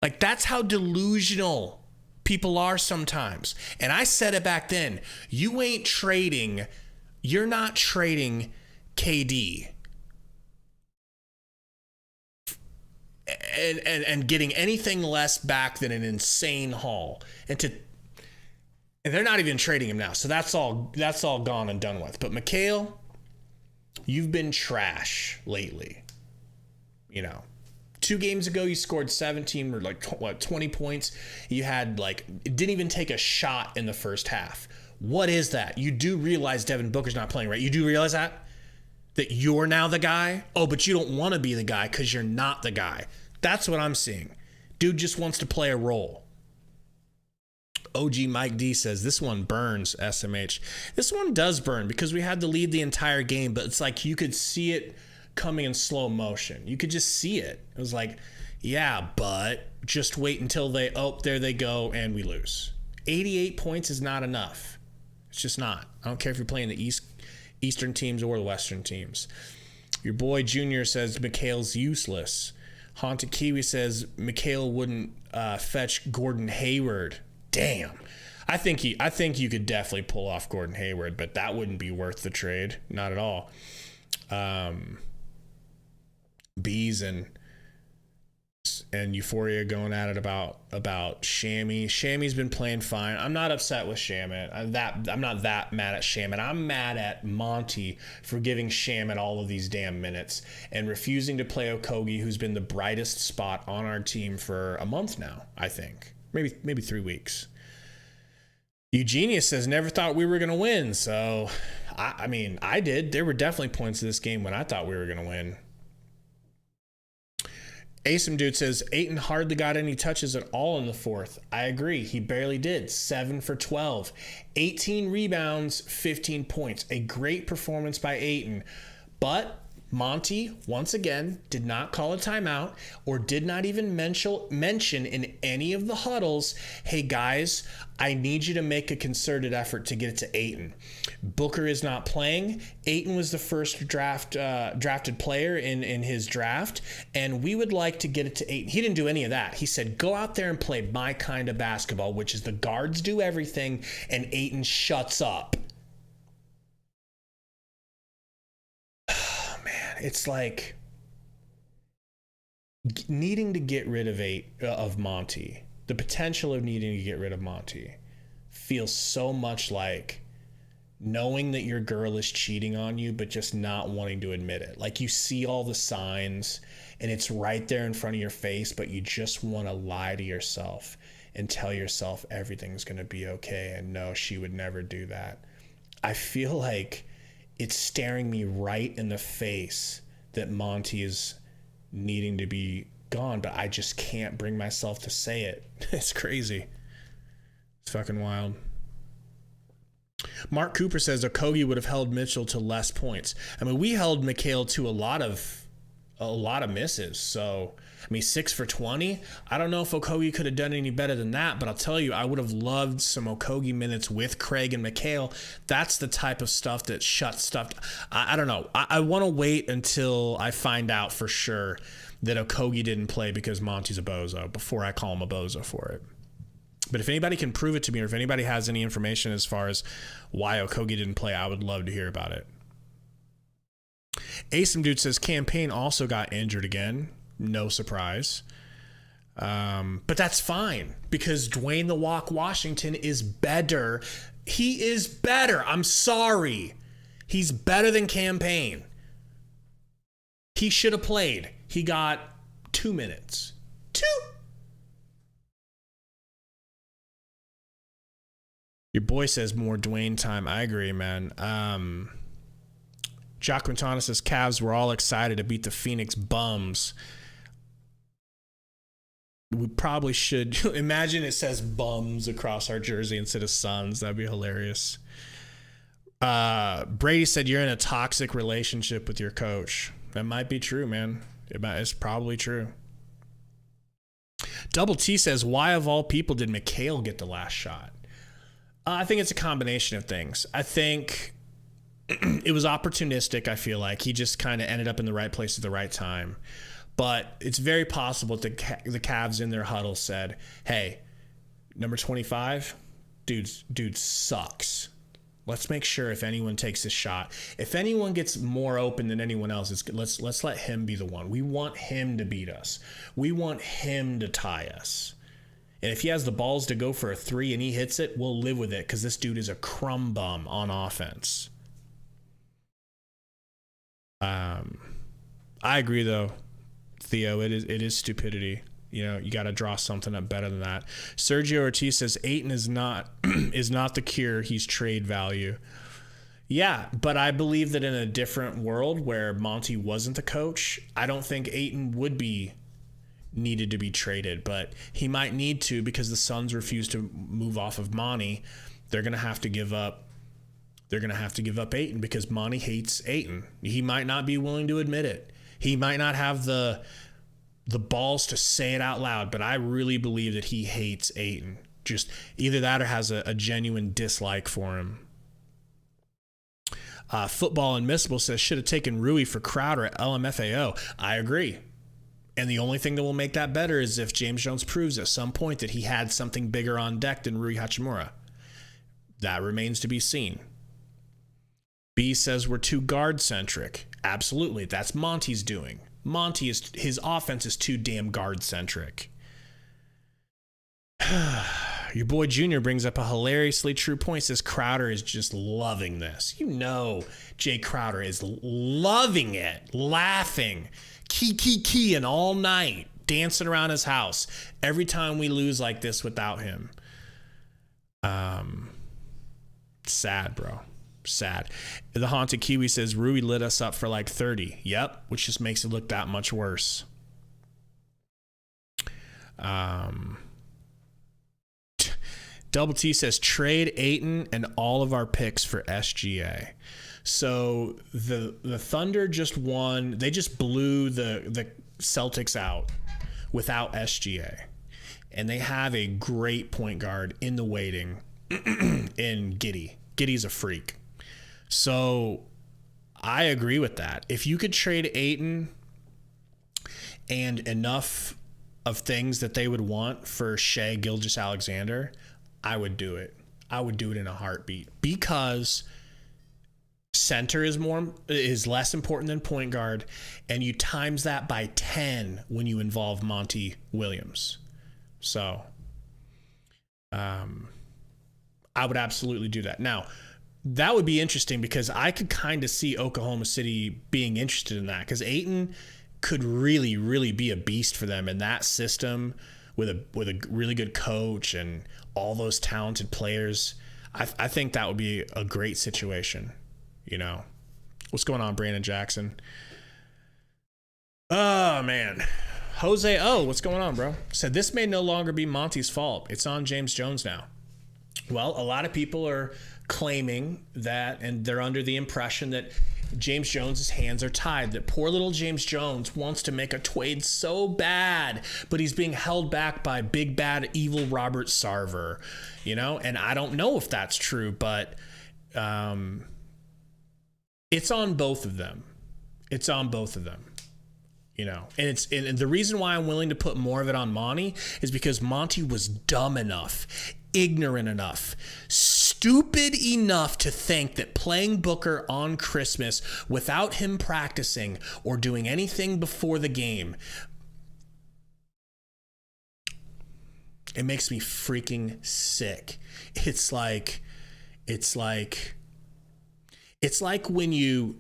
Like, that's how delusional people are sometimes. And I said it back then. You're not trading KD and getting anything less back than an insane haul. And they're not even trading him now. So that's all gone and done with. But McHale, you've been trash lately. 2 games ago, you scored 17 or 20 points. You had didn't even take a shot in the first half. What is that? You do realize Devin Booker's not playing, right? You do realize that you're now the guy? Oh, but you don't want to be the guy because you're not the guy. That's what I'm seeing. Dude just wants to play a role. OG Mike D says, this one burns, SMH. This one does burn because we had to lead the entire game, but it's like you could see it coming in slow motion. You could just see it. It was like, yeah, but just wait until there they go, and we lose. 88 points is not enough. It's just not. I don't care if you're playing the Eastern teams or the Western teams. Your boy Junior says McHale's useless. Haunted Kiwi says McHale wouldn't fetch Gordon Hayward. Damn. I think you could definitely pull off Gordon Hayward, but that wouldn't be worth the trade. Not at all. Bees and Euphoria going at it about Shammy. Shammy's been playing fine. I'm not upset with Shaman. I'm not that mad at Shaman. I'm mad at Monty for giving Shaman all of these damn minutes and refusing to play Okogie, who's been the brightest spot on our team for a month now, I think. Maybe 3 weeks. Eugenia says, never thought we were going to win. So, I mean, I did. There were definitely points in this game when I thought we were going to win. Asim Dude says, Ayton hardly got any touches at all in the fourth. I agree. He barely did. 7 for 12. 18 rebounds, 15 points. A great performance by Ayton. But Monty, once again, did not call a timeout or did not even mention in any of the huddles, hey guys, I need you to make a concerted effort to get it to Ayton. Booker is not playing. Ayton was the first drafted player in his draft, and we would like to get it to Ayton. He didn't do any of that. He said, go out there and play my kind of basketball, which is the guards do everything, and Ayton shuts up. It's like needing to get rid of Monty. The potential of needing to get rid of Monty feels so much like knowing that your girl is cheating on you, but just not wanting to admit it. Like you see all the signs and it's right there in front of your face, but you just want to lie to yourself and tell yourself everything's going to be okay. And no, she would never do that. I feel like it's staring me right in the face that Monty is needing to be gone, but I just can't bring myself to say it. It's crazy. It's fucking wild. Mark Cooper says Okogie would have held Mitchell to less points. I mean, we held McHale to a lot of misses. So, I mean, 6 for 20. I don't know if Okogie could have done any better than that, but I'll tell you, I would have loved some Okogie minutes with Craig and McHale. That's the type of stuff that shuts stuff. I don't know. I want to wait until I find out for sure that Okogie didn't play because Monty's a bozo before I call him a bozo for it. But if anybody can prove it to me, or if anybody has any information as far as why Okogie didn't play, I would love to hear about it. Asim Dude says Campaign also got injured again. No surprise. But that's fine because Dwayne the Walk Washington is better. He is better. I'm sorry. He's better than Campaign. He should have played. He got 2 minutes. 2. Your boy says more Dwayne time. I agree, man. Jock Quintana says Cavs were all excited to beat the Phoenix Bums. We probably should. Imagine it says Bums across our jersey instead of Suns. That'd be hilarious. Brady said you're in a toxic relationship with your coach. That might be true, man. It's probably true. Double T says, why of all people did McHale get the last shot? I think it's a combination of things. I think it was opportunistic, I feel like. He just kind of ended up in the right place at the right time. But it's very possible that the Cavs in their huddle said, hey, number 25, dude sucks. Let's make sure if anyone takes this shot, if anyone gets more open than anyone else, let's let him be the one. We want him to beat us. We want him to tie us. And if he has the balls to go for a 3 and he hits it, we'll live with it because this dude is a crumb bum on offense. I agree though, Theo. It is stupidity. You know, you got to draw something up better than that. Sergio Ortiz says Ayton is not the cure. He's trade value. Yeah, but I believe that in a different world where Monty wasn't the coach, I don't think Ayton would be needed to be traded, but he might need to because the Suns refuse to move off of Monty. They're gonna have to give up. They're gonna have to give up Ayton because Monty hates Ayton. He might not be willing to admit it. He might not have the balls to say it out loud, but I really believe that he hates Ayton. Just either that or has a genuine dislike for him. Football Unmissable says should have taken Rui for Crowder at LMFAO. I agree. And the only thing that will make that better is if James Jones proves at some point that he had something bigger on deck than Rui Hachimura. That remains to be seen. B says we're too guard-centric. Absolutely. That's Monty's doing. His offense is too damn guard-centric. Your boy Junior brings up a hilariously true point. Says Crowder is just loving this. You know Jay Crowder is loving it, laughing, keying all night, dancing around his house every time we lose like this without him. Sad, bro. Sad. The Haunted Kiwi says Rui lit us up for like 30. Yep, which just makes it look that much worse. Double T says trade Ayton and all of our picks for SGA. So the Thunder just won. They just blew the Celtics out without SGA. And they have a great point guard in the waiting in Giddey. Giddey's a freak. So I agree with that. If you could trade Ayton and enough of things that they would want for Shai Gilgeous-Alexander, I would do it. I would do it in a heartbeat because center is less important than point guard, and you times that by 10 when you involve Monty Williams. So I would absolutely do that. Now, that would be interesting because I could kind of see Oklahoma City being interested in that because Ayton could really, really be a beast for them in that system with a really good coach and all those talented players. I think that would be a great situation, you know. What's going on, Brandon Jackson? Oh, man. Jose O, what's going on, bro? Said this may no longer be Monty's fault. It's on James Jones now. Well, a lot of people are claiming that, and they're under the impression that James Jones's hands are tied, that poor little James Jones wants to make a trade so bad, but he's being held back by big bad evil Robert Sarver, you know. And I don't know if that's true, but it's on both of them. It's on both of them, you know. And the reason why I'm willing to put more of it on Monty is because Monty was dumb enough, ignorant enough, stupid enough to think that playing Booker on Christmas without him practicing or doing anything before the game It makes me freaking sick. It's like when you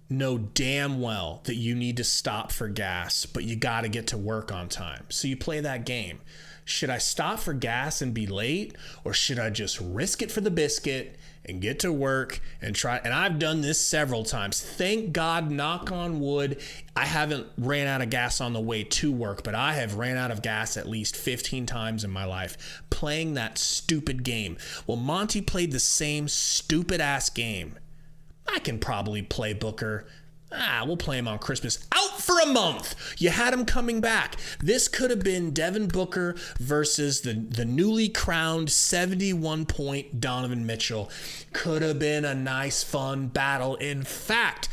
know damn well that you need to stop for gas, but you got to get to work on time. So you play that game. Should I stop for gas and be late, or should I just risk it for the biscuit and get to work and try? And I've done this several times. Thank God, knock on wood, I haven't ran out of gas on the way to work, but I have ran out of gas at least 15 times in my life playing that stupid game. Well, Monty played the same stupid ass game. I can probably play Booker. We'll play him on Christmas. Out for a month. You had him coming back. This could have been Devin Booker versus the newly crowned 71-point Donovan Mitchell. Could have been a nice, fun battle. In fact,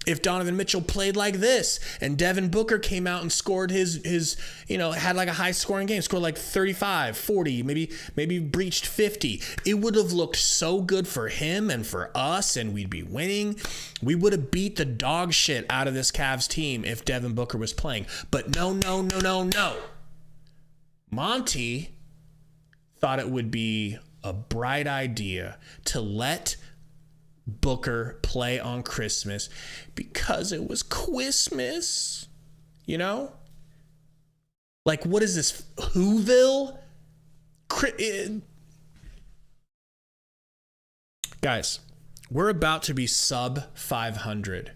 if Donovan Mitchell played like this and Devin Booker came out and scored his had like a high scoring game, scored like 35, 40, maybe breached 50, it would have looked so good for him and for us, and we'd be winning. We would have beat the dog shit out of this Cavs team if Devin Booker was playing. But no. Monty thought it would be a bright idea to let Booker play on Christmas because it was Christmas, Like, what is this, Whoville? Guys, we're about to be sub 500.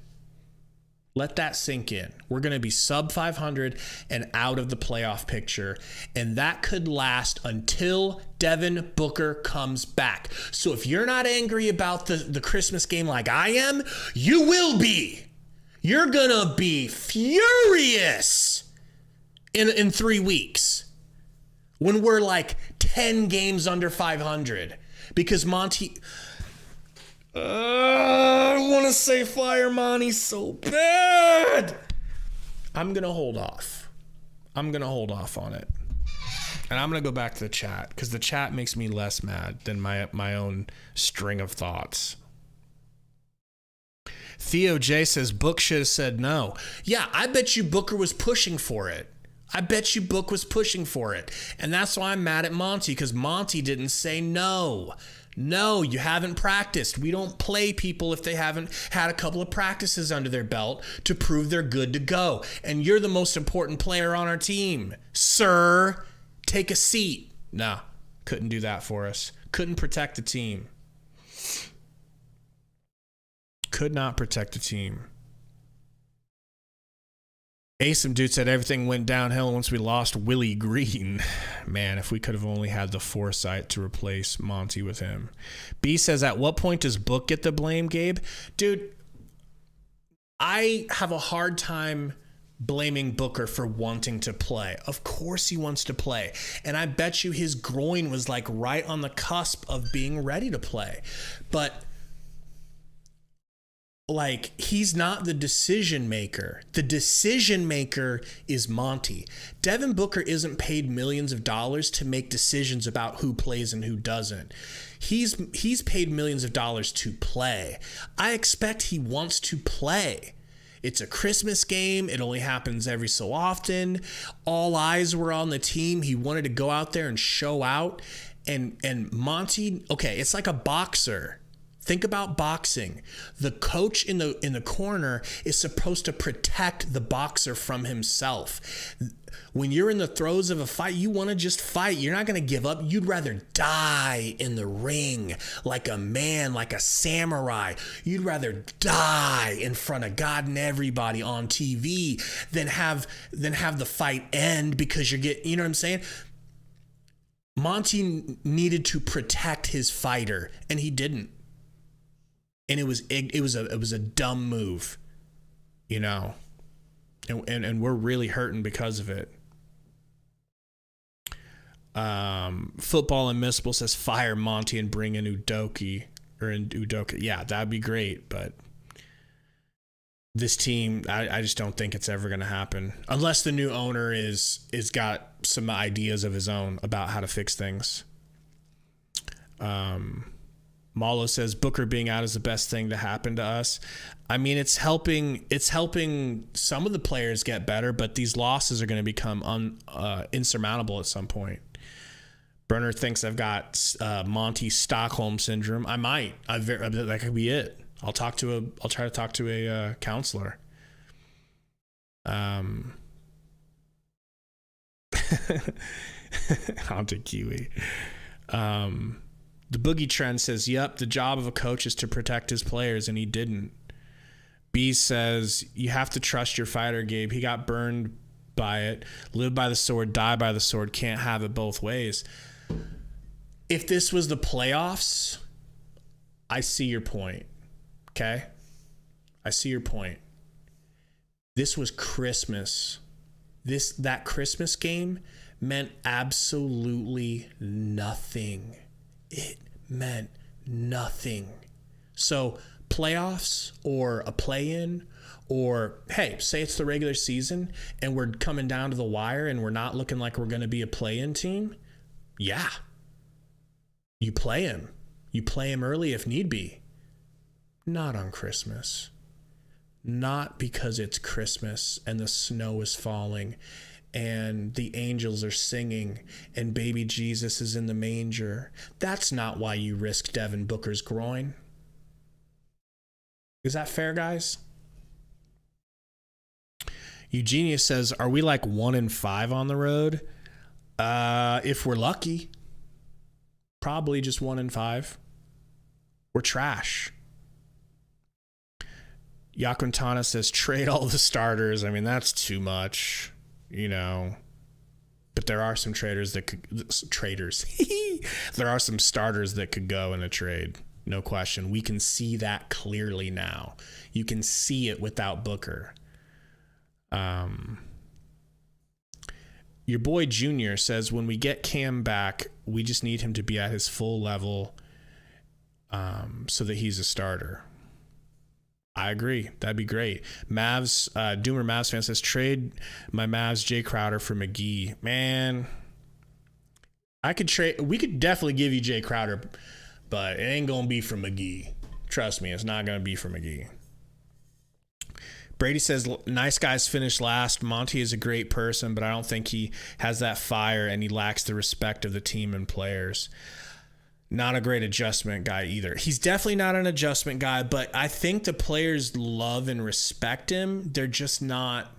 Let that sink in. We're going to be sub 500 and out of the playoff picture, and that could last until Devin Booker comes back. So if you're not angry about the Christmas game like I am, you will be. You're going to be furious in 3 weeks when we're like 10 games under 500 because Monty... I want to say fire Monty so bad. I'm going to hold off. on it. And I'm going to go back to the chat because the chat makes me less mad than my own string of thoughts. Theo J says Book should have said no. Yeah, I bet you Booker was pushing for it. And that's why I'm mad at Monty, because Monty didn't say no. No, you haven't practiced. We don't play people if they haven't had a couple of practices under their belt to prove they're good to go. And you're the most important player on our team. Sir, take a seat. No, couldn't do that for us. Couldn't protect the team. Could not protect the team. Asim Dude said everything went downhill once we lost Willie Green. Man, if we could have only had the foresight to replace Monty with him. B says, at what point does Book get the blame, Gabe? Dude, I have a hard time blaming Booker for wanting to play. Of course he wants to play. And I bet you his groin was like right on the cusp of being ready to play. But like, he's not the decision maker. The decision maker is Monty. Devin Booker isn't paid millions of dollars to make decisions about who plays and who doesn't. He's paid millions of dollars to play. I expect he wants to play. It's a Christmas game. It only happens every so often. All eyes were on the team. He wanted to go out there and show out. And Monty, okay, it's like a boxer. Think about boxing. The coach in the corner is supposed to protect the boxer from himself. When you're in the throes of a fight, you want to just fight. You're not going to give up. You'd rather die in the ring like a man, like a samurai. You'd rather die in front of God and everybody on TV than have the fight end because you know what I'm saying? Monty needed to protect his fighter, and he didn't. And it was a dumb move, and we're really hurting because of it. Football Unmissable says fire Monty and bring in Udoka. Yeah, that'd be great, but this team, I just don't think it's ever going to happen unless the new owner is got some ideas of his own about how to fix things. Malo says Booker being out is the best thing to happen to us. I mean, it's helping some of the players get better, but these losses are going to become insurmountable at some point. Burner thinks I've got Monty Stockholm syndrome. I might. That could be it. I'll try to talk to a counselor. Onto Kiwi. The Boogie Trend says, yep, the job of a coach is to protect his players, and he didn't. B says, you have to trust your fighter, Gabe. He got burned by it. Live by the sword, die by the sword. Can't have it both ways. If this was the playoffs, I see your point. Okay? I see your point. This was Christmas. That Christmas game meant absolutely nothing. It meant nothing. So playoffs or a play-in, or hey, say it's the regular season and we're coming down to the wire and we're not looking like we're going to be a play-in team. Yeah. You play him. You play him early if need be. Not on Christmas. Not because it's Christmas and the snow is falling and the angels are singing and baby Jesus is in the manger. That's not why you risk Devin Booker's groin. Is that fair, guys? Eugenia says, are we like 1-5 on the road? If we're lucky, probably just 1-5. We're trash. Yakuntana says, trade all the starters. I mean, that's too much, you know. But there are some traders that could, traders. There are some starters that could go in a trade. No question. We can see that clearly now. You can see it without Booker. Your boy Junior says, when we get Cam back, we just need him to be at his full level so that he's a starter. I agree. That'd be great. Mavs, Doomer Mavs fan says, trade my Mavs Jay Crowder for McGee. Man, we could definitely give you Jay Crowder, but it ain't going to be for McGee. Trust me, it's not going to be for McGee. Brady says, nice guys finish last. Monty is a great person, but I don't think he has that fire and he lacks the respect of the team and players. Not a great adjustment guy either. He's definitely not an adjustment guy, but I think the players love and respect him. They're just not.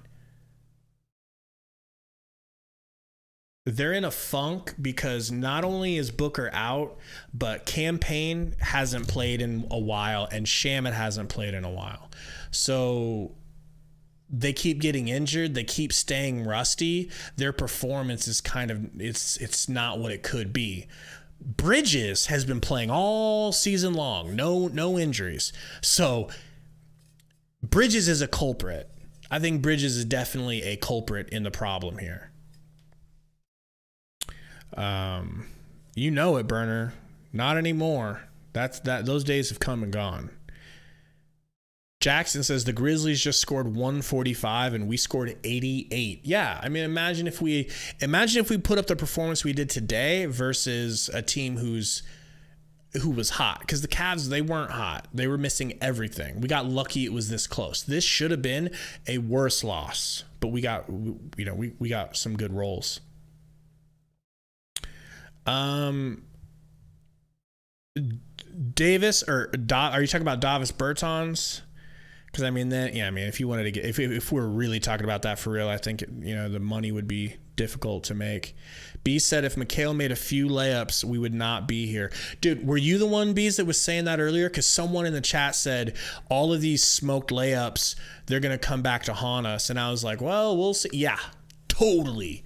They're in a funk because not only is Booker out, but Campaign hasn't played in a while and Shamet hasn't played in a while. So they keep getting injured. They keep staying rusty. Their performance is kind of, it's not what it could be. Bridges has been playing all season long. No injuries. So Bridges is a culprit. I think Bridges is definitely a culprit in the problem here. You know it, Burner. Not anymore. Those days have come and gone. Jackson says the Grizzlies just scored 145 and we scored 88. Yeah, I mean, imagine if we put up the performance we did today versus a team who was hot, because the Cavs, they weren't hot. They were missing everything. We got lucky it was this close. This should have been a worse loss, but we got some good rolls. Davis are you talking about Davis Bertans? Because I mean, if you wanted to get, if we're really talking about that for real, I think the money would be difficult to make. B said if Mikhail made a few layups, we would not be here. Dude, were you the one, Bees, that was saying that earlier? Because someone in the chat said all of these smoked layups, they're gonna come back to haunt us, and I was like, well, we'll see. Yeah, totally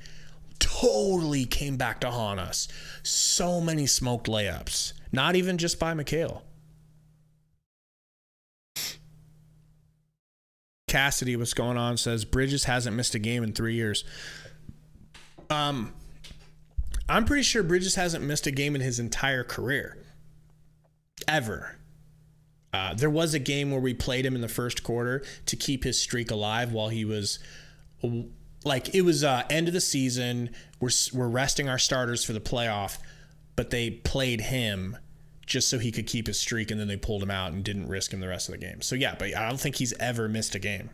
came back to haunt us. So many smoked layups, not even just by Mikhail. Cassidy, what's going on, says Bridges hasn't missed a game in 3 years. I'm pretty sure Bridges hasn't missed a game in his entire career. Ever. There was a game where we played him in the first quarter to keep his streak alive while he was, like, it was end of the season. We're resting our starters for the playoff, but they played him just so he could keep his streak, and then they pulled him out and didn't risk him the rest of the game. So yeah, but I don't think he's ever missed a game.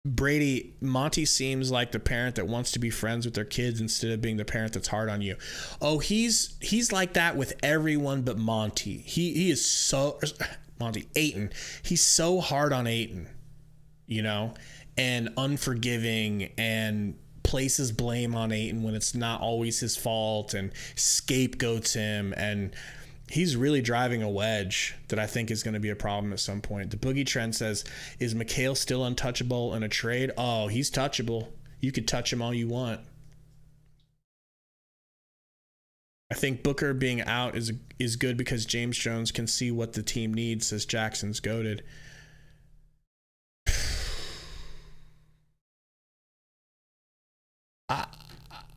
Brady, Monty seems like the parent that wants to be friends with their kids instead of being the parent that's hard on you. Oh, he's like that with everyone but Monty. He is so Monty Ayton. He's so hard on Ayton, you know, and unforgiving and places blame on Ayton when it's not always his fault and scapegoats him, and he's really driving a wedge that I think is going to be a problem at some point. The Boogie Trend says, is McHale still untouchable in a trade? Oh, he's touchable. You could touch him all you want. I think Booker being out is good because James Jones can see what the team needs, says Jackson's goated.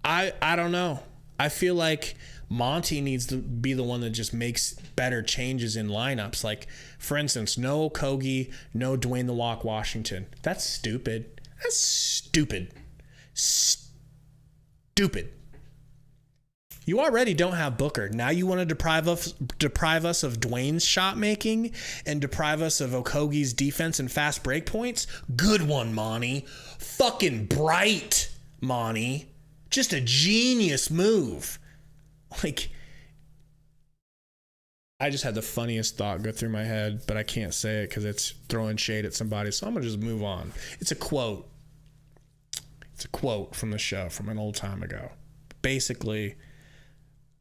I don't know. I feel like Monty needs to be the one that just makes better changes in lineups. Like, for instance, no Kogi, no Dwayne The Walk Washington. That's stupid. That's stupid. Stupid. You already don't have Booker. Now you want to deprive us of Dwayne's shot making and deprive us of Okogie's defense and fast break points? Good one, Monty. Fucking bright, Monty. Just a genius move. Like, I just had the funniest thought go through my head, but I can't say it because it's throwing shade at somebody, so I'm going to just move on. It's a quote. It's a quote from the show from an old time ago. Basically,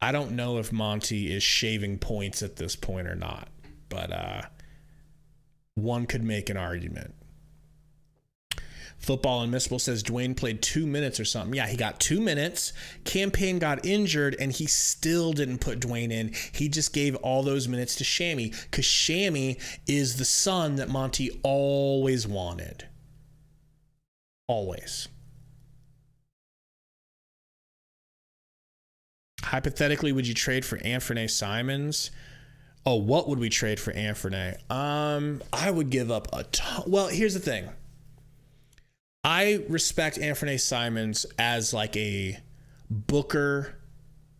I don't know if Monty is shaving points at this point or not, but one could make an argument. Football Unmissable says Dwayne played 2 minutes or something. Yeah, he got 2 minutes. Campaign got injured, and he still didn't put Dwayne in. He just gave all those minutes to Shammy because Shammy is the son that Monty always wanted. Always. Hypothetically, would you trade for Anthony Simons? Oh, what would we trade for Anthony? I would give up a ton. Well, here's the thing. I respect Anthony Simons as like a Booker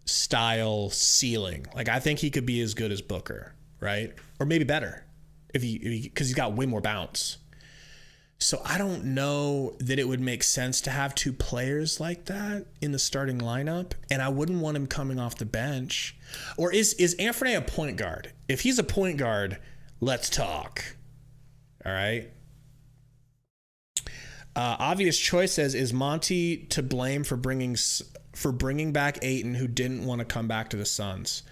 style ceiling. Like, I think he could be as good as Booker, right? Or maybe better if he because he's got way more bounce. So I don't know that it would make sense to have two players like that in the starting lineup, and I wouldn't want him coming off the bench. Or is Anthony a point guard? If he's a point guard, let's talk. All right. Obvious Choice says, is Monty to blame for bringing back Ayton, who didn't want to come back to the Suns?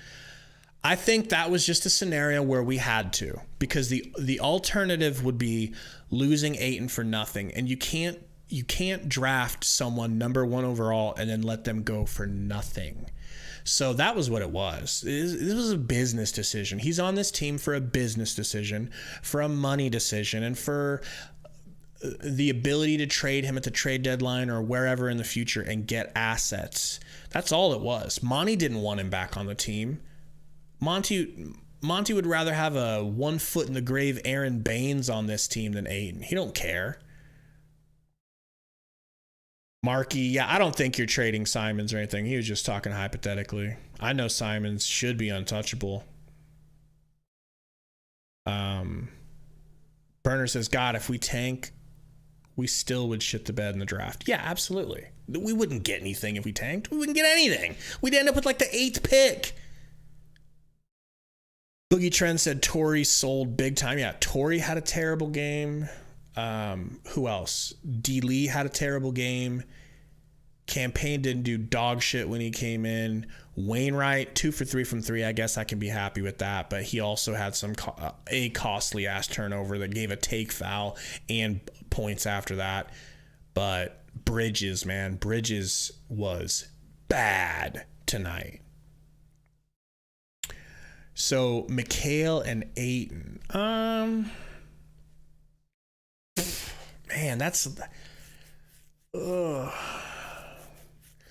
I think that was just a scenario where we had to, because the alternative would be losing Ayton for nothing, and you can't draft someone number 1 overall and then let them go for nothing. So that was what it was. This was a business decision. He's on this team for a business decision, for a money decision, and for the ability to trade him at the trade deadline or wherever in the future and get assets. That's all it was. Monty didn't want him back on the team. Monty would rather have a 1 foot in the grave Aaron Baines on this team than Ayton. He don't care. Markey, yeah, I don't think you're trading Simons or anything. He was just talking hypothetically. I know Simons should be untouchable. Burner says, God, if we tank, we still would shit the bed in the draft. Yeah, absolutely. We wouldn't get anything if we tanked. We wouldn't get anything. We'd end up with like the 8th pick. Boogie Trend said Torrey sold big time. Yeah, Torrey had a terrible game. Who else? D. Lee had a terrible game. Campaign didn't do dog shit when he came in. Wainwright, 2 for 3 from 3. I guess I can be happy with that, but he also had a costly ass turnover that gave a take foul and points after that. But Bridges, man, Bridges was bad tonight. So McHale and Ayton. Man, that's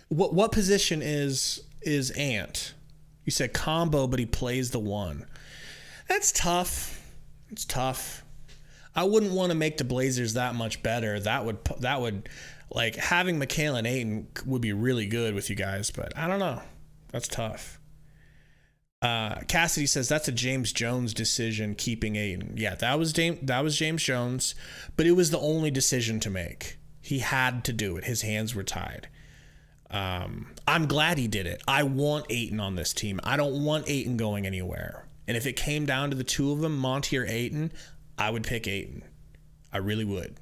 what position is Ant? You said combo, but he plays the 1. That's tough. It's tough. I wouldn't want to make the Blazers that much better. That would like having McHale and Ayton would be really good with you guys, but I don't know. That's tough. Cassidy says that's a James Jones decision keeping Ayton. Yeah, that was James Jones, but it was the only decision to make. He had to do it. His hands were tied. I'm glad he did it. I want Ayton on this team. I don't want Ayton going anywhere. And if it came down to the two of them, Monty or Ayton, I would pick Ayton. I really would.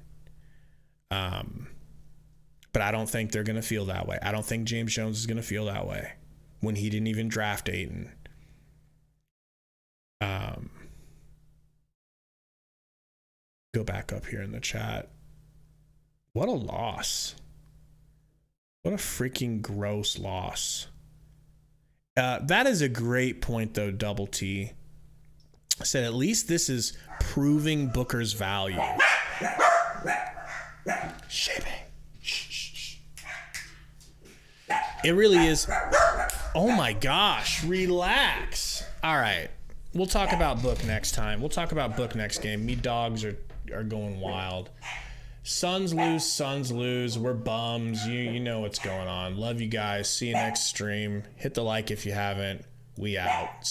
But I don't think they're going to feel that way. I don't think James Jones is going to feel that way when he didn't even draft Ayton. Go back up here in the chat. What a loss. What a freaking gross loss. That is a great point, though, Double T. Said at least this is proving Booker's value. Shaping. It really is. Oh my gosh. Relax. All right. We'll talk about Book next time. We'll talk about Book next game. Me dogs are going wild. Suns lose. We're bums. You know what's going on. Love you guys. See you next stream. Hit the like if you haven't. We out.